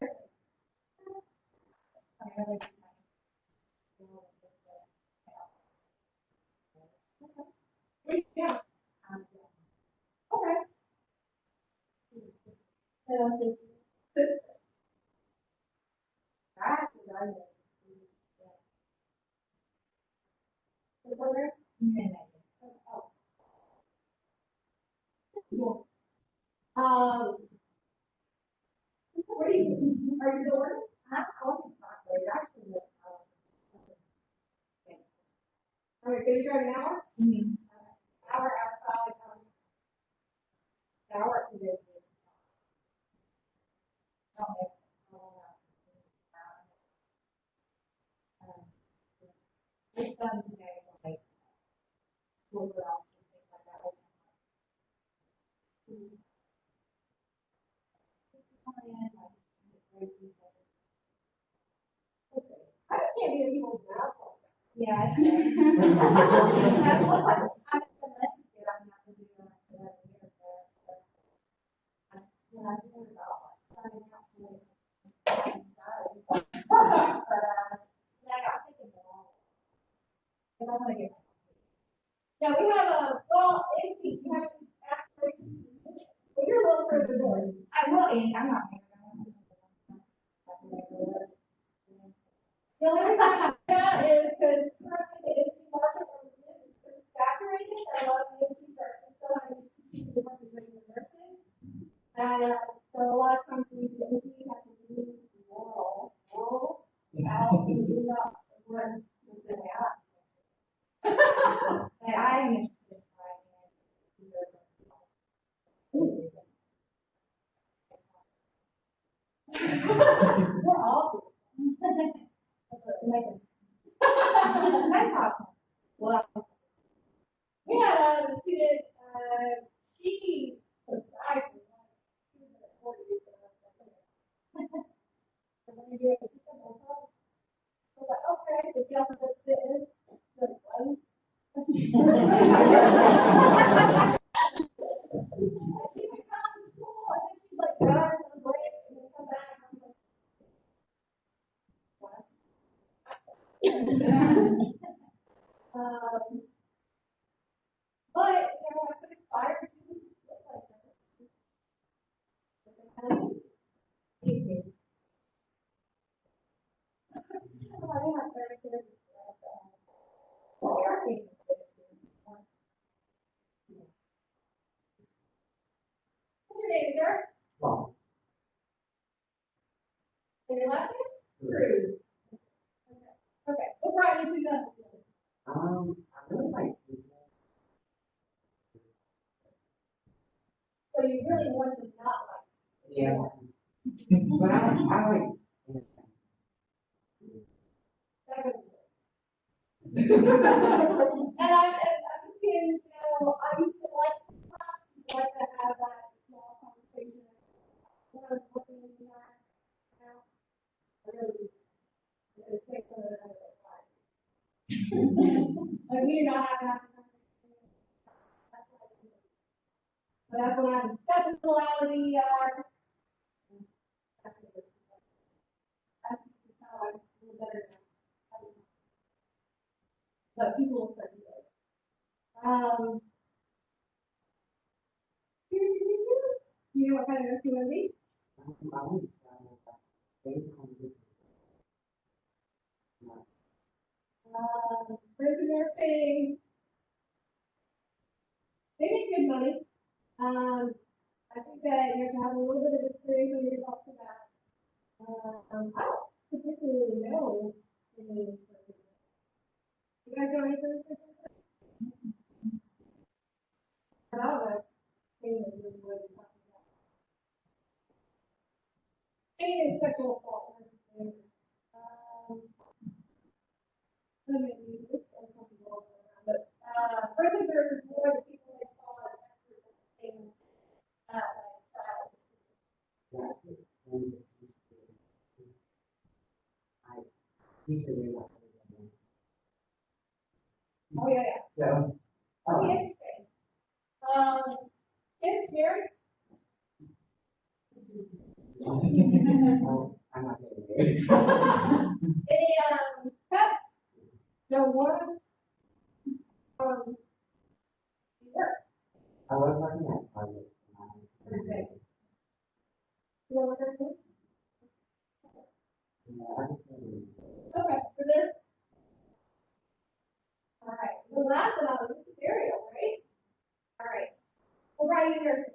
Yeah. Okay. What are you still working? Okay, so you're driving an hour? Hour outside, hour to this. My son today, like, pulled it off and things like that. I just can't be in people's mouth. Yeah. Yeah, we have a, well, if you have aspirations, well, you're a little further north. I will, and I'm not. The only reason I say that is because currently the industry market is pretty saturated, and a lot of the industries are still having people who work as regular nurses. And, so a lot of times we have to do rural, out, and do not work with the app. And I am interested in trying it. We're all. That's awesome. Well, We had a student, she was, I was 40 years old. Is there? Well, And your last name? Cruise. Okay, what brought you to that? I really like. So you really want to not Yeah. But I like. like. And I'm thinking, you know, I used to like to have that small conversation. When I was working in the yard, you know, I really, it takes another life. Like, we do not have that conversation. But that's when I'm stepping out of the yard. That's how I feel better now. But people will start to do it. You know what kind of nurse you want to be? Prison nursing. They make good money. I think that you have to have a little bit of experience when you're up to that. I don't particularly know any. You guys know anything? I don't know. Any of them what you're talking about. Any sexual assault. Maybe it's something going on, but prison versus more the people they call it thing. Oh yeah, yeah. So. Oh, interesting. It's very. I'm not getting Any pet? No one. Work. I was working at Target. Okay. You want to work? Okay, for this. All right. The last one on the cereal, right? All right. We'll write in here.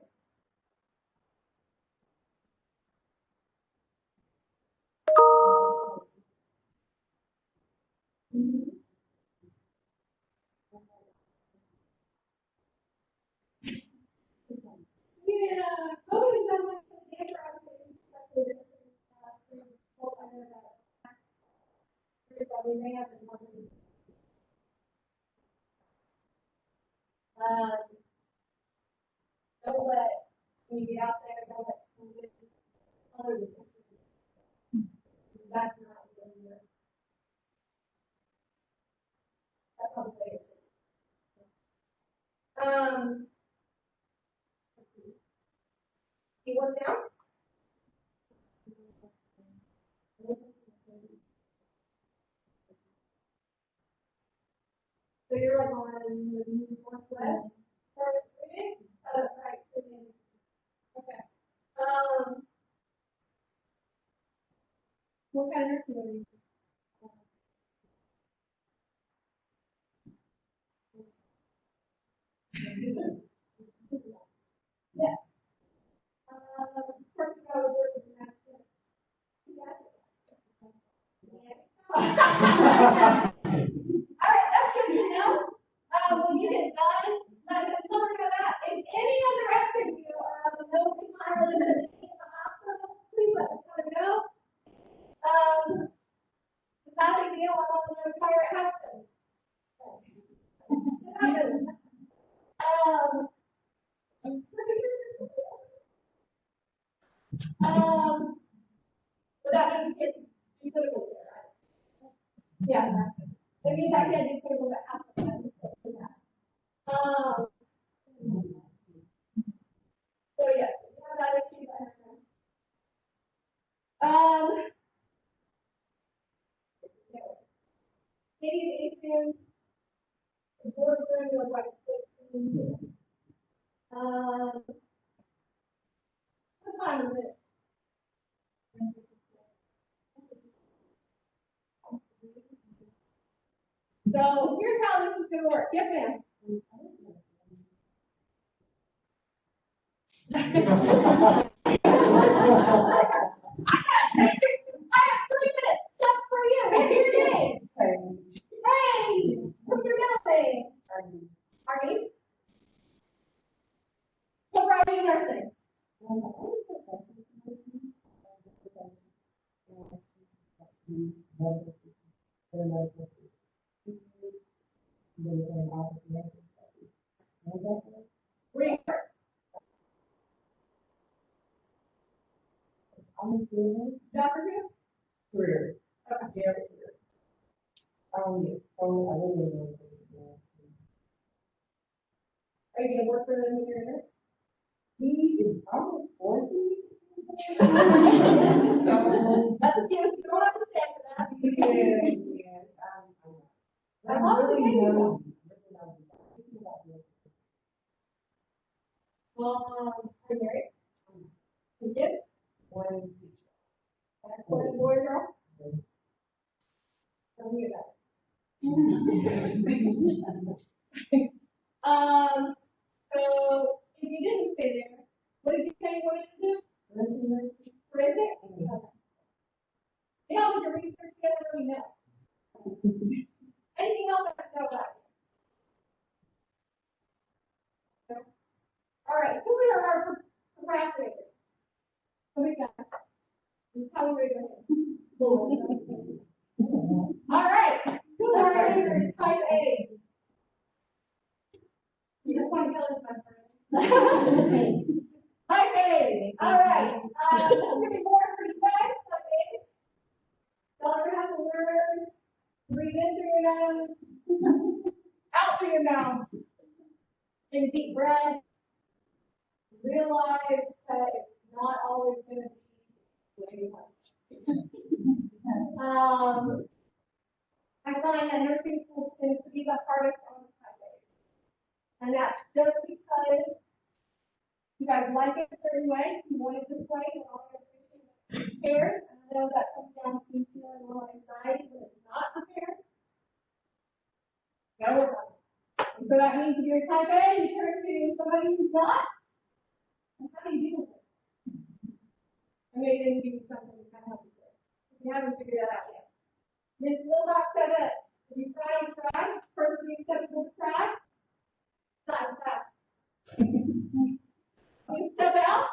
Yeah, COVID is definitely the answer. We may have been wondering. Don't let, when you get out there, don't let others. That's not what you're. That's how they say it. You work now? So you're like on the northwest? Oh, that's right. Okay. What kind of nursing are you? Yes. First of all, we're working on that. All right, that's good to know. When you get done, let us know that. If any of the rest of you know the kind of live in the hospital, please let us know. It's not a big deal. I'm on the pirate husband. But that means you can do clinical care, right? Yeah, that's it. That means I can do clinical care. So yes, we have that issue. Maybe Adrian, the board room was like 15. That's fine with it. So here's how this is gonna work. Yes, ma'am. I got 3 minutes just for you. What's your name? Hey, what's your middle name? Arnie. What brought you to nursing? Where do you work? Doctor who? Career. Okay. Yeah. Are you gonna work for them when you're in there? He is almost 40. So, that's a gift. You don't have to stand for that. I love the game. Are you married? You did? One. Boy, boy, or girl? Tell me about it. So if you didn't stay there, what did you say you wanted to do? Forensic? Okay. You know, with your research, you don't really know. Anything else I can know about you? No? All right, who are our procrastinators? Somebody got it. This is how we're doing it. All right, who are our type A? You just want to tell us my friend. Type A, all right. This is gonna be more for you guys, type A. Y'all are gonna have to learn, breathe in through your nose, out through your mouth. Take a deep breath. Realize that it's not always gonna be the way you want. I find that nursing school tends to be the hardest on the type A. And that's just because you guys like it a certain way, you want it this way, and all your patients care. And I know that comes down to feeling a little anxiety when it's not prepared. Gotta work on it. And so that means if you're type A, you turn to somebody who's not, and how do you deal with it? I may even give you something to kind of help you with. If you haven't figured that out yet. Ms. Wilcox said that if you try, you try, perfectly acceptable to try. Not fast. You step out.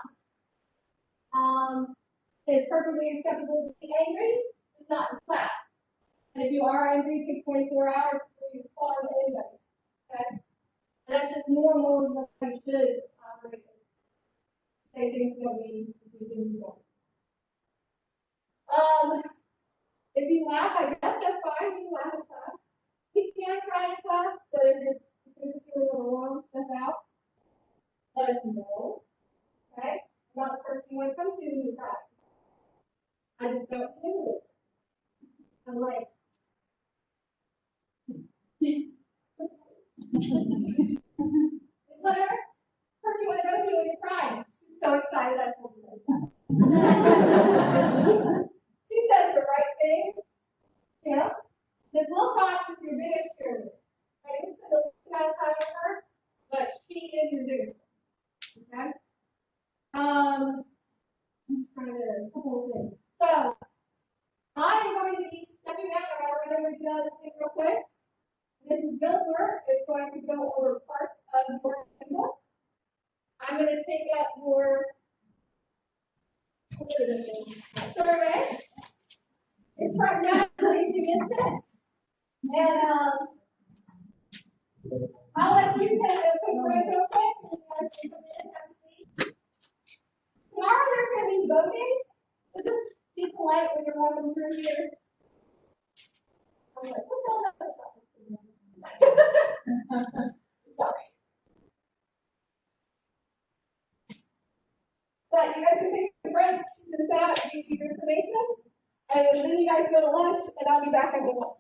It's perfectly acceptable to be angry. It's not in class. And if you are angry, take 24 hours before you respond to anybody. Okay? And that's just normal and that's how you should operate. Say things don't mean do things you don't. If you laugh, I guess that's fine. You can laugh in class. You can cry in class, but if you're feeling overwhelmed, step out. Let us know. Okay? About the person you want to come to when you cry. I just don't handle it. I'm like, whatever. First you want to go to when you're crying. She's so excited I told you that. She says the right thing. You know? Ms. Wilcox is your biggest cheerleader. I didn't spend a lot of time with her, but she is your biggest one. Okay? I'm trying to, a couple of things. So, I'm going to be stepping out, I already know we're done thing real quick. Mrs. Gilbert is going to go over parts of your handbook. I'm going to take out your survey. It's right now, placing it. And I'll let you take a quick break real quick. Tomorrow there's going to be voting, so just be polite when you're walking through here. I'm like, what's going on? Sorry. But you guys can take a break to set out your information, and then you guys go to lunch, and I'll be back at the lunch.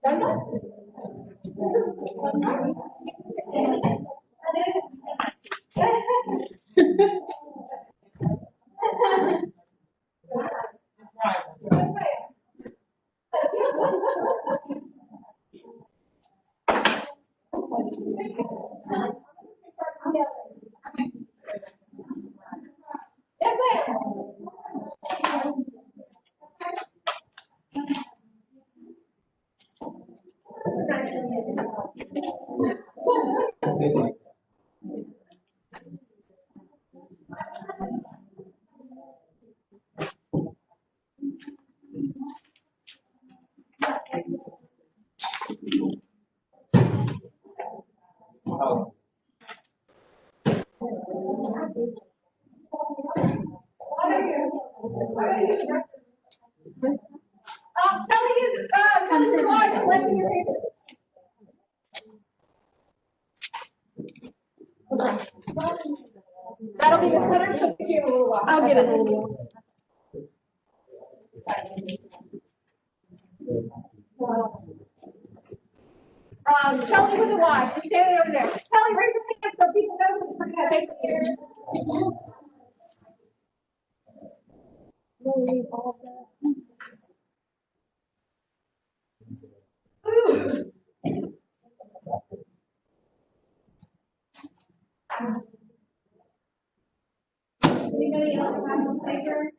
Done that? Kelly is, Kelly's watch collecting your papers. That'll be the center, she'll get you in a little while. I'll get it in a little while. Kelly with the watch, she's standing over there. Kelly, raise your hand so people know who's bringing that paper here. Anybody else have a paper?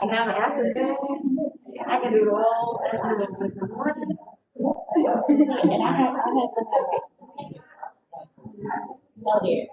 And now the afternoon, I can do it all, I can do it in the morning. And I have no dear.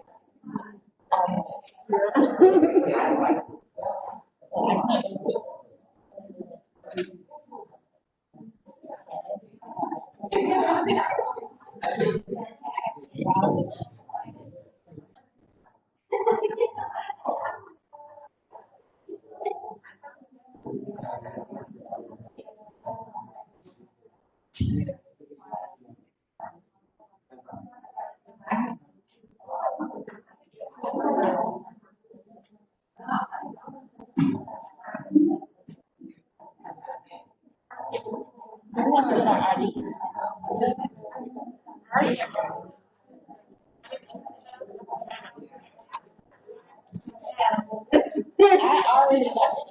I already got it.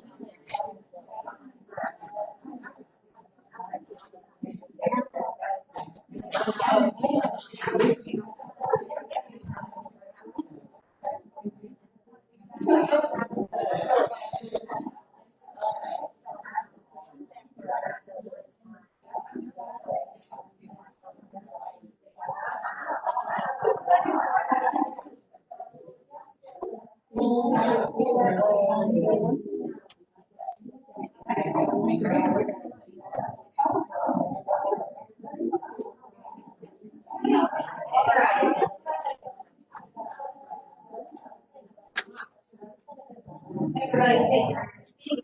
Everybody take your seat.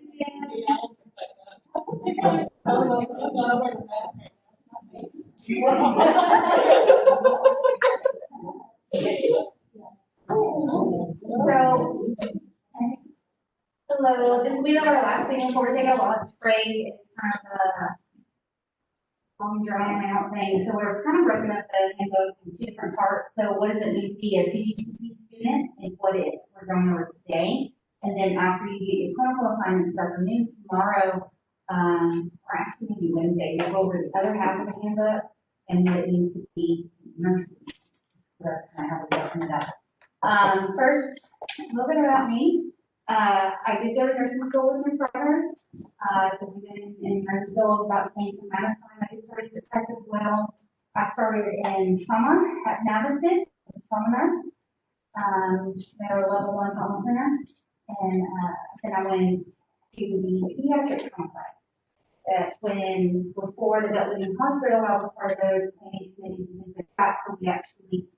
So, hello, this will be our last thing before we take a lunch break. It's kind of a long drawn out thing, so we're kind of breaking up the handbook in two different parts. So what does it mean to be a CGTC student is what we're going over today. And then after you get your clinical assignments this afternoon, tomorrow, or actually maybe Wednesday, we'll go over the other half of the handbook and what it means to be nursing. So that's kind of how we go into that. First, a little bit about me. I did go to nursing school with Ms. Rogers. So we've been in nursing school about the same amount of time. I did started at Tech as well. I started in trauma at Navicent, as a trauma nurse. They were a level 1 trauma center. And then I went to the pediatric trauma side. That's when, before the Adult Living Hospital, I was part of those planning committees and things like that. So we actually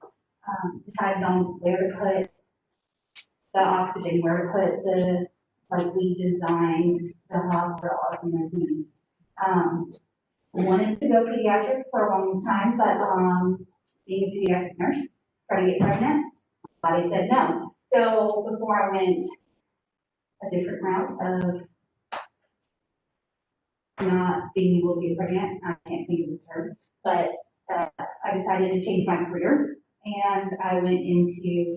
decided on where to put the oxygen, where to put the, like we designed the hospital and everything. I wanted to go pediatrics for a long time, but being a pediatric nurse, try to get pregnant, body said no. So before I went a different route of not being able to get pregnant, I can't think of the term, but I decided to change my career, and I went into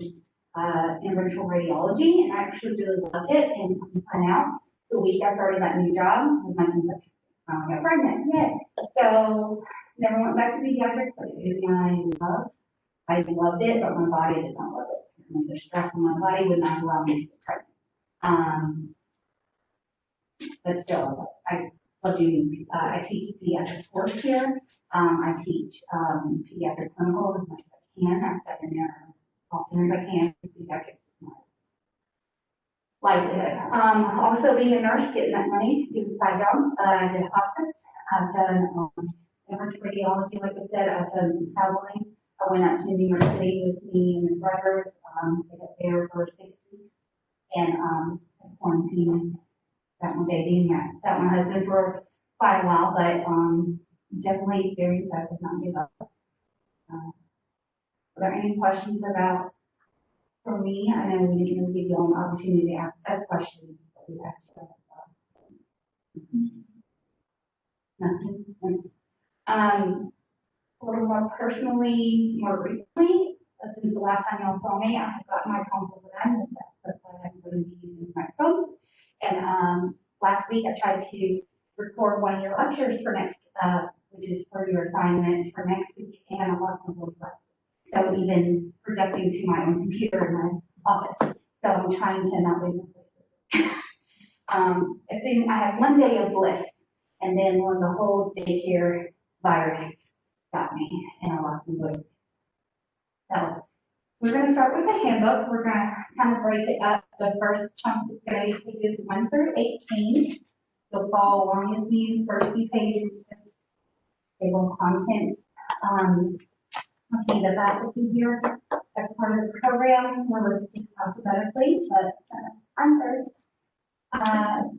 interventional radiology, and I actually really loved it, and come to find out, the week I started that new job, with my conception, I got pregnant, yay. So, never went back to pediatrics, but it is my love. I loved it, but my body did not love it. And the stress on my body would not allow me to get pregnant. But still, I love doing, I teach a pediatric course here. I teach pediatric clinicals as much as I can. I step in there often as I can. Pediatrics is my livelihood. Also being a nurse, getting that money, doing 5 jobs. I did hospice. I've done emergency radiology, like I said. I've done some traveling. I went out to New York City with me and Ms. Rogers, stayed up there for 6 weeks, and quarantined that one baby, and that one has been for quite a while, but definitely experience I could not give up. Are there any questions about, for me? I know we didn't really give you all an opportunity to ask questions, but we asked you. Nothing. For more personally, more recently, since the last time y'all saw me, I have gotten my console for them, that's why I'm going to be using my phone. And last week I tried to record one of your lectures for next, which is for your assignments for next week, and I lost my voice last week. So even projecting to my own computer in my office. So I'm trying to not leave my voice. Assuming I had 1 day of bliss, and then when the whole daycare virus got me, and I lost my voice. So we're going to start with the handbook. We're going to kind of break it up. The first chunk is going to be pages 1 through 18. You'll follow along with me in the first few pages, table of contents. I'll see the faculty here. That's part of the program. We're listed just alphabetically, but I'm first.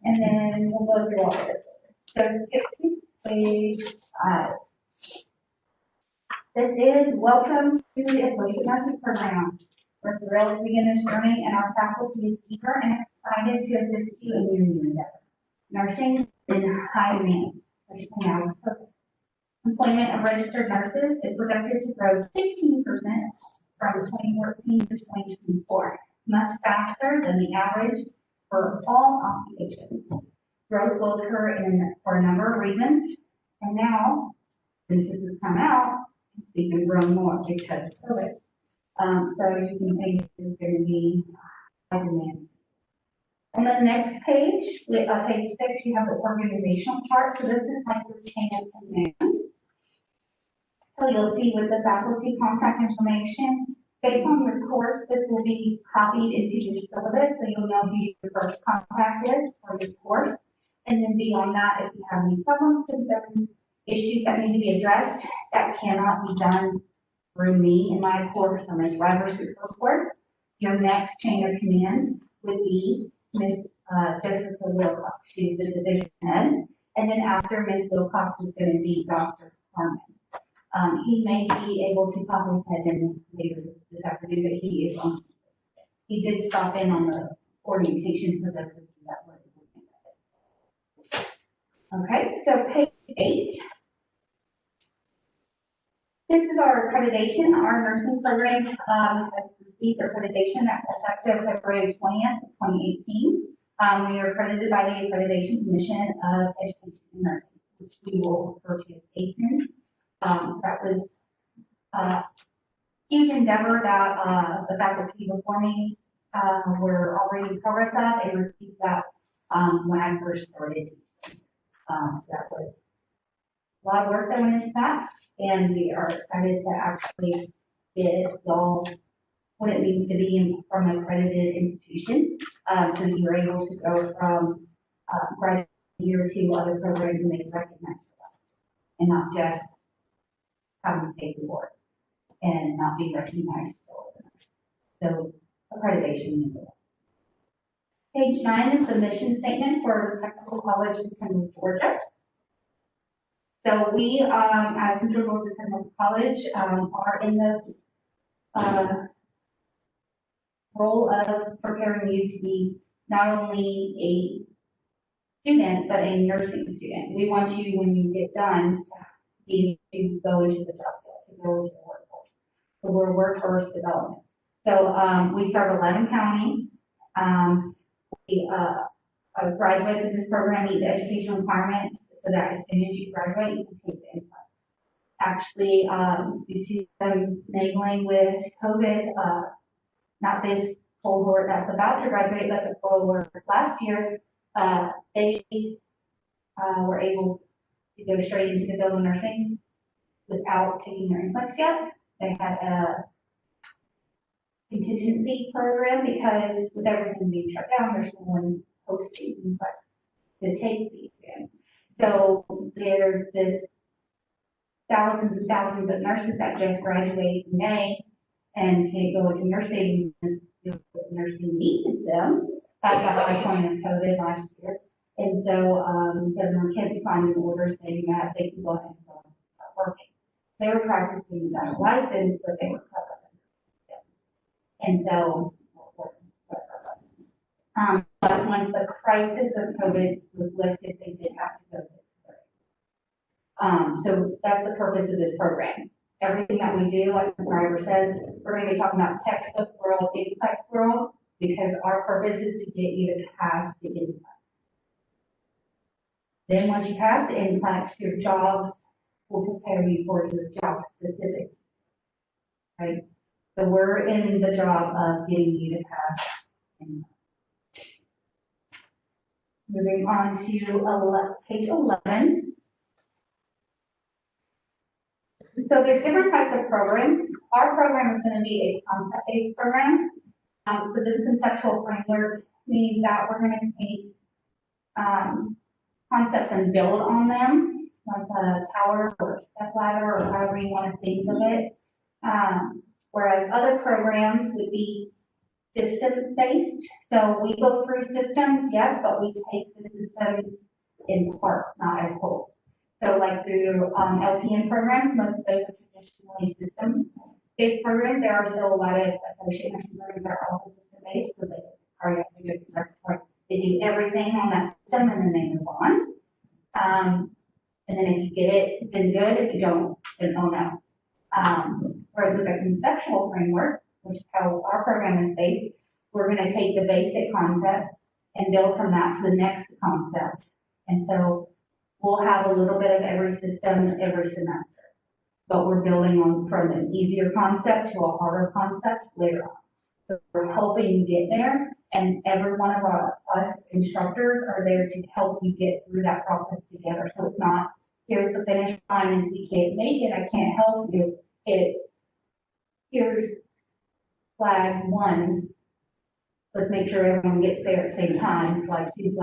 And then we'll go through all of it. So 60 page 5. This is Welcome to the Associate Nursing Program. We're thrilled to begin this journey, and our faculty is eager and excited to assist you in your new endeavor. Nursing is in high demand, especially now with COVID. Employment of registered nurses is projected to grow 16% from 2014 to 2024, much faster than the average for all occupations. Growth will occur for a number of reasons, and now, since this has come out, it's even grown more because of COVID. So you can see this is going to be high demand. On the next page, page 6, you have the organizational chart. So this is like your chain of command. So you'll see with the faculty contact information, based on your course, this will be copied into your syllabus, so you'll know who your first contact is for your course. And then beyond that, if you have any problems, concerns, issues that need to be addressed, that cannot be done through me in my course or Ms. Rogers' course, your next chain of command would be Ms. Jessica Wilcox. She's the division head. And then after Ms. Wilcox is going to be Dr. Harmon. He may be able to pop his head in later this afternoon, but he is on. He did stop in on the orientation for those of you that were looking at it. Okay, so page 8. This is our accreditation. Our nursing program has received accreditation that's effective February 20th, 2018. We are accredited by the Accreditation Commission of Education and Nursing, which we will refer to as ACEN. So that was a huge endeavor that the faculty before me were already in progress of. They received that when I first started teaching. So that was a lot of work that went into that, and we are excited to actually get y'all what it means to be from an accredited institution. So you're able to go from credit year to other programs and make recognized for that, and not just having to take the boards and not be recognized still as a nurse. So accreditation. Page 9 is the mission statement for Technical College System of Georgia. So we, as Central Georgia Technical College, are in the role of preparing you to be not only a student, but a nursing student. We want you, when you get done, to be able to go into the job field, to go into the workforce. So we're workforce development. So, we serve 11 counties. We, graduates of this program meet the education requirements so that as soon as you graduate, you can take the influx. Actually, due to them enabling with COVID, not this cohort that's about to graduate, but the cohort last year, they were able to go straight into the field of nursing without taking their influx yet. They had a contingency program because with everything being shut down, there's no one hosting influx to take the exam. So there's this thousands and thousands of nurses that just graduated in May and can't go into nursing, nursing needs them at the high point of COVID last year. And so, Governor Kemp signed an order saying that they can go ahead and start working. They were practicing without a license, but they were covered. And so, but once the crisis of COVID was lifted, they did have to go 6th grade. So that's the purpose of this program. Everything that we do, like Ms. Ryder says, we're going to be talking about textbook world, influx world, because our purpose is to get you to pass the influx. Then once you pass the influx, your jobs will prepare you for your job specific. Right? So we're in the job of getting you to pass influx. Moving on to page 11. So there's different types of programs. Our program is going to be a concept-based program. So this conceptual framework means that we're going to take concepts and build on them, like a tower or a step ladder or however you want to think of it. Whereas other programs would be systems-based. So we go through systems, yes, but we take the systems in parts, not as whole. So like through LPN programs, most of those are traditionally system-based programs. There are still a lot of associate nursing programs that are also system-based, so they cardiac, respiratory. They do everything on that system and then they move on. And then if you get it, then good. If you don't, then oh no. Whereas with a conceptual framework, which is how our program is based, we're going to take the basic concepts and build from that to the next concept. And so we'll have a little bit of every system every semester, but we're building on from an easier concept to a harder concept later on. So we're helping you get there, and every one of us instructors are there to help you get through that process together. So it's not, here's the finish line, and if you can't make it, I can't help you. It's, here's flag 1. Let's make sure everyone gets there at the same time, flag 2,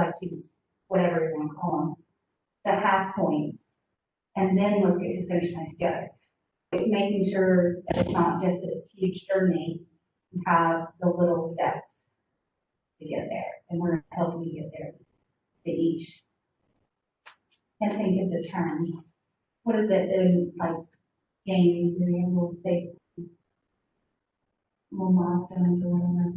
whatever you want to call them. The half points, and then let's get to finish line together. It's making sure that it's not just this huge journey. You have the little steps to get there, and we're going to help you get there to each. I think of the term. What is it in like games where you will say little milestones or whatever?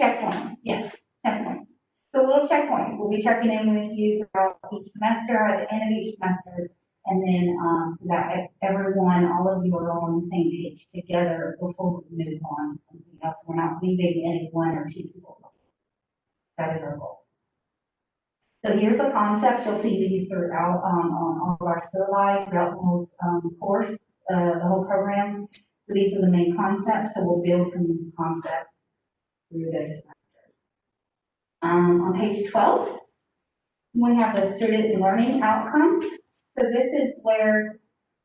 Checkpoints, yes, checkpoints. So little checkpoints, we'll be checking in with you throughout each semester, at the end of each semester, and then so that everyone, all of you are all on the same page together before we move on to something else. We're not leaving any one or two people. That is our goal. So here's the concept. You'll see these throughout on all of our syllabi throughout the whole course, the whole program. So these are the main concepts. So we'll build from these concepts through this semester. On page 12, we have the student learning outcomes. So this is where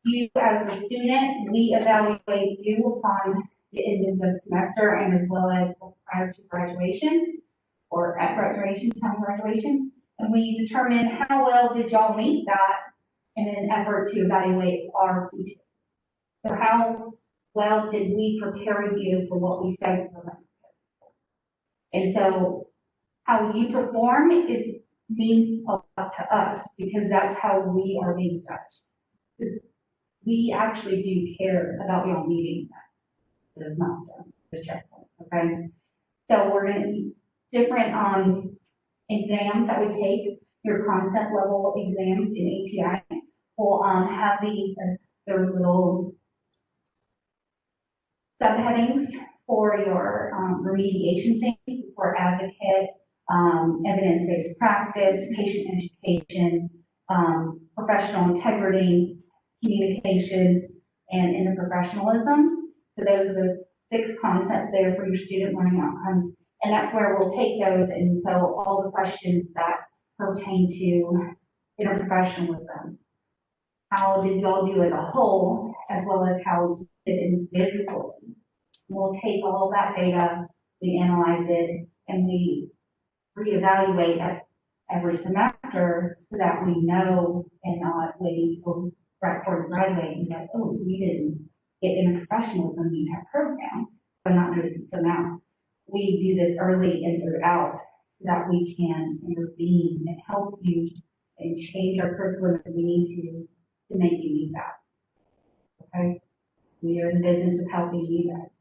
you, as a student, we evaluate you upon the end of the semester and as well as prior to graduation or at graduation, time of graduation. And we determine how well did y'all meet that in an effort to evaluate our teaching. So how well did we prepare you for what we said we were going to do? And so how you perform means a lot to us because that's how we are being judged. We actually do care about y'all meeting that, those milestones, those checkpoints, okay? So we're going to different exams that we take, your concept level exams in ATI, will have these as their little subheadings for your remediation things, for advocate, evidence-based practice, patient education, professional integrity, communication, and interprofessionalism. So those are those 6 concepts there for your student learning outcomes. And that's where we'll take those, and so all the questions that pertain to interprofessionalism. How did y'all do as a whole, as well as how you did individually? We'll take all that data, we analyze it, and we reevaluate at every semester so that we know and not wait until right before graduating, that, oh, we didn't get interprofessionalism in the entire program. I'm not noticing till now. We do this early and throughout so that we can intervene and help you and change our curriculum if we need to make you need that. Okay? We are in the business of helping you guys.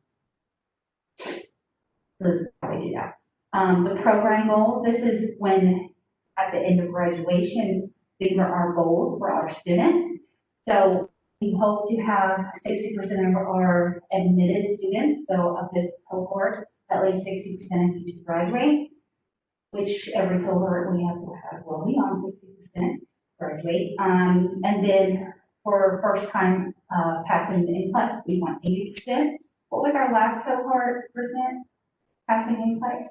So this is how we do that. The program goals, this is when at the end of graduation, these are our goals for our students. So we hope to have 60% of our admitted students, so of this cohort, at least 60% of each graduate, which every cohort we have to have well beyond 60% graduate. And then for first time passing the NCLEX, we want 80%. What was our last cohort percent passing NCLEX?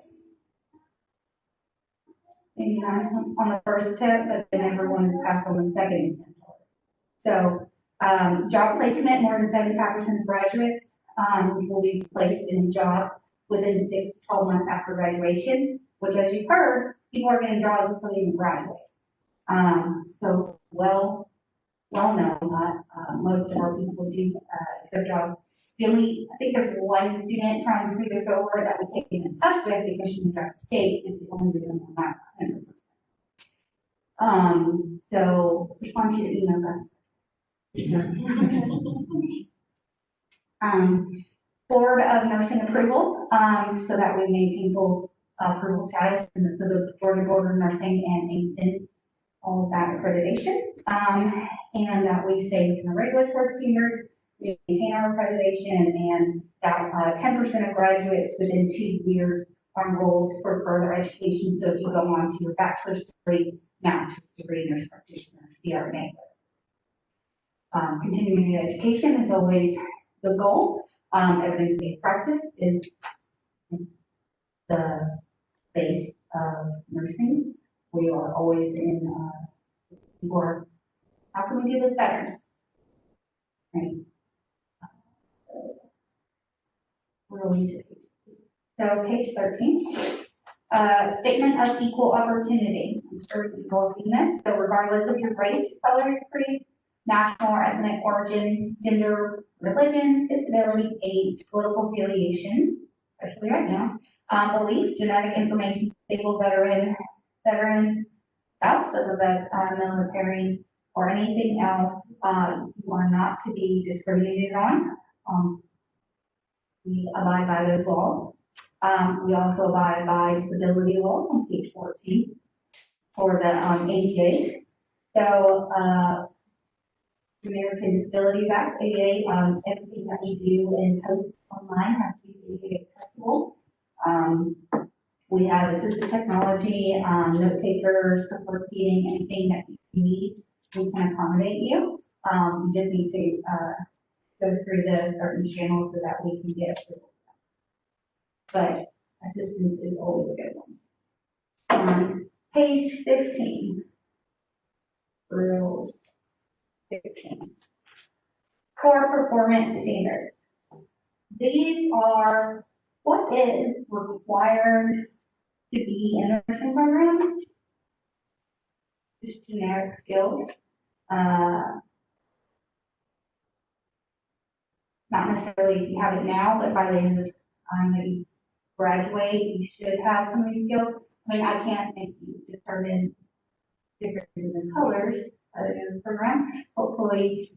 89 on the first attempt, but then everyone is passed on the second attempt. So job placement, more than 75% of graduates will be placed in a job within 6 to 12 months after graduation, which, as you've heard, people are getting jobs before they even graduate. So well known that most of our people do accept jobs. I think there's one student from the previous cohort that we can't get in touch with because she moved out of state is the only reason we're not 100%. So respond to your email. Board of Nursing approval, so that we maintain full approval status, and so the Georgia Board of Nursing and ACEN, all of that accreditation, and that we stay within the regulatory standards, we maintain our accreditation, and that 10% of graduates within 2 years are enrolled for further education. So if you go on to your bachelor's degree, master's degree, nurse practitioner, CRNA. Continuing education is always the goal. Evidence-based practice is the base of nursing. We are always in for how can we do this better? Right. So page 13. Statement of equal opportunity. I'm sure you've all seen this. So regardless of your race, color, creed, national or ethnic origin, gender, religion, disability, age, political affiliation, especially right now, belief, genetic information, disabled veteran, spouse of the military, or anything else, you are not to be discriminated on. We abide by those laws. We also abide by disability laws on page 14 for the ADA. So, American Disabilities Act, ADA, everything that we do and post online has to be ADA accessible. We have assistive technology, note takers, preferred seating, anything that you need, we can accommodate you. You just need to go through the certain channels so that we can get approval. But assistance is always a good one. Page 15. Rules 15. Core performance standards. These are what is required to be in the nursing program. Just generic skills. Not necessarily if you have it now, but by the end of the time that you graduate, you should have some of these skills. I mean, I can't make you determine differences in colors in the program. Hopefully,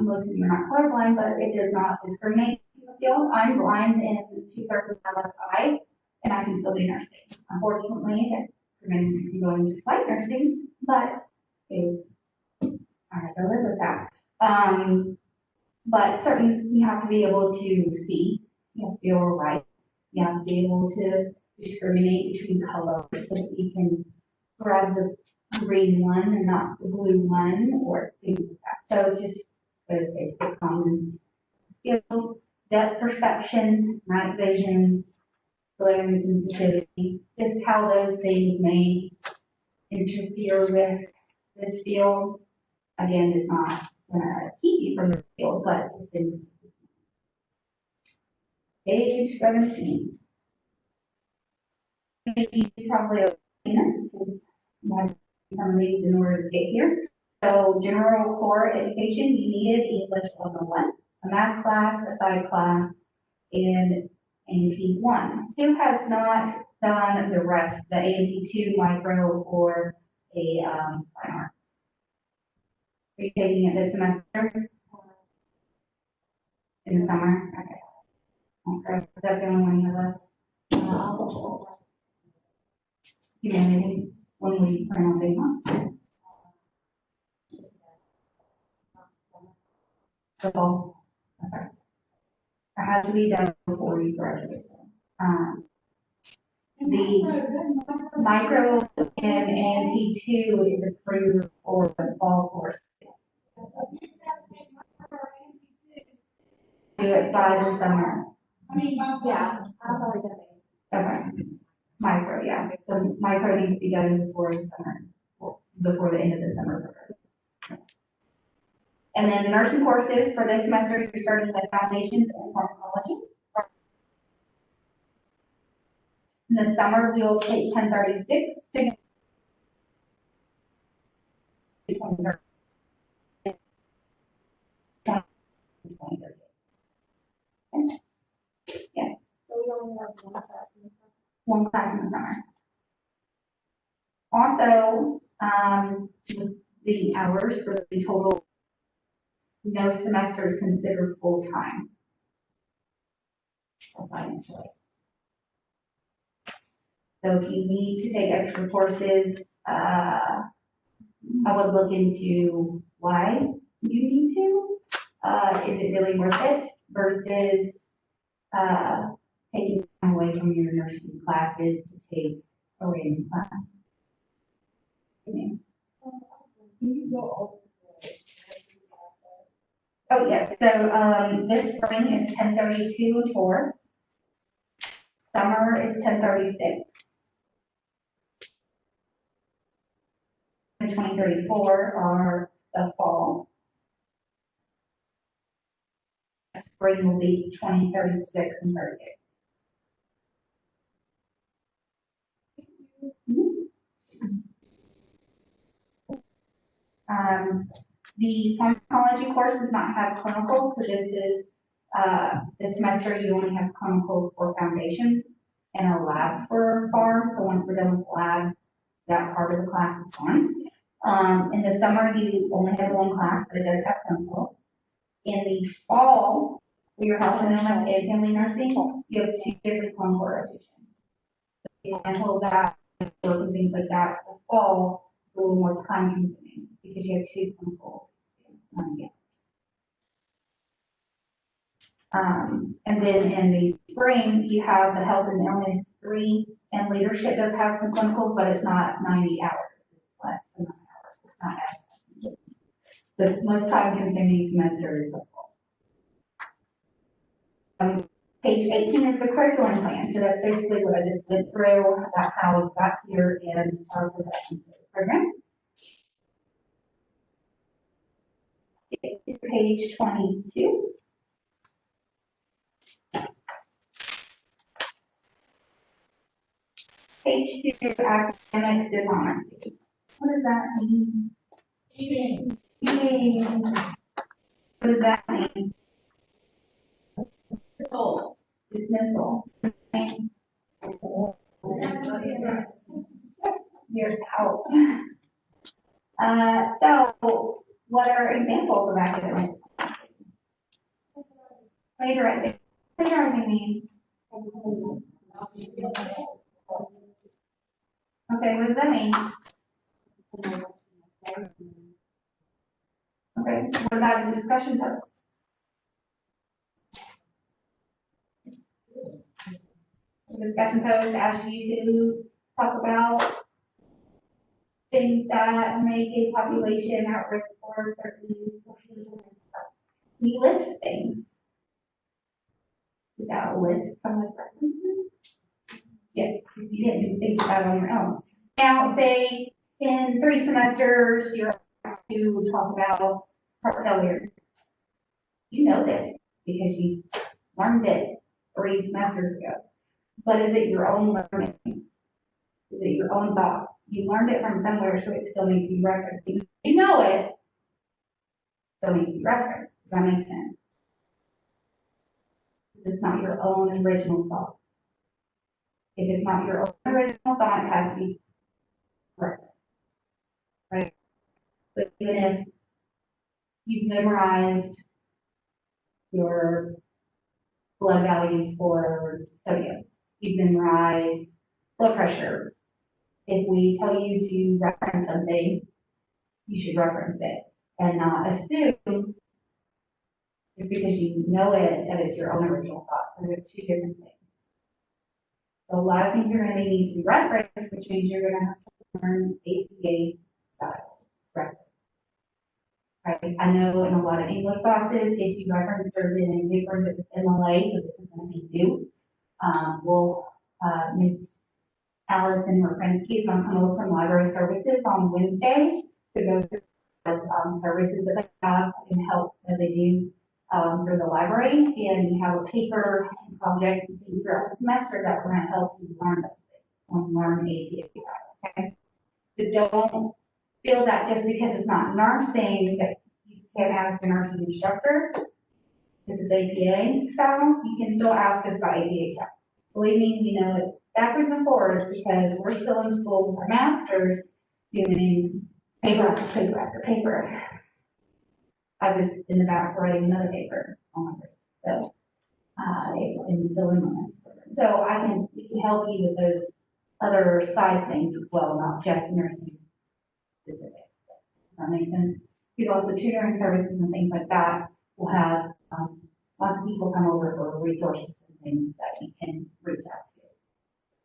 most of you are not colorblind, but it does not discriminate in the field. I'm blind in 2/3 of my left eye, and I can still do nursing. Unfortunately, it prevents me from going to white nursing, but I have to live with that. But certainly, you have to be able to see you have to feel right. You have to be able to discriminate between colors so that you can grab the green one and not the blue one or things like that. So just those basic common skills, depth perception, night vision, glare sensitivity, just how those things may interfere with this field. Again, it's not gonna keep you from the field, but it's things. Page 17. You probably have seen this, because you have some of these in order to get here. So general core education, you needed English level 1, a math class, a science class, and A&P 1. Who has not done the rest, the A&P 2 micro or a fine arts? Are you taking it this semester? In the summer? Okay. Okay, that's the only one you have left. Humanities, when we plan on being on. So, okay. It has to be done before you graduate. The micro and P2 is approved for the fall course. Do it by the summer. Yeah, I've already done it. Okay. Micro, yeah. So micro needs to be done before the summer, before the end of the summer. And then the nursing courses for this semester, you're starting with foundations and pharmacology. In the summer, we will take 1036 to get yeah. So we only have one class in the summer. One class in the summer. Also, the hours for the total, no semester is considered full-time. Financially. So if you need to take extra courses, I would look into why you need to. Is it really worth it versus taking time away from your nursing classes to take a random class? Oh, yes, so, this spring is 1032 and 4. Summer is 1036. And 2034 are the fall. Spring will be 2036 and 38. The pharmacology course does not have clinicals, so this is, this semester you only have clinicals for foundation and a lab for pharm, so once we're done with lab, that part of the class is gone. In the summer, you only have one class, but it does have clinicals. In the fall, for your health and illness and family nursing, you have 2 different clinical rotations. So I hold that, work and things like that, the fall, is a little more time consuming, because you have 2 clinicals. And then in the spring, you have the health and illness 3, and leadership does have some clinicals, but it's not 90 hours, it's less than 9 hours, it's not as much. The most time consuming semester is the fall. Page 18 is the curriculum plan, so that's basically what I just went through about how we got here and our progression for the program. Page 22. Page 2, academic dishonesty. What does that mean? Cheating. What does that mean? Dismissal. You're out. So, what are examples of academic? Plagiarizing. Plagiarizing means. Okay, what does that mean? Okay, what about a discussion post? discussion post, ask you to talk about things that make a population at risk for certain social. We list things. You got a list from the references? Yes, because you didn't think about it on your own. Now, say in 3 semesters, you're asked to talk about heart failure. You know this because you learned it 3 semesters ago. But is it your own learning? Is it your own thoughts? You learned it from somewhere, so it still needs to be referenced. Even if you know it, still needs to be referenced. Does that make sense? It's not your own original thought. If it's not your own original thought, it has to be referenced. Right? But even if you've memorized your blood values for sodium, you've memorized blood pressure. If we tell you to reference something, you should reference it and not assume just because you know it that it's your own original thought. Those are 2 different things. So a lot of things are going to need to be referenced, which means you're going to have to learn APA style reference. Right? I know in a lot of English classes, if you reference certain papers, it's MLA, so this is going to be new. Ms. Alice and her friends is going to come over from library services on Wednesday to go through services that they have and help that they do through the library. And we have a paper and projects and things throughout the semester that are going to help you learn those things and learn APA style. Okay? So don't feel that just because it's not nursing that you can't ask a nursing instructor. This is APA style. You can still ask us about APA style. Believe me, we know it backwards and forwards because we're still in school with our masters doing paper after paper after paper. I was in the back writing another paper on my break, so I'm still in my master's program. So we can help you with those other side things as well, not just nursing specific. Does that make sense? You also tutoring services and things like that. We'll have lots of people come over for resources and things that you can reach out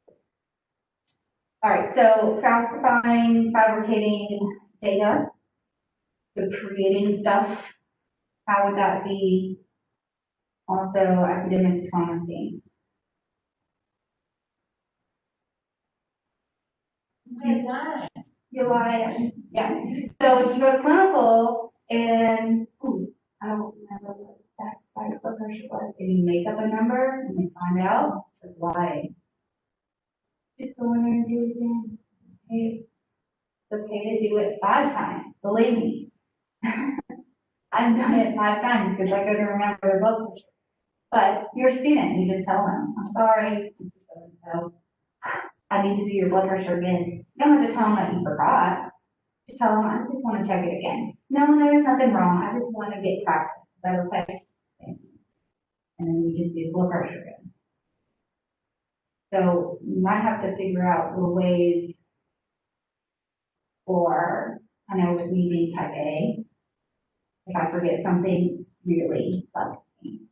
to. All right, so falsifying, fabricating data, so creating stuff, how would that be also academic dishonesty? You lie, yeah. So if you go to clinical and, I don't remember what that blood pressure was, and you make up a number and you find out, it's lying. Just go in there and do it again. Hey, it's okay to do it 5 times, believe me. I've done it 5 times because I couldn't remember the blood pressure. But you're a student, you just tell them, I'm sorry, Mr. So-and-so, I need to do your blood pressure again. You don't have to tell them that you forgot. Just tell them, I just want to check it again. No, there's nothing wrong. I just want to get practice. Is that okay? And then you just do blood pressure again. So you might have to figure out the ways for, I know with me being type A, if I forget something, it's really bugs me.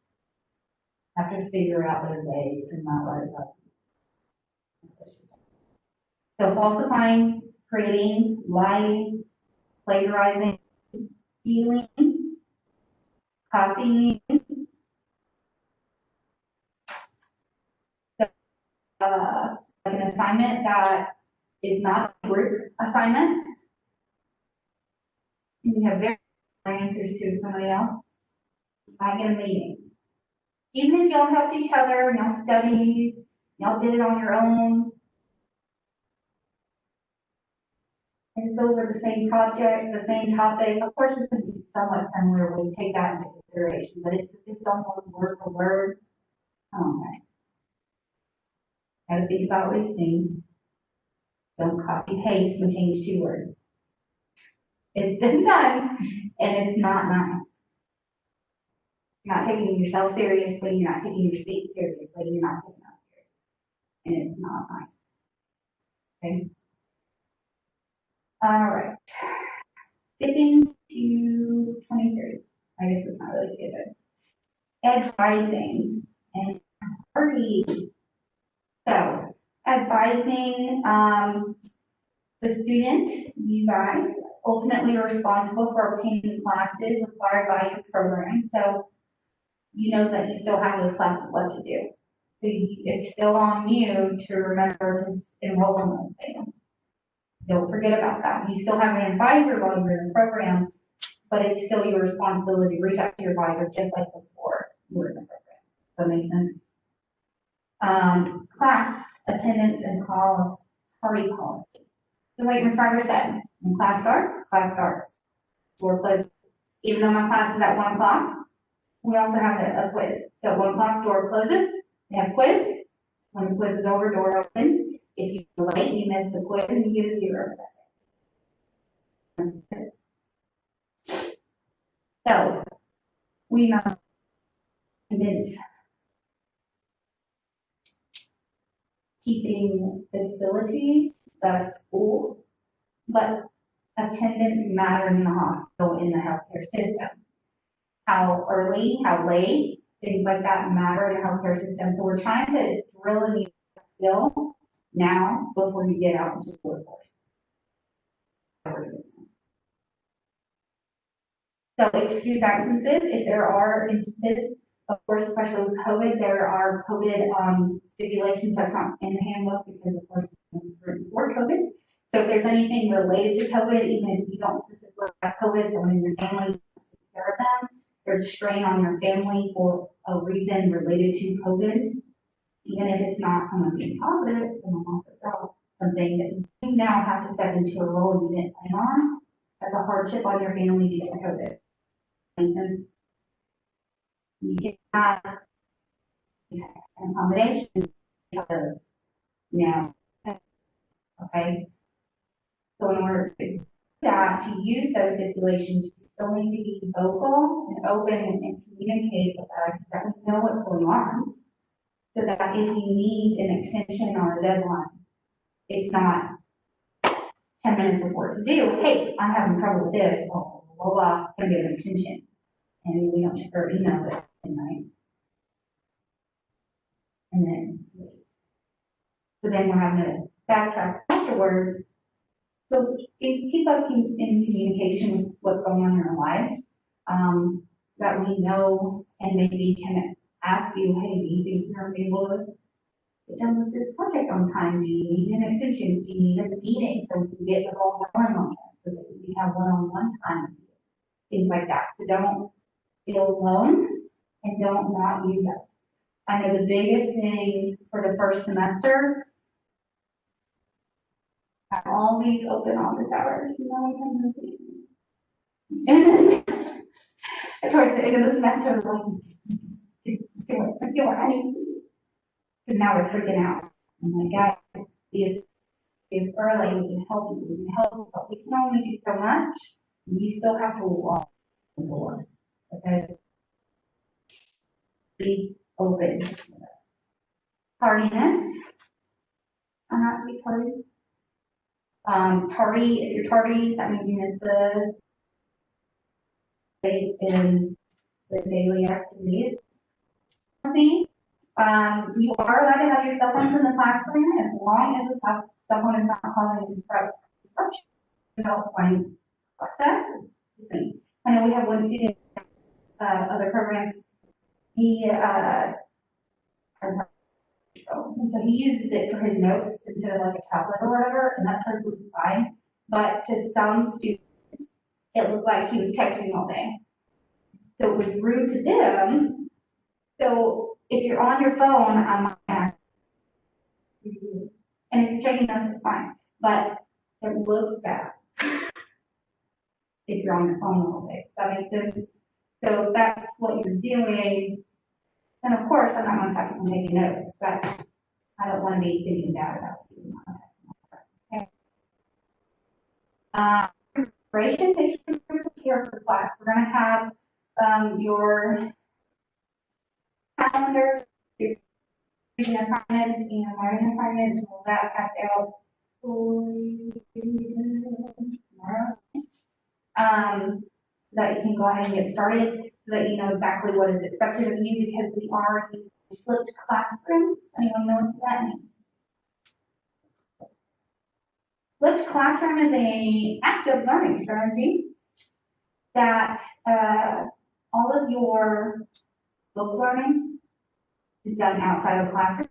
I have to figure out those ways to not let it bug me. So falsifying, creating, lying, plagiarizing, stealing, copying, like an assignment that is not a group assignment. You have very answers to somebody else. You might get a meeting. Even if y'all helped each other, y'all studied, y'all did it on your own, and it's over the same project, the same topic. Of course, it's going to be somewhat similar when you take that into consideration, but it's almost word for word. Okay. Got to think about listening. Don't copy paste and change 2 words. It's been done, and it's not nice. You're not taking yourself seriously. You're not taking your seat seriously. You're not taking that seriously, and it's not nice. Okay. All right. Skipping to 23. I guess it's not really skipping. Advising and hurry. So advising, the student, you guys ultimately are responsible for obtaining classes required by your program. So you know that you still have those classes left to do. So it's still on you to remember to enroll in those things. Don't forget about that. You still have an advisor while you're in the program, but it's still your responsibility to reach out to your advisor just like before you were in the program. Does that make sense? Class attendance and tardy policy. So like Ms. Ryder said, when class starts. Door closes. Even though my class is at 1 o'clock, we also have a quiz. So at 1 o'clock, door closes, we have quiz. When the quiz is over, door opens. If you're late, you miss the quiz and you get a 0 for that day. So, we know attendance, keeping facility, the school, but attendance matters in the hospital, in the healthcare system. How early, how late, things like that matter in the healthcare system. So we're trying to drill in the skill now before you get out into the workforce. So excuse absences, if there are instances, of course, especially with COVID, there are COVID stipulations that's not in the handbook because of course it's written for COVID. So if there's anything related to COVID, even if you don't specifically have COVID, someone in your family takes care of them, there's a strain on your family for a reason related to COVID, even if it's not someone being positive, someone also felt something that you now have to step into a role you didn't plan on. That's a hardship on your family due to COVID. And you can have accommodation now. Okay. So in order to do that, to use those stipulations, you still need to be vocal and open and communicate with us that we know what's going on. So that if you need an extension or a deadline, it's not 10 minutes before it's due. Hey, I'm having trouble with this, blah, blah, blah, gonna get an extension. And we don't check our email at midnight. And then, so then we're having to backtrack afterwards. So if keep us in communication with what's going on in our lives, that we know and maybe can ask you, hey, do you think you're able to get done with this project on time? Do you need an extension? Do you need a meeting so we can get the ball rolling on this so that we have one-on-one time? Things like that. So don't feel alone and don't not use us. I know the biggest thing for the first semester, have all these open office hours, and no one comes and sees me. And then, towards the end of the semester, I'm like, let's get what I need to see. Because now they're freaking out. I'm like, guys, it's early, we can help you, but we can only do so much. You still have to walk the door. Okay? Be open. Tardiness. I'm not to be tardy. Tardy, if you're tardy, that means you miss the date in the daily activities. You are allowed to have your cell phones in the classroom as long as the cell phone is not causing disruption. Help find process. I know we have one student, other program, he, has and so he uses it for his notes instead of like a tablet or whatever, and that's perfectly fine. But to some students, it looked like he was texting all day. So it was rude to them. So if you're on your phone, I'm not gonna, and if you're checking notes, it's fine. But it looks bad if you're on your phone all day. Does that make sense? So if that's what you're doing, then of course I'm not gonna stop you from taking notes, but I don't want to be thinking bad about you. Okay. Preparation, make sure you're prepared for class. We're gonna have your calendars, your reading assignments and learning assignments, and all that passed out tomorrow. That you can go ahead and get started so that you know exactly what is expected of you, because we are using flipped classrooms. Anyone know what that means? Flipped classroom is a active learning strategy that, all of your book learning is done outside of the classroom.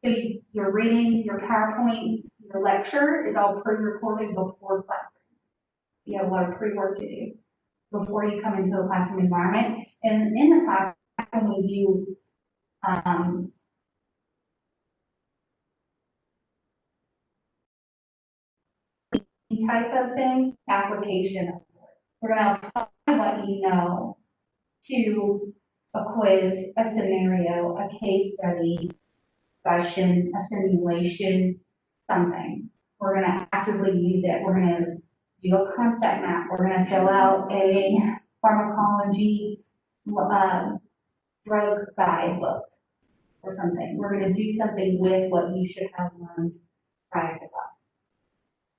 So your reading, your PowerPoints, your lecture is all pre-recorded before classroom. You have a lot of pre-work to do before you come into the classroom environment. And in the classroom, we do, type of things, application. We're gonna apply what you know to a quiz, a scenario, a case study, discussion, a simulation, something. We're gonna actively use it. We're gonna do a concept map. We're gonna fill out a pharmacology, drug guidebook or something. We're gonna do something with what you should have learned prior to class.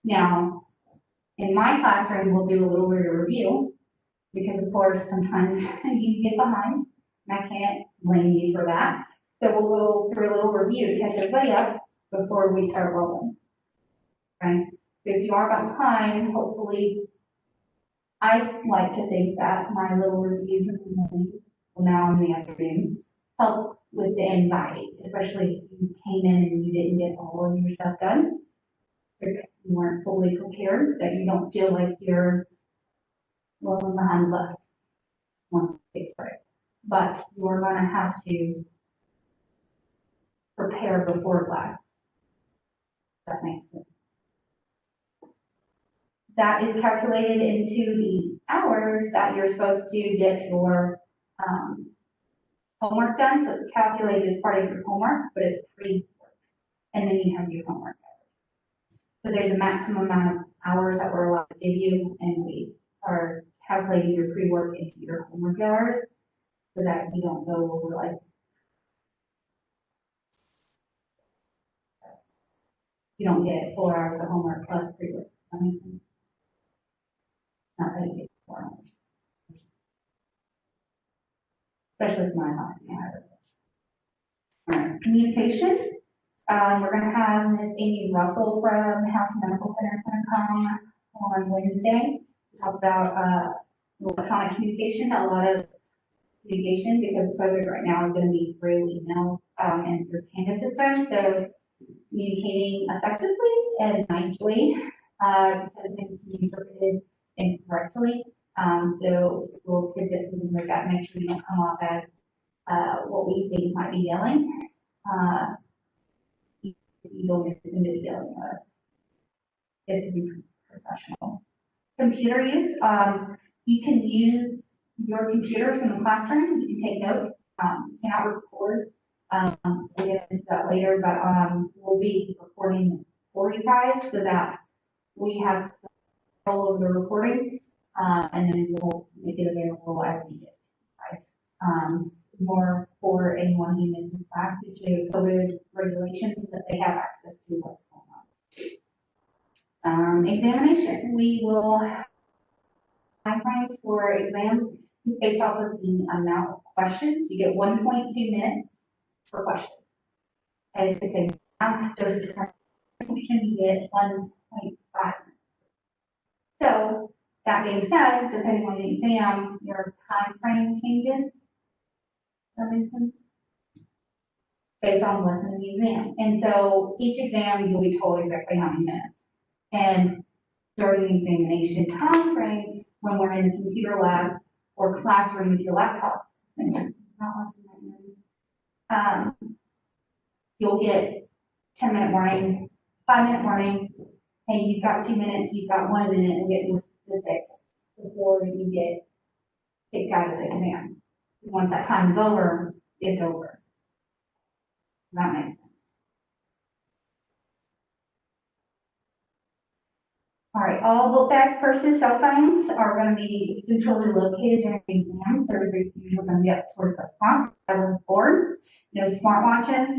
Now, in my classroom, we'll do a little bit of review because of course, sometimes you get behind and I can't blame you for that. So we'll go through a little review to catch everybody up before we start rolling. Right? So if you are behind, hopefully, I like to think that my little reviews in the morning, well, now in the afternoon, help with the anxiety, especially if you came in and you didn't get all of your stuff done. You weren't fully prepared, that you don't feel like you're rolling behind the bus once it's right. But you're gonna have to prepare before class. That makes sense. That is calculated into the hours that you're supposed to get your homework done. So it's calculated as part of your homework, but it's pre-work. And then you have your homework. So there's a maximum amount of hours that we're allowed to give you, and we are calculating your pre-work into your homework hours so that you don't go over like, you don't get 4 hours of homework plus pre-work. Does that make sense? Not that you get 4 hours. Especially with my class. All right, communication. We're gonna have Miss Amy Russell from House Medical Center is gonna come on Wednesday to talk about electronic communication. A lot of communication because COVID right now is gonna be through emails and through Canvas system. So communicating effectively and nicely because things can be interpreted incorrectly. So little tidbits and things like that, make sure you don't come off as what we think might be yelling. You don't get to be yelling at us. Just to be professional. Computer use, you can use your computers in the classroom, you can take notes, you cannot record. We'll get into that later, but we'll be recording for you guys so that we have control over the recording, and then we'll make it available as needed, guys. More for anyone who misses class due to COVID regulations so that they have access to what's going on. Examination, we will have timeframes for exams based off of the amount of questions. You get 1.2 minutes per question. And if it's a math, there's a question, you get 1.5 minutes. So that being said, depending on the exam, your time frame changes. That makes sense? Based on what's in the exam. And so each exam, you'll be told exactly how many minutes. And during the examination time frame, when we're in the computer lab or classroom with your laptop, you'll get 10-minute warning, 5-minute warning. Hey, you've got 2 minutes, you've got 1 minute, and get more specific before you get kicked out of the exam. Because once that time is over, it's over. That makes sense. All right, all book bags, purses, cell phones are going to be centrally located during exams. They're usually going to be up towards the front, the board. You know, smartwatches,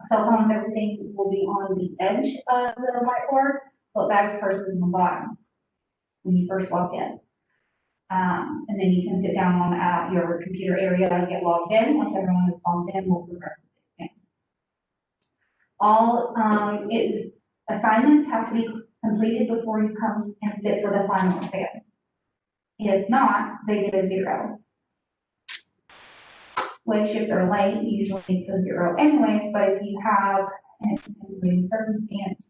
cell phones, everything will be on the edge of the whiteboard. Book bags, purses on the bottom when you first walk in. And then you can sit down on your computer area and get logged in. Once everyone is logged in, we'll progress with the exam. Assignments have to be completed before you come and sit for the final exam. If not, they get a 0. Which if they're late, usually it's a 0 anyways, but if you have an extenuating circumstance,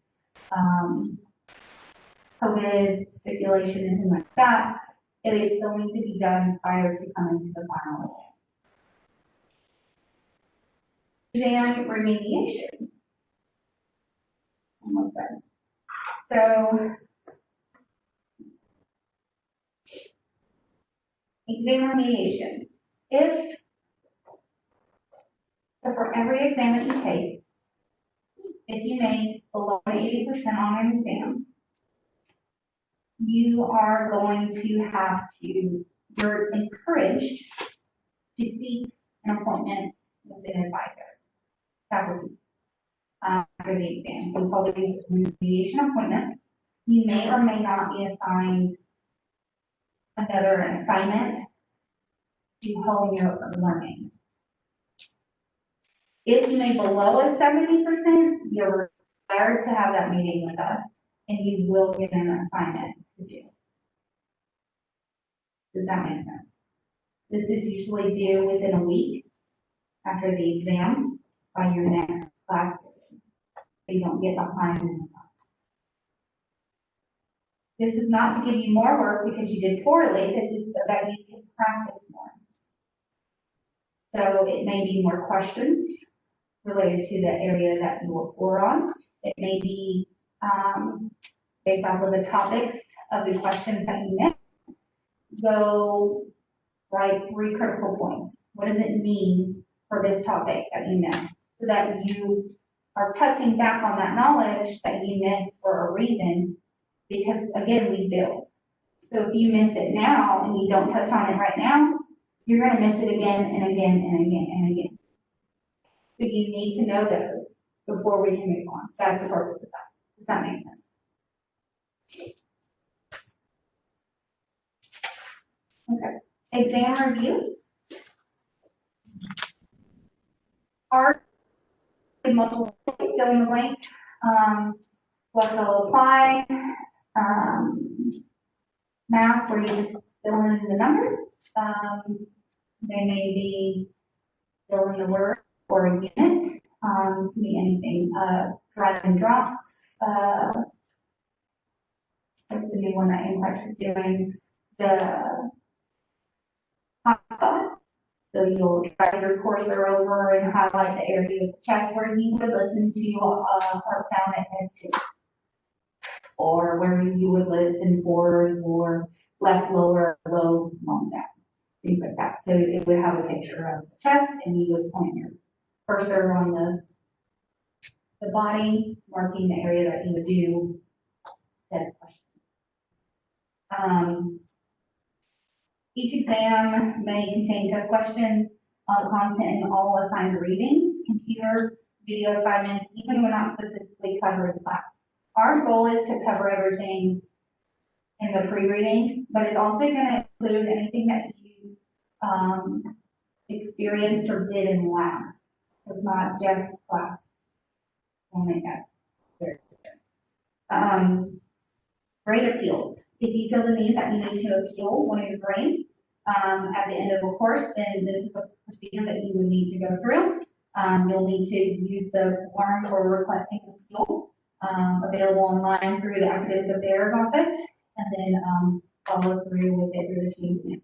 COVID stipulation, anything like that, it is still need to be done prior to coming to the final exam. Exam remediation. Almost done. So, exam remediation. So for every exam that you take, if you make below 80% on an exam, you are going to have to, you're encouraged to seek an appointment with an advisor, faculty, after the exam. We call these remediation appointments. You may or may not be assigned another assignment to hone your learning. If you make below a 70%, you're required to have that meeting with us, and you will get an assignment to do. Does that make sense? This is usually due within a week after the exam by your next class period, so you don't get behind in the class. This is not to give you more work because you did poorly. This is so that you can practice more. So it may be more questions related to the area that you were poor on. It may be based off of the topics of the questions that you missed. Go write 3 critical points. What does it mean for this topic that you missed? So that you are touching back on that knowledge that you missed for a reason, because again, we build. So if you miss it now and you don't touch on it right now, you're going to miss it again and again and again and again. So you need to know those before we can move on. That's the purpose of that. Does that make sense? Okay. Exam review. Art, multiple fill in the blank. What will apply. Math, where you just fill in the number. They may be fill in the word or a unit. Can be anything. Drag and drop. That's the new one that Impact is doing. The hotspot. So you'll drag your cursor over and highlight the area of the chest where you would listen to heart sound at S2. Or where you would listen for your left lower low lung sound. Things like that. So it would have a picture of the chest and you would point your cursor on the body, marking the area that you would do said question. Each exam may contain test questions on content in all assigned readings, computer, video assignments, even when not specifically covered in class. Our goal is to cover everything in the pre-reading, but it's also going to include anything that you experienced or did in lab. It's not just class. I'll make that clear. Grade appeals. If you feel the need that you need to appeal one of your grades at the end of a course, then this is a procedure that you would need to go through. You'll need to use the form for requesting appeal, available online through the Academic Affairs Office, and then follow through with it through the team.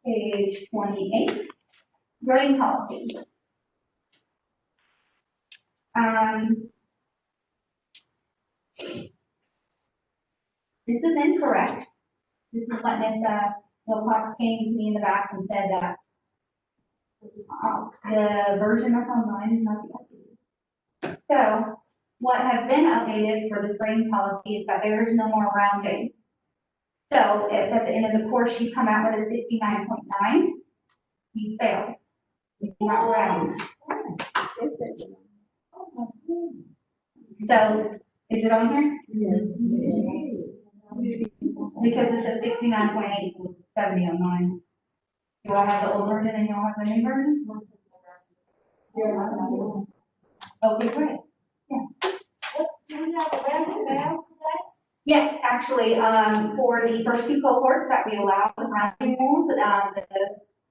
Page 28, grading policy. This is incorrect. This is what Ms. Wilcox came to me in the back and said that the version that's online is not the updated. So what has been updated for this grading policy is that there is no more rounding. So if at the end of the course you come out with a 69.9, you fail. You cannot round. So is it on here? Because it says 69.8 with 70 on mine. Do I have the old version and y'all have the new version? Okay, great. Do we have a rationale for that? Yes, actually, for the first two cohorts that we allowed the rounding rules,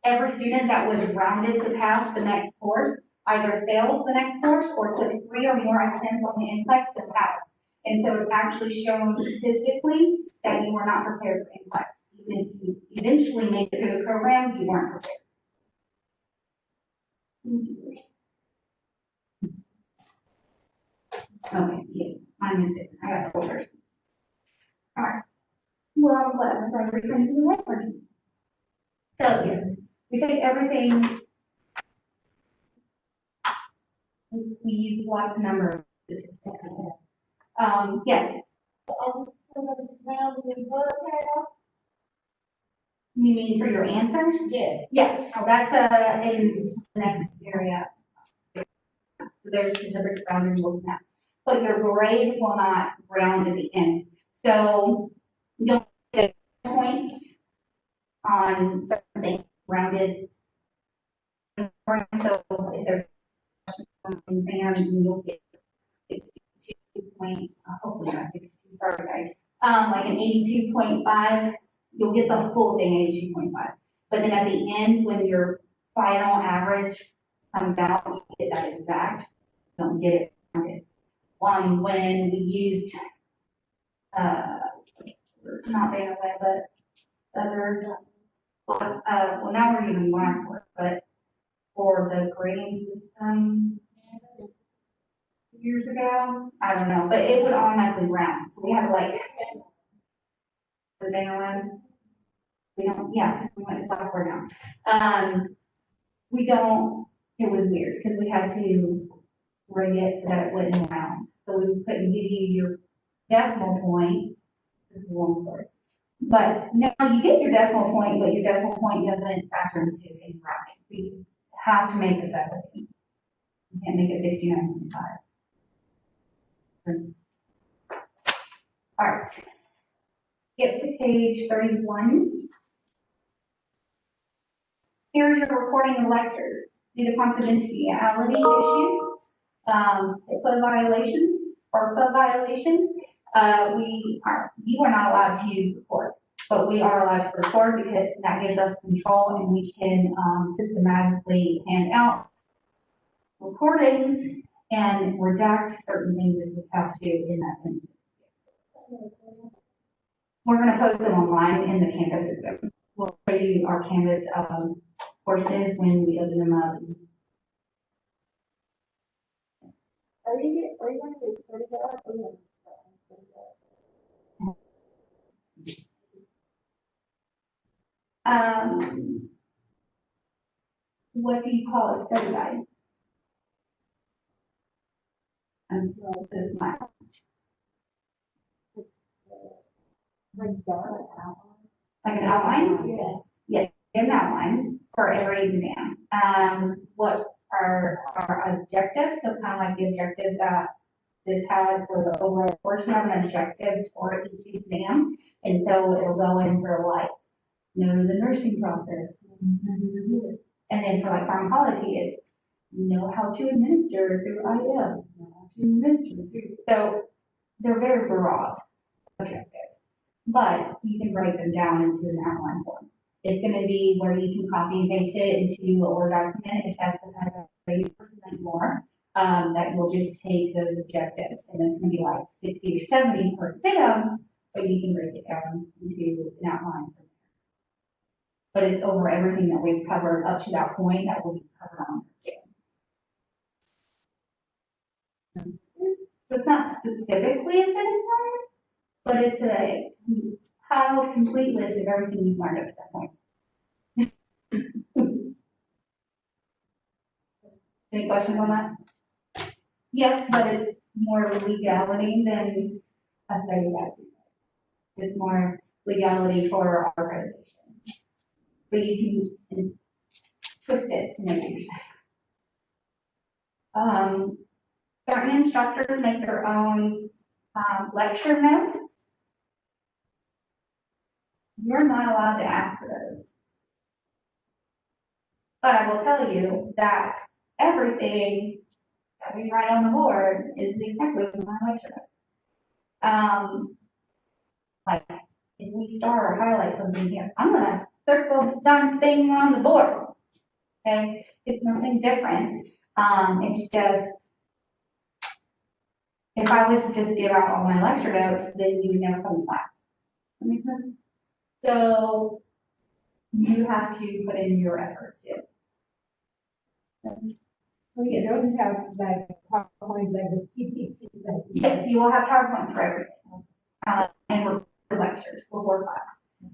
every student that was rounded to pass the next course either failed the next course or took 3 or more attempts on the NCLEX to pass. And so it's actually shown statistically that you were not prepared for NCLEX. Even if you eventually made it through the program, you weren't prepared. Okay, yes, I missed it. I got folders. All right. Well, I'm glad. I'm sorry, we're trying to do the right version. So, yes, we take everything. We use lots of number of statistics. Yes. You mean for your answers? Yes. Yes, that's in the next area. So there's specific rounding rules in that. But your grade will not round at the end. So you'll get points on certain things rounded. So if there's an exam, you'll get 62 point, hopefully not 62, sorry guys. Like an 82.5, you'll get the full thing, 82.5. But then at the end, when your final average comes out, you get that exact, don't get it rounded. When we used, not Vanaway, but other, well, now we're using Blackboard, but for the grading system years ago, I don't know, but it would automatically round. So we had like, the Vanaway, we don't, yeah, because we went to Blackboard now. We don't, it was weird because we had to rig it so that it wouldn't round. So we couldn't give you your decimal point. This is a long story. But now you get your decimal point, but your decimal point doesn't factor into any rounding. So you have to make a 70. You can't make it 69.5. All right. Skip to page 31. Here's your recording of lectures. Due to confidentiality issues, HIPAA violations, FERPA violations, you are not allowed to record, but we are allowed to record because that gives us control and we can systematically hand out recordings and redact certain things if we have to in that instance. We're going to post them online in the Canvas system. We'll show you our Canvas courses when we open them up. Are you going to do 30 hours or no? What do you call a study guide? And so this is my, Like like an outline? Yeah. Yes, an outline for every exam. What are our objectives? So kind of like the objectives that this had for the overall portion of an objectives for each exam. And so it'll go in for like, know the nursing process. And then for like pharmacology, it's know how to administer through IM, know how to administer through. So they're very broad objectives, but you can break them down into an outline form. It's going to be where you can copy and paste it into a Word document if that's the type of way you present more. That you'll just take those objectives and it's going to be like 60 or 70 per exam, but you can break it down into an outline. But it's over everything that we've covered up to that point that will be covered on the exam. So it's not specifically a study plan, but it's a how complete list of everything you've learned up to that point. Any questions on that? Yes, but it's more legality than a study guide. It's more legality for our accreditation. But you can twist it to make it yourself. Certain instructors make their own lecture notes. You're not allowed to ask for those. But I will tell you that everything that we write on the board is exactly what my lecture notes. Like, if we star or highlight something here, I'm gonna circle the darn thing on the board. Okay, it's nothing different. It's just, if I was to just give out all my lecture notes, then you would never come to class. That makes sense? So you have to put in your effort too. We don't have like PowerPoint, like the PPT, like. Yes, you will have PowerPoints for everything. And for lectures before class.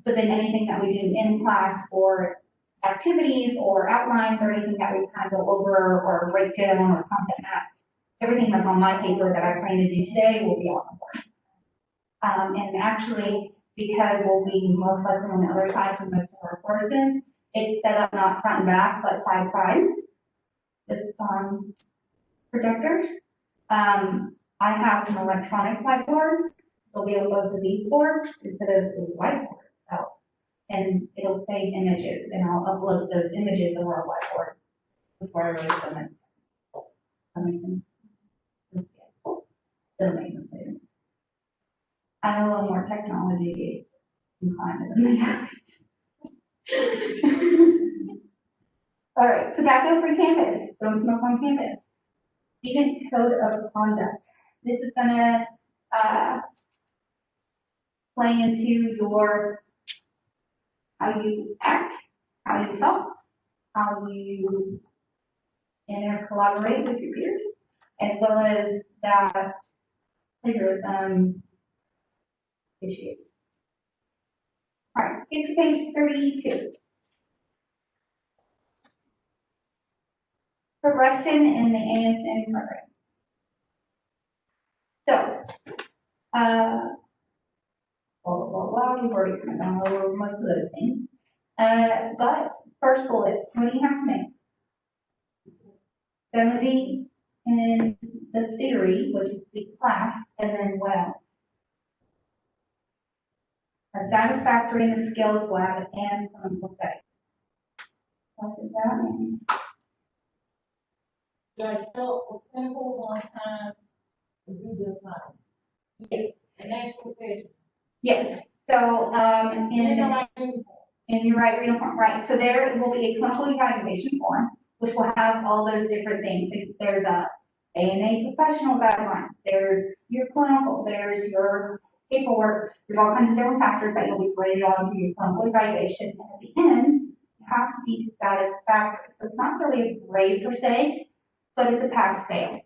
But then anything that we do in class for activities or outlines or anything that we kind of go over or break down or concept map, everything that's on my paper that I plan to do today will be on the board. And actually, because we'll be most likely on the other side for most of our courses, it's set up not front and back, but side to side with projectors. I have an electronic whiteboard. They'll be on both of these boards instead of the whiteboard itself. And it'll save images, and I'll upload those images of our whiteboard before I release them. It'll make them later. I'm a little more technology inclined than they are. All right, tobacco-free campus. Don't smoke on campus. Student code of conduct. This is gonna play into your how you act, how you talk, how you collaborate with your peers, as well as that plagiarism issues. All right, skip to page 32. Progression in the ASN program. So, we've already kind of gone over most of those things. But first bullet, what do you have to make? 70 in the theory, which is the class, and then what else? A satisfactory in the skills lab and clinical setting. What does that mean? Do I still clinical one time to do this time? Yes. And that's professional. Yes. So, in your right uniform, right? So there will be a clinical evaluation form, which will have all those different things. So there's a ANA professional guidelines, there's your clinical, there's your paperwork, there's all kinds of different factors that you'll be graded on for your clinical evaluation. And at the end, you have to be satisfactory. So it's not really a grade per se, but it's a pass-fail.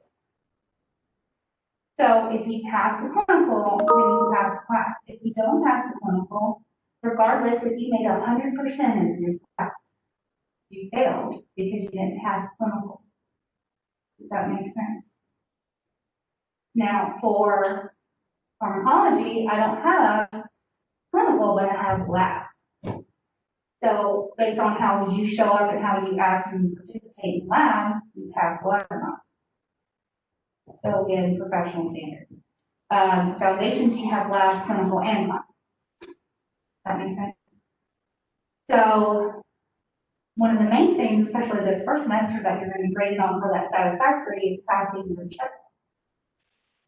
So if you pass the clinical, then you pass the class. If you don't pass the clinical, regardless if you made 100% in your class, you failed because you didn't pass clinical. Does that make sense? Now, for pharmacology, I don't have clinical, but I have lab. So based on how you show up and how you act and participate in lab, you pass lab or not. So again, professional standards. Foundations, you have lab, clinical, and class. That makes sense? So one of the main things, especially this first semester, that you're going to be graded on for that satisfactory is passing your check.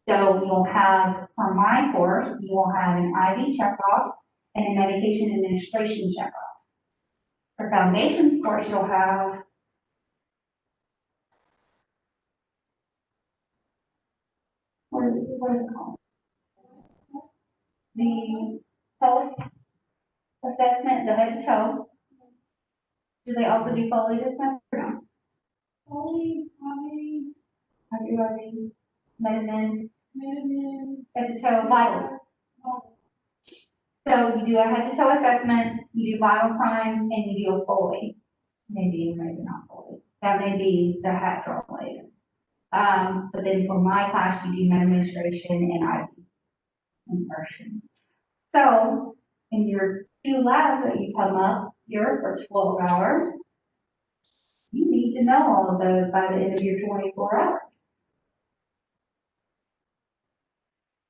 So you'll have, for my course, you will have an IV checkoff and a medication administration checkoff. For foundations course, you'll have what is it called? The health assessment, the head to toe. Do they also do Foley this semester? No. Foley, have you already medicine, head to toe, vitals. So you do a head to toe assessment, you do vital signs, and you do a Foley. Maybe not Foley. That may be the hat draw later. But then for my class, you do med administration and IV insertion. So in your 2 labs that you come up here for 12 hours, you need to know all of those by the end of your 24 hours.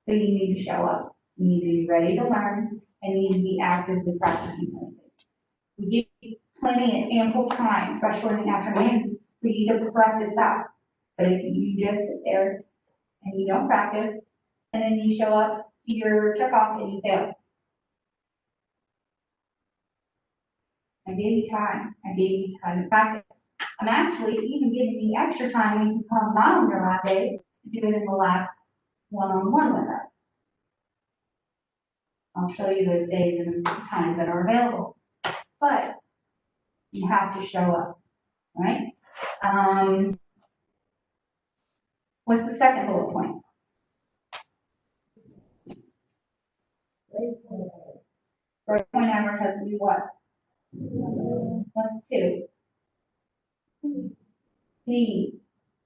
So you need to show up. You need to be ready to learn, and you need to be actively practicing those things. We give you plenty of ample time, especially in the afternoons, for you to practice that. But if you just sit there and you don't practice, and then you show up to your checkoff and you fail. I gave you time. I gave you time to practice. I'm actually even giving you extra time when you come not on your lab day to do it in the lab one-on-one with us. I'll show you those days and times that are available. But you have to show up, right? What's the second bullet point? Grade point average has to be what? What's 2? B.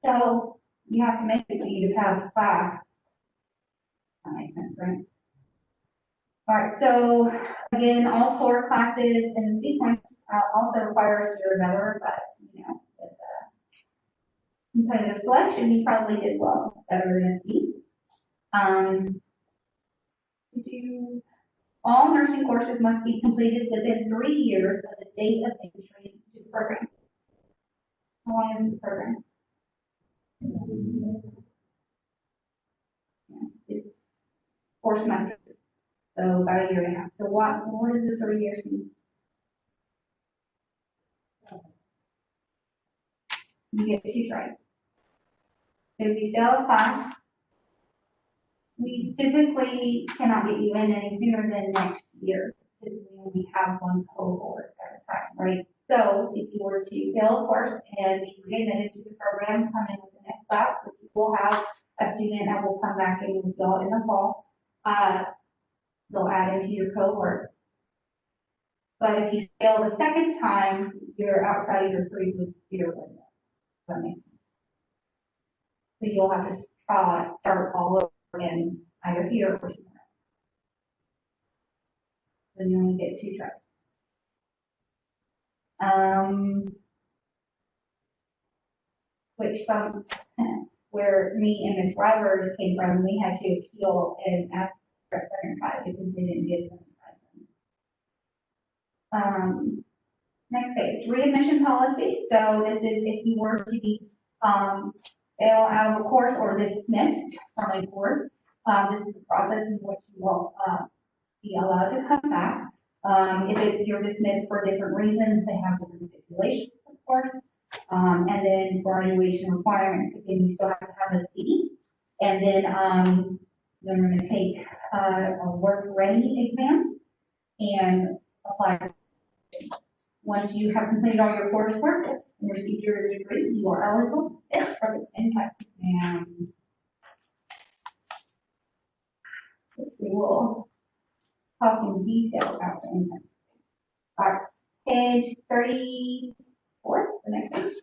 So you have to make it so you to pass the class. That makes sense, right? All right, so again, all 4 classes in the sequence also require a SEER member, but you know, with competitive selection, you probably did well, better than a C. All nursing courses must be completed within 3 years of the date of entry to the program. How long is this program? It's 4 semesters, so about a year and a half. So what does the 3 years mean? You get 2 tries. So if you fail a class, we physically cannot get you in any sooner than next year, because we only have 1 cohort at a time, right? So if you were to fail a course and be readmitted to the program, come in with the next class, which we will have a student that will come back in with y'all in the fall, they'll add into your cohort. But if you fail the second time, you're outside of your 3-year window. So you'll have to start all over again, either here or somewhere. Then you only get 2 tries. Which where me and Ms. Rivers came from, we had to appeal and ask for a second try because they didn't give second tries. Next page, readmission policy. So this is if you were to be fail out of a course or dismissed from a course. This is the process in which you will be allowed to come back. If you're dismissed for different reasons, they have different stipulations, of course. And then graduation requirements, again, you still have to have a C. And then you're going to take a work ready exam and apply. Once you have completed all your coursework and received your degree, you are eligible for the NCLEX exam. We will talk in detail about the NCLEX. All right, page 34, the next page.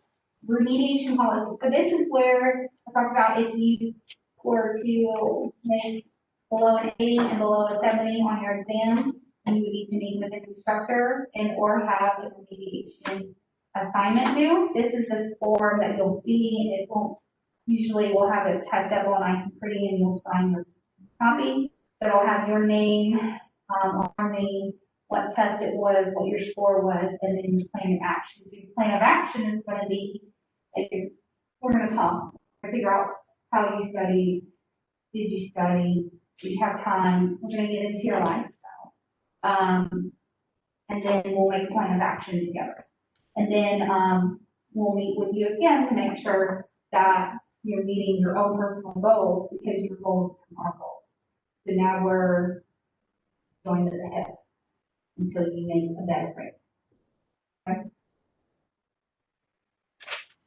Remediation policy. So this is where I talk about if you were to make below an 80 and below a 70 on your exam, you would need to meet with an instructor and or have a remediation assignment due. This is the form that you'll see. It won't usually will have it typed up on I can pretty and you'll sign your copy. So it'll have your name, our name, what test it was, what your score was, and then your plan of action. So your plan of action is going to be, we're going to talk, figure out how you studied, did you study, did you have time, we're going to get into your lifestyle. And then we'll make a plan of action together. And then we'll meet with you again to make sure that you're meeting your own personal goals because your goals become our goals. So now we're going to the head until you make a better grade. Okay?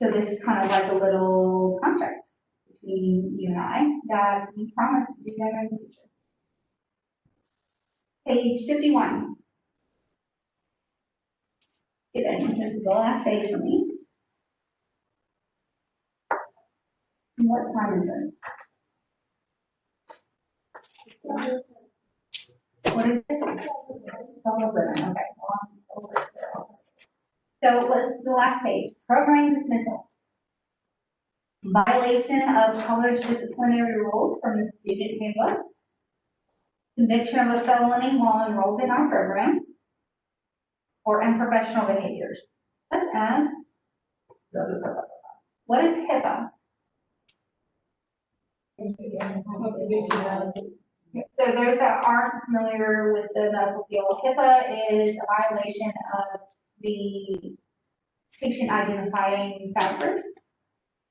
So this is kind of like a little contract between you and I that we promise to do better in the future. Page 51. This is the last page for me. And what time is it? What is it? It's all over. Okay. So let's the last page. Program dismissal. Violation of college disciplinary rules from the student handbook. Conviction of a felony while enrolled in our program. Or unprofessional behaviors, such as What is HIPAA? So those that aren't familiar with the medical field, HIPAA is a violation of the patient identifying factors.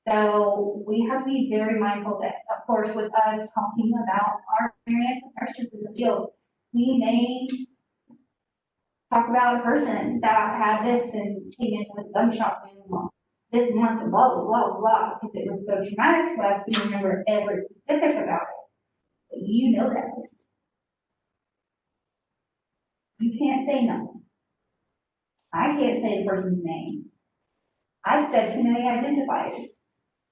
So we have to be very mindful of this. Of course, with us talking about our experience with nurses in the field, we may talk about a person that had this and came in with gunshot wound this month and blah, blah, blah, blah, because it was so traumatic to us. We remember every specific about it. But you know that. You can't say nothing. I can't say the person's name. I've said too many identifiers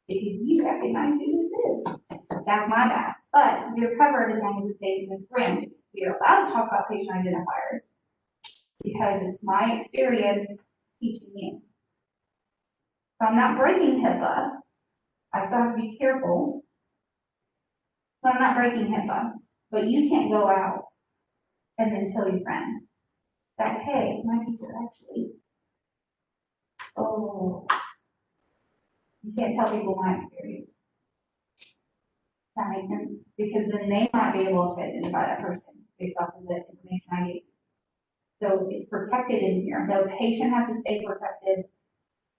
because you recognize who this is. That's my bad. But you're covered as long as it stays in this room. We are allowed to talk about patient identifiers because it's my experience teaching you. So I'm not breaking HIPAA. I still have to be careful. So I'm not breaking HIPAA. But you can't go out and then tell your friend that, hey, my teacher actually, oh, you can't tell people my experience. That makes sense? Because then they might be able to identify that person based off of the information I gave you. So it's protected in here. The patient has to stay protected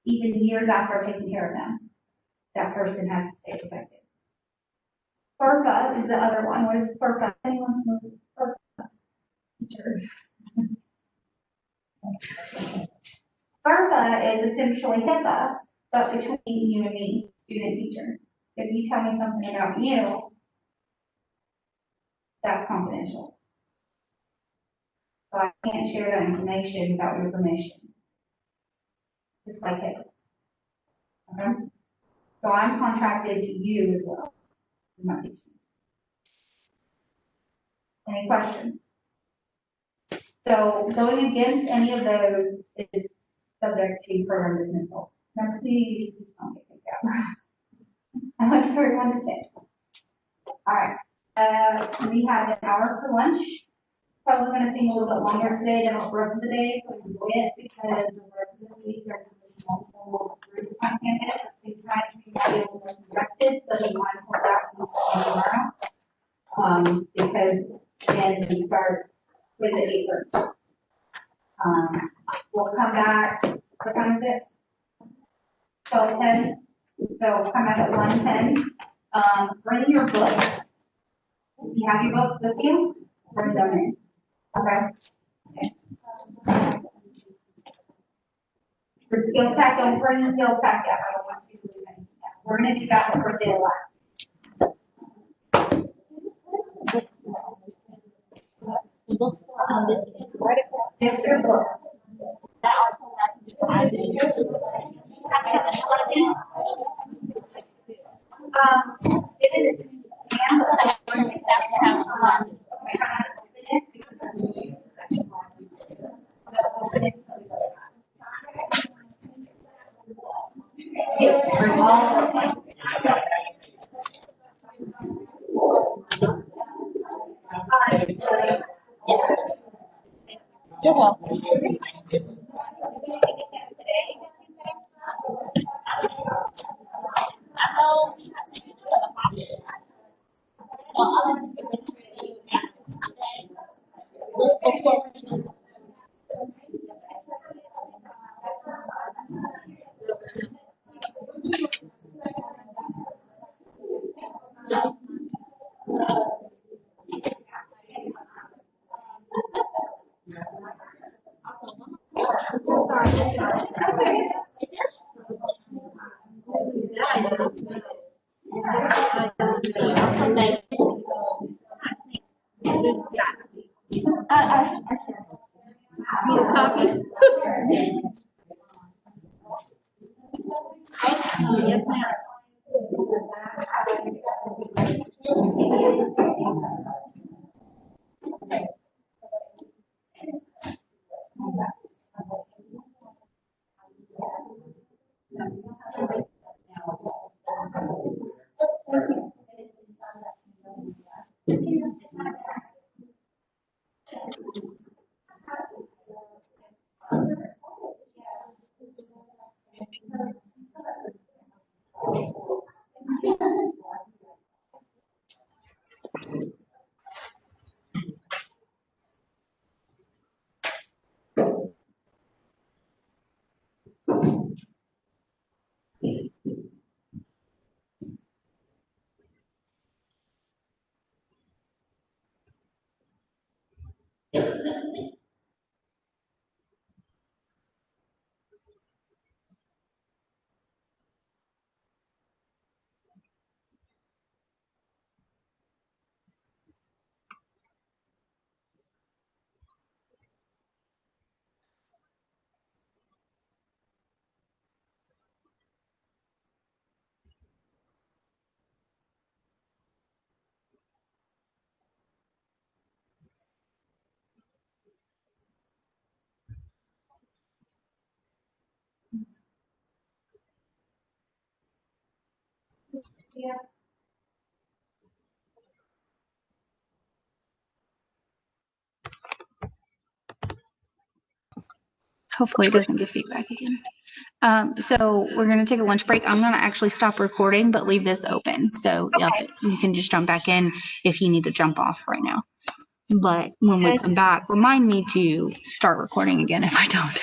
even years after taking care of them. That person has to stay protected. FERPA is the other one. What is FERPA? Anyone know FERPA? Teachers. FERPA is essentially HIPAA, but between you and me, student teacher. If you tell me something about you, that's confidential. So I can't share that information without your permission. Just like HIPAA. Okay? So I'm contracted to you as well. in my teaching. Any questions? So going against any of those is subject to program dismissal. Now please don't get kicked out. I want everyone to stay. All right, we have an hour for lunch. Probably gonna seem a little bit longer today than the rest of the day, so enjoy it because the rest of the week there's multiple groups on campus. These times we might be able to congested, so be mindful of that tomorrow. Because again, we start with the 8:30. We'll come back, what time is it? 12:10, so come back at 1:10. Bring your books. If you have your books with you, bring them in, okay? The skills pack, don't bring the skills pack yet, I don't want you to do anything yet. We're gonna do that the first day of last. There's your book. It is. You're welcome. Hopefully it doesn't give feedback again. So we're gonna take a lunch break. I'm gonna actually stop recording, but leave this open. So you can just jump back in if you need to jump off right now. But when we come back, remind me to start recording again if I don't.